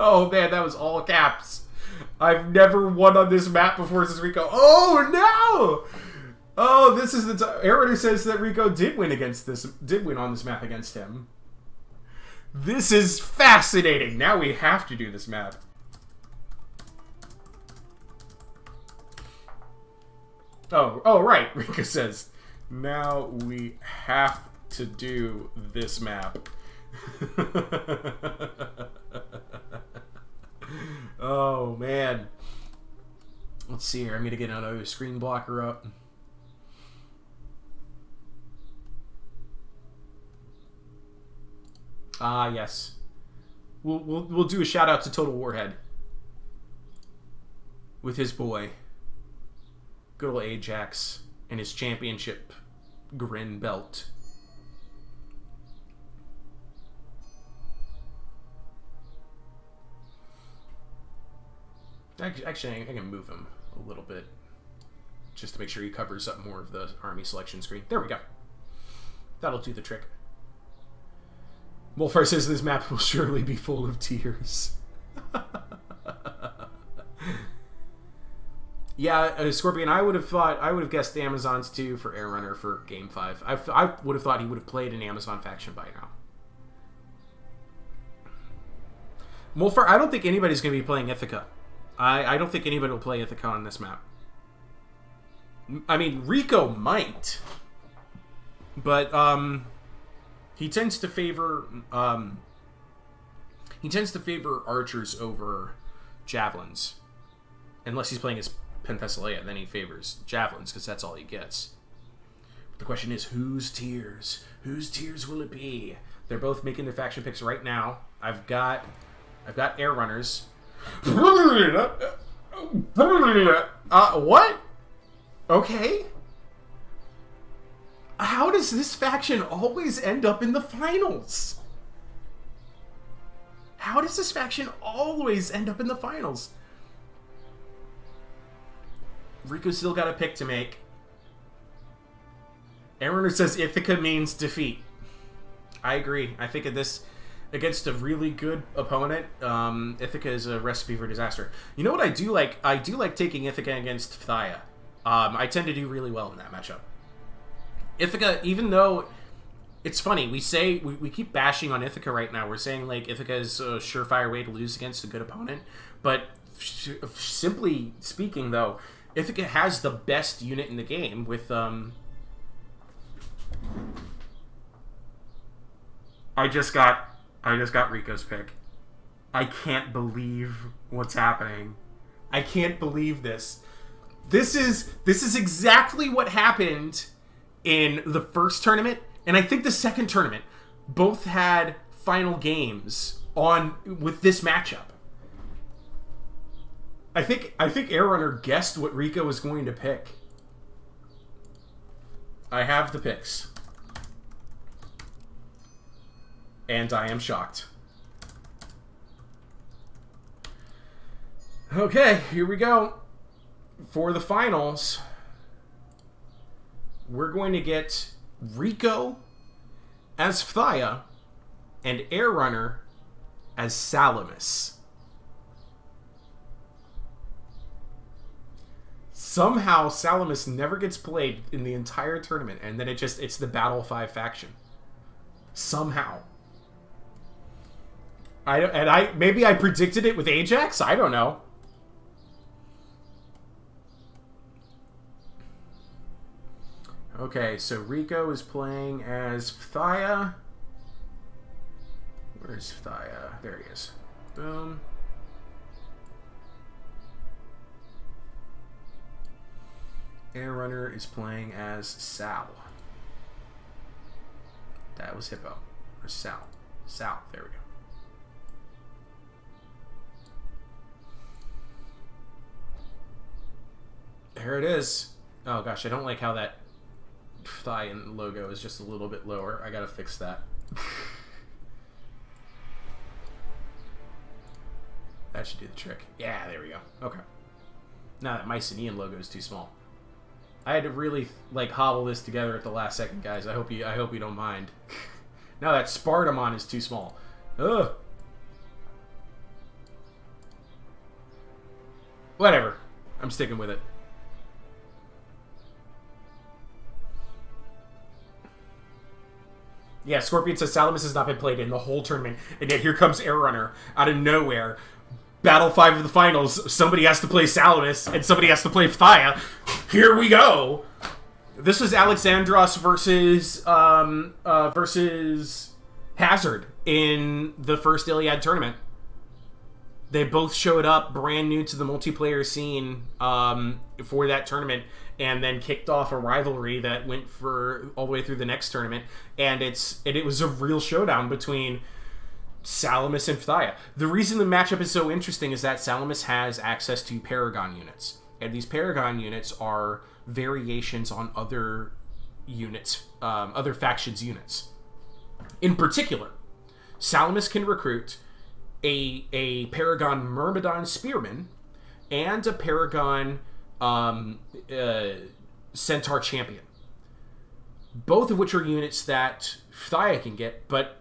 Oh, man, that was all caps. I've never won on this map before, says Rico. Oh, no! Oh, this is the time. Aaron says that Rico did win on this map against him. This is fascinating. Now we have to do this map. Oh, right. Rico says, now we have to do this map. Oh, man. Let's see here. I'm going to get another screen blocker up. Ah, yes. We'll do a shout out to Total Warhead with his boy, good old Ajax, and his championship grin belt. Actually, I can move him a little bit just to make sure he covers up more of the army selection screen. There we go. That'll do the trick. Wolfar says this map will surely be full of tears. Yeah, Scorpion, I would have guessed the Amazons too for Air Runner for Game 5. I would have thought he would have played an Amazon faction by now. Wolfar, I don't think anybody's going to be playing Ithaca. I don't think anybody will play Ithaca on this map. I mean, Rico might. But, he tends to favor archers over javelins. Unless he's playing as Penthesilea, then he favors javelins because that's all he gets. But the question is, whose tiers? Whose tiers will it be? They're both making their faction picks right now. I've got air runners. What? Okay. How does this faction always end up in the finals? How does this faction always end up in the finals? Rico's still got a pick to make. Aaron says Ithaca means defeat. I agree. I think of this against a really good opponent, Ithaca is a recipe for disaster. You know what I do like? I do like taking Ithaca against Phthia. I tend to do really well in that matchup. Ithaca, even though it's funny, we keep bashing on Ithaca right now. We're saying like Ithaca is a surefire way to lose against a good opponent, but simply speaking, though, Ithaca has the best unit in the game with I just got Rico's pick. I can't believe what's happening. I can't believe this. This is exactly what happened in the first tournament, and I think the second tournament. Both had final games with this matchup. I think Air Runner guessed what Rico was going to pick. I have the picks. And I am shocked. Okay, here we go. For the finals, we're going to get Rico as Phthia and Air Runner as Salamis. Somehow Salamis never gets played in the entire tournament, and then it's the Battle 5 faction. Somehow. Maybe I predicted it with Ajax? I don't know. Okay, so Rico is playing as Phthia. Where's Phthia? There he is. Boom. Air Runner is playing as Sal. That was Hippo. Or Sal. Sal. There we go. There it is. Oh gosh, I don't like how that thigh and logo is just a little bit lower. I gotta fix that. That should do the trick. Yeah, there we go. Okay. Now that Mycenaean logo is too small. I had to really like hobble this together at the last second, guys. I hope you don't mind. Now that Spartamon is too small. Ugh. Whatever. I'm sticking with it. Yeah, Scorpion says Salamis has not been played in the whole tournament, and yet here comes Air Runner out of nowhere. Battle 5 of the finals, somebody has to play Salamis, and somebody has to play Phthia. Here we go! This was Alexandros versus Hazard in the first Iliad tournament. They both showed up brand new to the multiplayer scene for that tournament, and then kicked off a rivalry that went for all the way through the next tournament. And it was a real showdown between Salamis and Phthia. The reason the matchup is so interesting is that Salamis has access to Paragon units, and these Paragon units are variations on other units, other factions' units. In particular, Salamis can recruit a Paragon Myrmidon Spearman and a Paragon Centaur Champion. Both of which are units that Phthia can get, but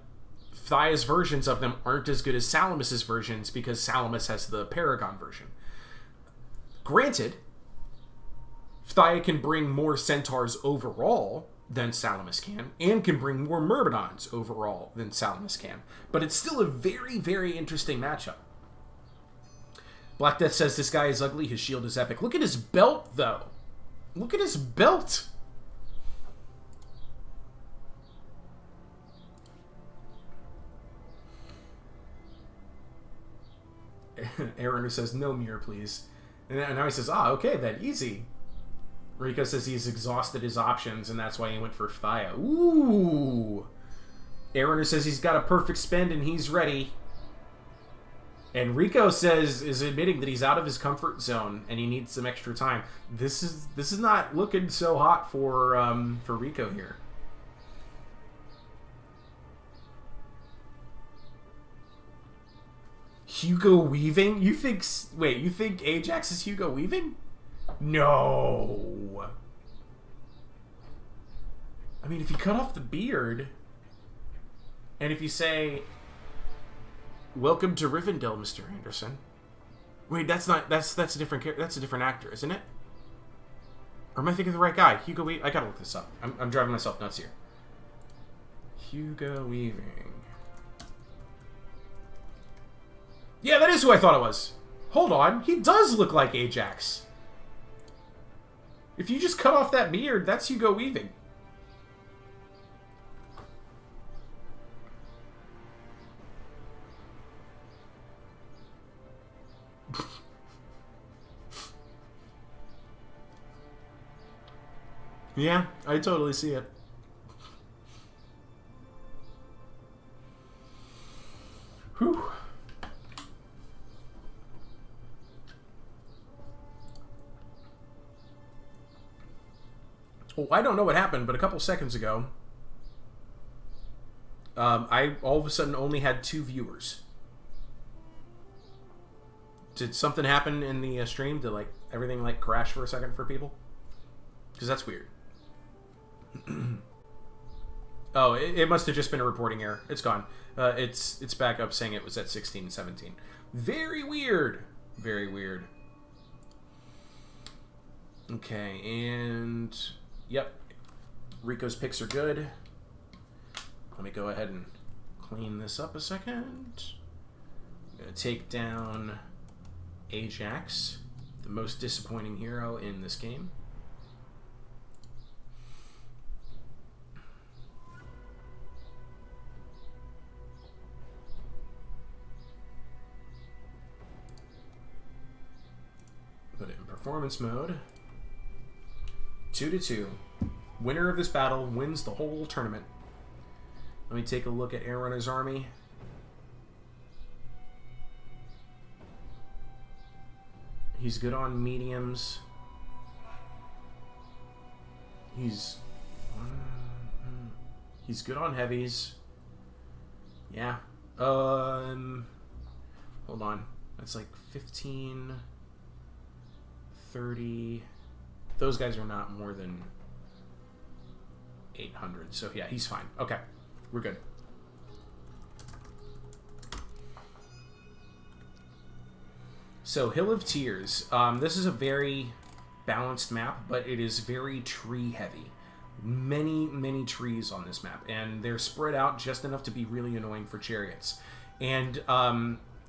Phthia's versions of them aren't as good as Salamis's versions because Salamis has the Paragon version. Granted, Phthia can bring more Centaurs overall than Salamis can, and can bring more Myrmidons overall than Salamis can. But it's still a very, very interesting matchup. Black Death says this guy is ugly, his shield is epic. Look at his belt, though. Look at his belt. Aaron says, no mirror, please. And now he says, okay, then, easy. Rico says he's exhausted his options, and that's why he went for Phthia. Ooh! Aaron says he's got a perfect spend, and he's ready. And Rico is admitting that he's out of his comfort zone, and he needs some extra time. This is not looking so hot for Rico here. Hugo Weaving? You think Ajax is Hugo Weaving? No. I mean, if you cut off the beard, and if you say, "Welcome to Rivendell, Mr. Anderson." Wait, that's a different character. That's a different actor, isn't it? Or am I thinking of the right guy? Hugo Weaving. I gotta look this up. I'm driving myself nuts here. Hugo Weaving. Yeah, that is who I thought it was. Hold on, he does look like Ajax. If you just cut off that beard, that's Hugo Weaving. Yeah, I totally see it. Whew. Well, I don't know what happened, but a couple seconds ago, I all of a sudden only had 2 viewers. Did something happen in the stream? Did everything crash for a second for people? Because that's weird. Oh, it must have just been a reporting error. It's gone. It's back up saying it was at 16 and 17. Very weird. Very weird. Okay, and yep, Rico's picks are good. Let me go ahead and clean this up a second. I'm going to take down Ajax, the most disappointing hero in this game. Put it in performance mode. 2-2. Winner of this battle wins the whole tournament. Let me take a look at Air Runner's army. He's good on mediums. He's good on heavies. Yeah. Hold on. That's like 15, 30. Those guys are not more than 800. So yeah, he's fine. Okay, we're good. So Hill of Tears. This is a very balanced map, but it is very tree heavy. Many trees on this map, and they're spread out just enough to be really annoying for chariots. And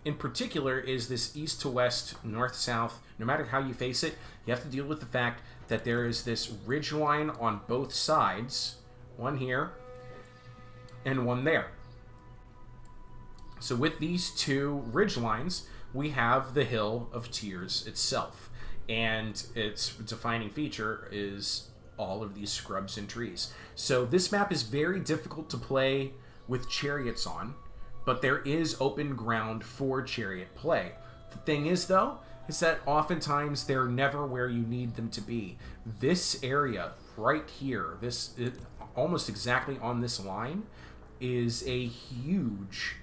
in particular is this east to west, north south. No matter how you face it, you have to deal with the fact that there is this ridge line on both sides, one here and one there. So with these two ridge lines, we have the Hill of Tears itself, and its defining feature is all of these scrubs and trees. So this map is very difficult to play with chariots on, but there is open ground for chariot play. The thing is, though, is that oftentimes they're never where you need them to be. This area right here, almost exactly on this line, is a huge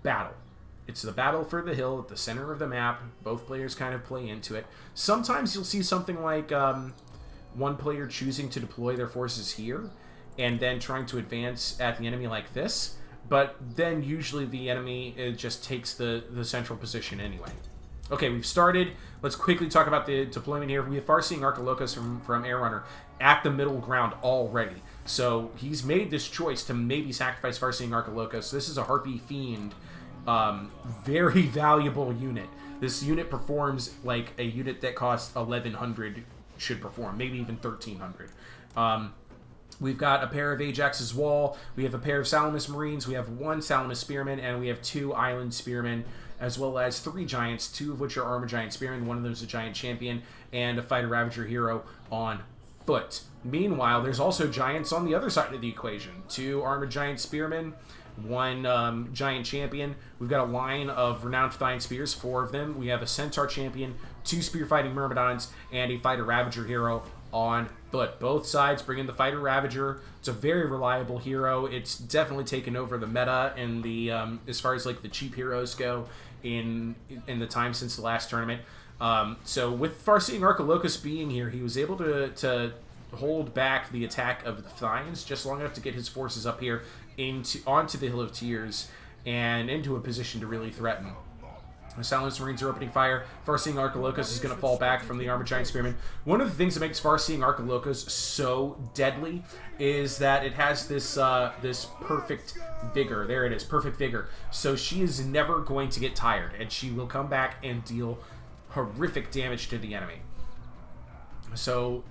battle. It's the battle for the hill at the center of the map. Both players kind of play into it. Sometimes you'll see something like one player choosing to deploy their forces here and then trying to advance at the enemy like this, but then usually the enemy just takes the central position anyway. Okay, we've started. Let's quickly talk about the deployment here. We have Farseeing Archilochus from Air Runner at the middle ground already. So he's made this choice to maybe sacrifice Farseeing Archilochus. This is a Harpy Fiend, very valuable unit. This unit performs like a unit that costs 1,100 should perform, maybe even 1,300. We've got a pair of Ajax's Wall, we have a pair of Salamis Marines, we have one Salamis Spearman, and we have two Island Spearmen, as well as 3 Giants, 2 of which are Armor Giant Spearmen, one of them is a Giant Champion, and a Fighter Ravager Hero on foot. Meanwhile, there's also Giants on the other side of the equation. 2 Armor Giant Spearmen, 1 Giant Champion. We've got a line of Renowned Flying Spears, 4 of them. We have a Centaur Champion, 2 Spear-Fighting Myrmidons, and a Fighter Ravager Hero on foot. Both sides bring in the Fighter Ravager. It's a very reliable hero. It's definitely taken over the meta in the as far as like the cheap heroes go in the time since the last tournament. So with Farseeing Archilochus being here, he was able to hold back the attack of the Thyans just long enough to get his forces up here onto the Hill of Tears and into a position to really threaten. The Salamis Marines are opening fire. Farseeing Archilochus is going to fall back from the Armored Giant Spearman. One of the things that makes Farseeing Archilochus so deadly is that it has this this perfect vigor. There it is, perfect vigor. So she is never going to get tired, and she will come back and deal horrific damage to the enemy. So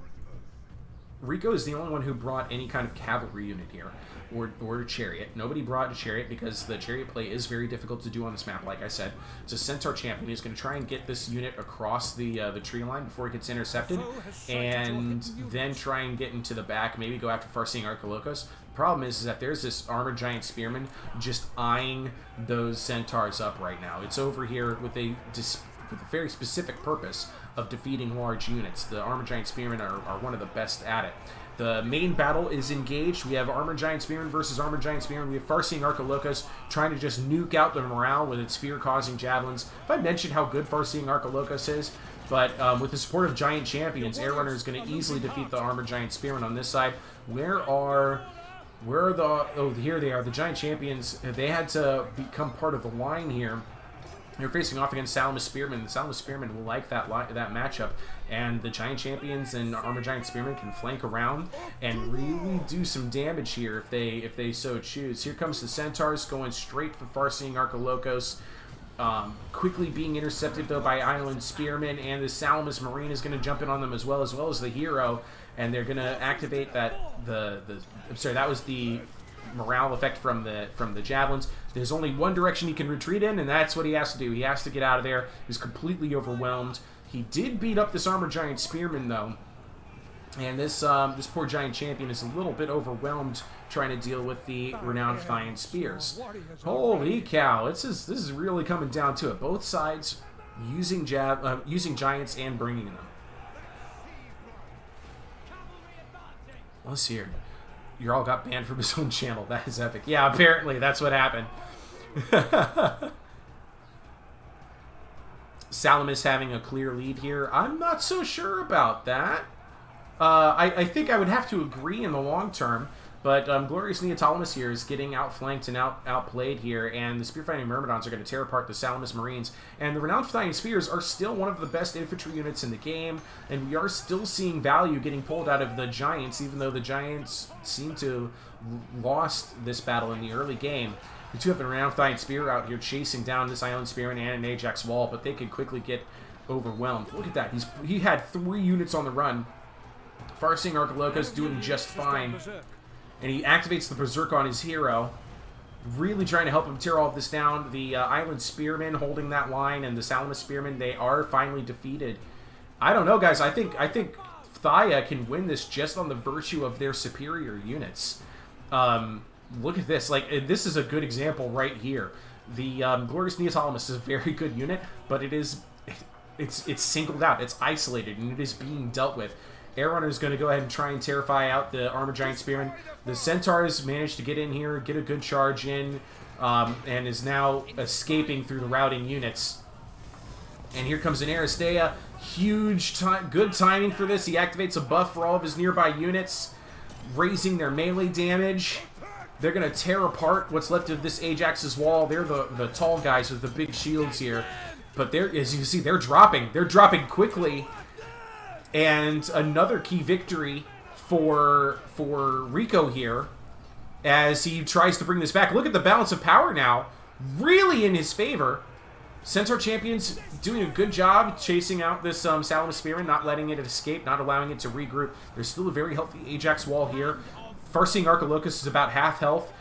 Rico is the only one who brought any kind of cavalry unit here, or chariot. Nobody brought a chariot because the chariot play is very difficult to do on this map, like I said. It's a Centaur Champion. He's going to try and get this unit across the tree line before it gets intercepted, and then try and get into the back, maybe go after Farseeing Archilochus. The problem is that there's this Armored Giant Spearman just eyeing those Centaurs up right now. It's over here with a very specific purpose of defeating large units. The Armored Giant Spearmen are one of the best at it. The main battle is engaged. We have Armored Giant Spearmen versus Armored Giant Spearmen. We have Farseeing Archilochus trying to just nuke out the morale with its fear-causing javelins. If I mentioned how good Farseeing Archilochus is, but with the support of Giant Champions, Air Runner is going to easily defeat the Armored Giant Spearmen on this side. Where are the... Oh, here they are. The Giant Champions, they had to become part of the line here. They're facing off against Salamis Spearmen. The Salamis Spearmen will like that matchup, and the Giant Champions and Armored Giant Spearmen can flank around and really do some damage here if they so choose. Here comes the Centaurs going straight for Farseeing Archilochus. Quickly being intercepted though by Island Spearmen, and the Salamis Marine is going to jump in on them as well as the hero, and they're going to activate that I'm sorry, that was the morale effect from the javelins. There's only one direction he can retreat in, and that's what he has to do. He has to get out of there. He's completely overwhelmed. He did beat up this Armored Giant Spearman though, and this poor Giant Champion is a little bit overwhelmed trying to deal with the Renowned Flying Spears. Holy cow! This is really coming down to it. Both sides using giants and bringing them. Let's see here. You all got banned from his own channel. That is epic. Yeah, apparently that's what happened. Salamis having a clear lead here? I'm not so sure about that. I think I would have to agree in the long term, but Glorious Neoptolemus here is getting outflanked and outplayed here, and the Spearfighting Myrmidons are going to tear apart the Salamis Marines, and the Renowned Flying Spears are still one of the best infantry units in the game, and we are still seeing value getting pulled out of the Giants, even though the Giants seem to have lost this battle in the early game. We do have a Renowned Flying Spear out here chasing down this Island Spearman and an Ajax Wall, but they could quickly get overwhelmed. Look at that. He had 3 units on the run. Farseeing Archilochos doing just fine. And he activates the Berserk on his hero, really trying to help him tear all of this down. The Island Spearmen holding that line, and the Salamis Spearmen, they are finally defeated. I don't know, guys. I think Thaya can win this just on the virtue of their superior units. Look at this. Like, this is a good example right here. The Glorious Neoptolemus is a very good unit, but it's singled out. It's isolated, and it is being dealt with. Air Runner is going to go ahead and try and terrify out the Armored Giant Spearmen. The Centaurs managed to get in here, get a good charge in, and is now escaping through the routing units. And here comes an Aristea. Good timing for this. He activates a buff for all of his nearby units, raising their melee damage. They're going to tear apart what's left of this Ajax's wall. They're the tall guys with the big shields here. But as you can see, they're dropping. They're dropping quickly. And another key victory for Rico here as he tries to bring this back. Look at the balance of power now. Really in his favor. Centaur Champions doing a good job chasing out this Salamis Spearman, not letting it escape, not allowing it to regroup. There's still a very healthy Ajax wall here. Farseeing Archilochos is about half health.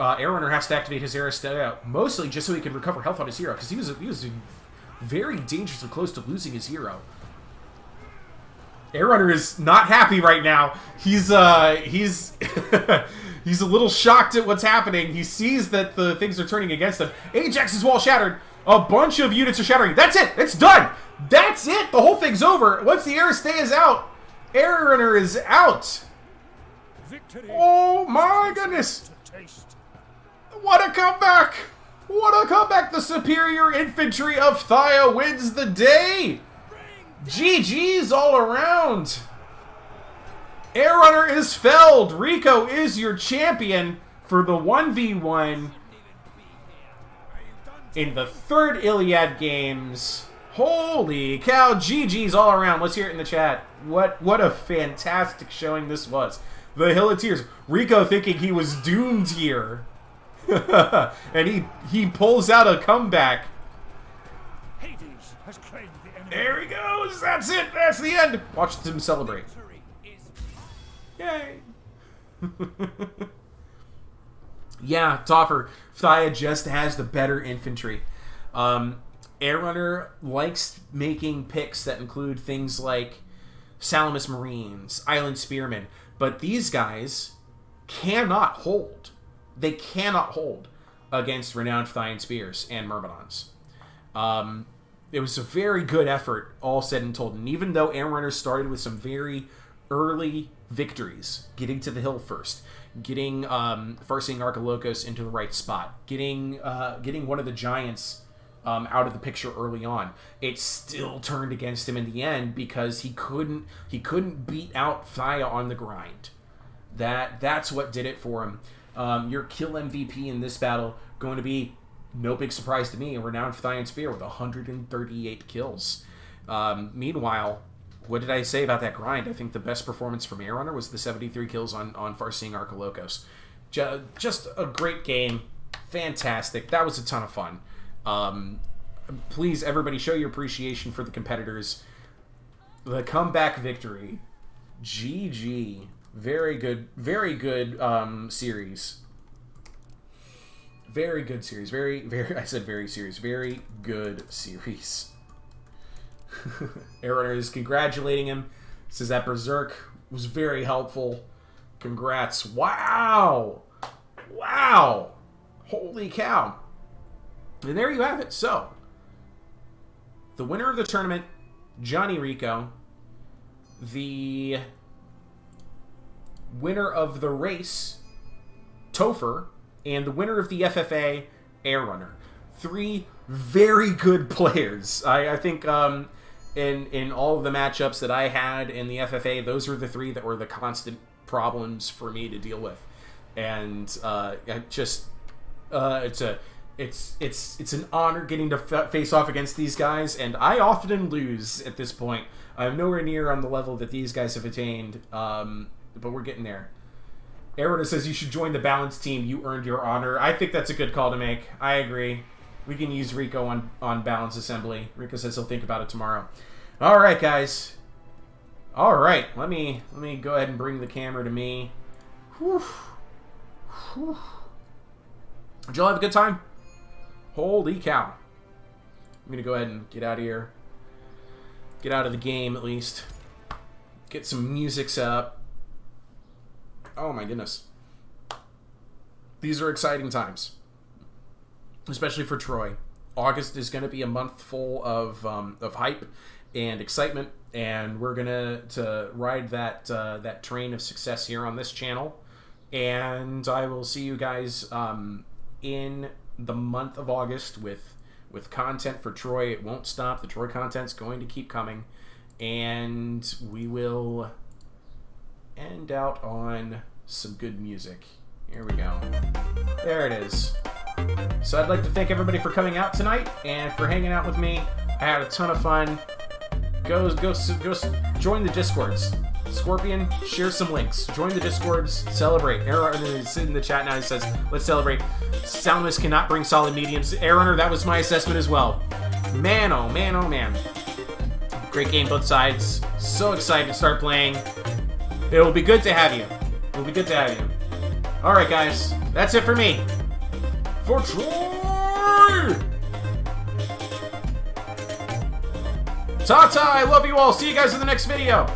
Air Runner has to activate his Aristea, mostly just so he can recover health on his hero, because he was very dangerously close to losing his hero. Air Runner is not happy right now. He's he's a little shocked at what's happening. He sees that the things are turning against him. Ajax's wall shattered. A bunch of units are shattering. That's it. It's done. That's it. The whole thing's over. Once the Aristea is out, Air Runner is out. Victory. Oh my goodness. What a comeback. What a comeback. The superior infantry of Thaya wins the day. GG's all around. Air Runner is felled. Rico is your champion for the 1v1 in the 3rd Iliad games. Holy cow, GG's all around. Let's hear it in the chat. What a fantastic showing this was. The Hill of Tears. Rico thinking he was doomed here. And he pulls out a comeback. Hades has claimed the enemy. There he goes. That's it. That's the end. Watch them celebrate. Yay. Yeah, Toffer. Thaya just has the better infantry. Air Runner likes making picks that include things like Salamis Marines, Island Spearmen, but these guys cannot hold. They cannot hold against Renowned Thayan Spears and Myrmidons. It was a very good effort, all said and told. And even though Air Runner started with some very early victories, getting to the hill first, getting Farseeing Archilochos into the right spot, getting one of the giants out of the picture early on, it still turned against him in the end because he couldn't beat out Thaya on the grind. That's what did it for him. Your kill MVP in this battle going to be, no big surprise to me, a Renowned Thayan Spear with 138 kills. Meanwhile, what did I say about that grind? I think the best performance from Air Runner was the 73 kills on Farseeing Archilochos. Just a great game. Fantastic. That was a ton of fun. Please, everybody, show your appreciation for the competitors. The comeback victory. GG. Very good series. Very good series. I said very serious. Very good series. Air Runner is congratulating him. Says that Berserk was very helpful. Congrats. Wow. Wow. Holy cow. And there you have it. So, the winner of the tournament, Johnny Rico. The winner of the race, Topher. And the winner of the FFA, Air Runner. three very good players. I think in all of the matchups that I had in the FFA, those were the three that were the constant problems for me to deal with. And it's an honor getting to face off against these guys, and I often lose at this point. I'm nowhere near on the level that these guys have attained, but we're getting there. Erona says you should join the balance team. You earned your honor. I think that's a good call to make. I agree. We can use Rico on balance assembly. Rico says he'll think about it tomorrow. All right, guys. All right, let me go ahead and bring the camera to me. Whew. Whew. Did y'all have a good time? Holy cow. I'm gonna go ahead and get out of here. Get out of the game at least. Get some music set up. Oh my goodness. These are exciting times. Especially for Troy. August is going to be a month full of hype and excitement, and we're going to ride that train of success here on this channel. And I will see you guys in the month of August with content for Troy. It won't stop. The Troy content's going to keep coming, and we will end out on some good music. Here we go. There it is. So I'd like to thank everybody for coming out tonight and for hanging out with me. I had a ton of fun. Go join the Discords. Scorpion, share some links. Join the Discords. Celebrate. Airrunner is in the chat now. He says, let's celebrate. Soundless cannot bring solid mediums. Airrunner, that was my assessment as well. Man, oh man, oh man. Great game, both sides. So excited to start playing. It will be good to have you. It will be good to have you. Alright, guys. That's it for me. For Troy! Ta-ta! I love you all. See you guys in the next video.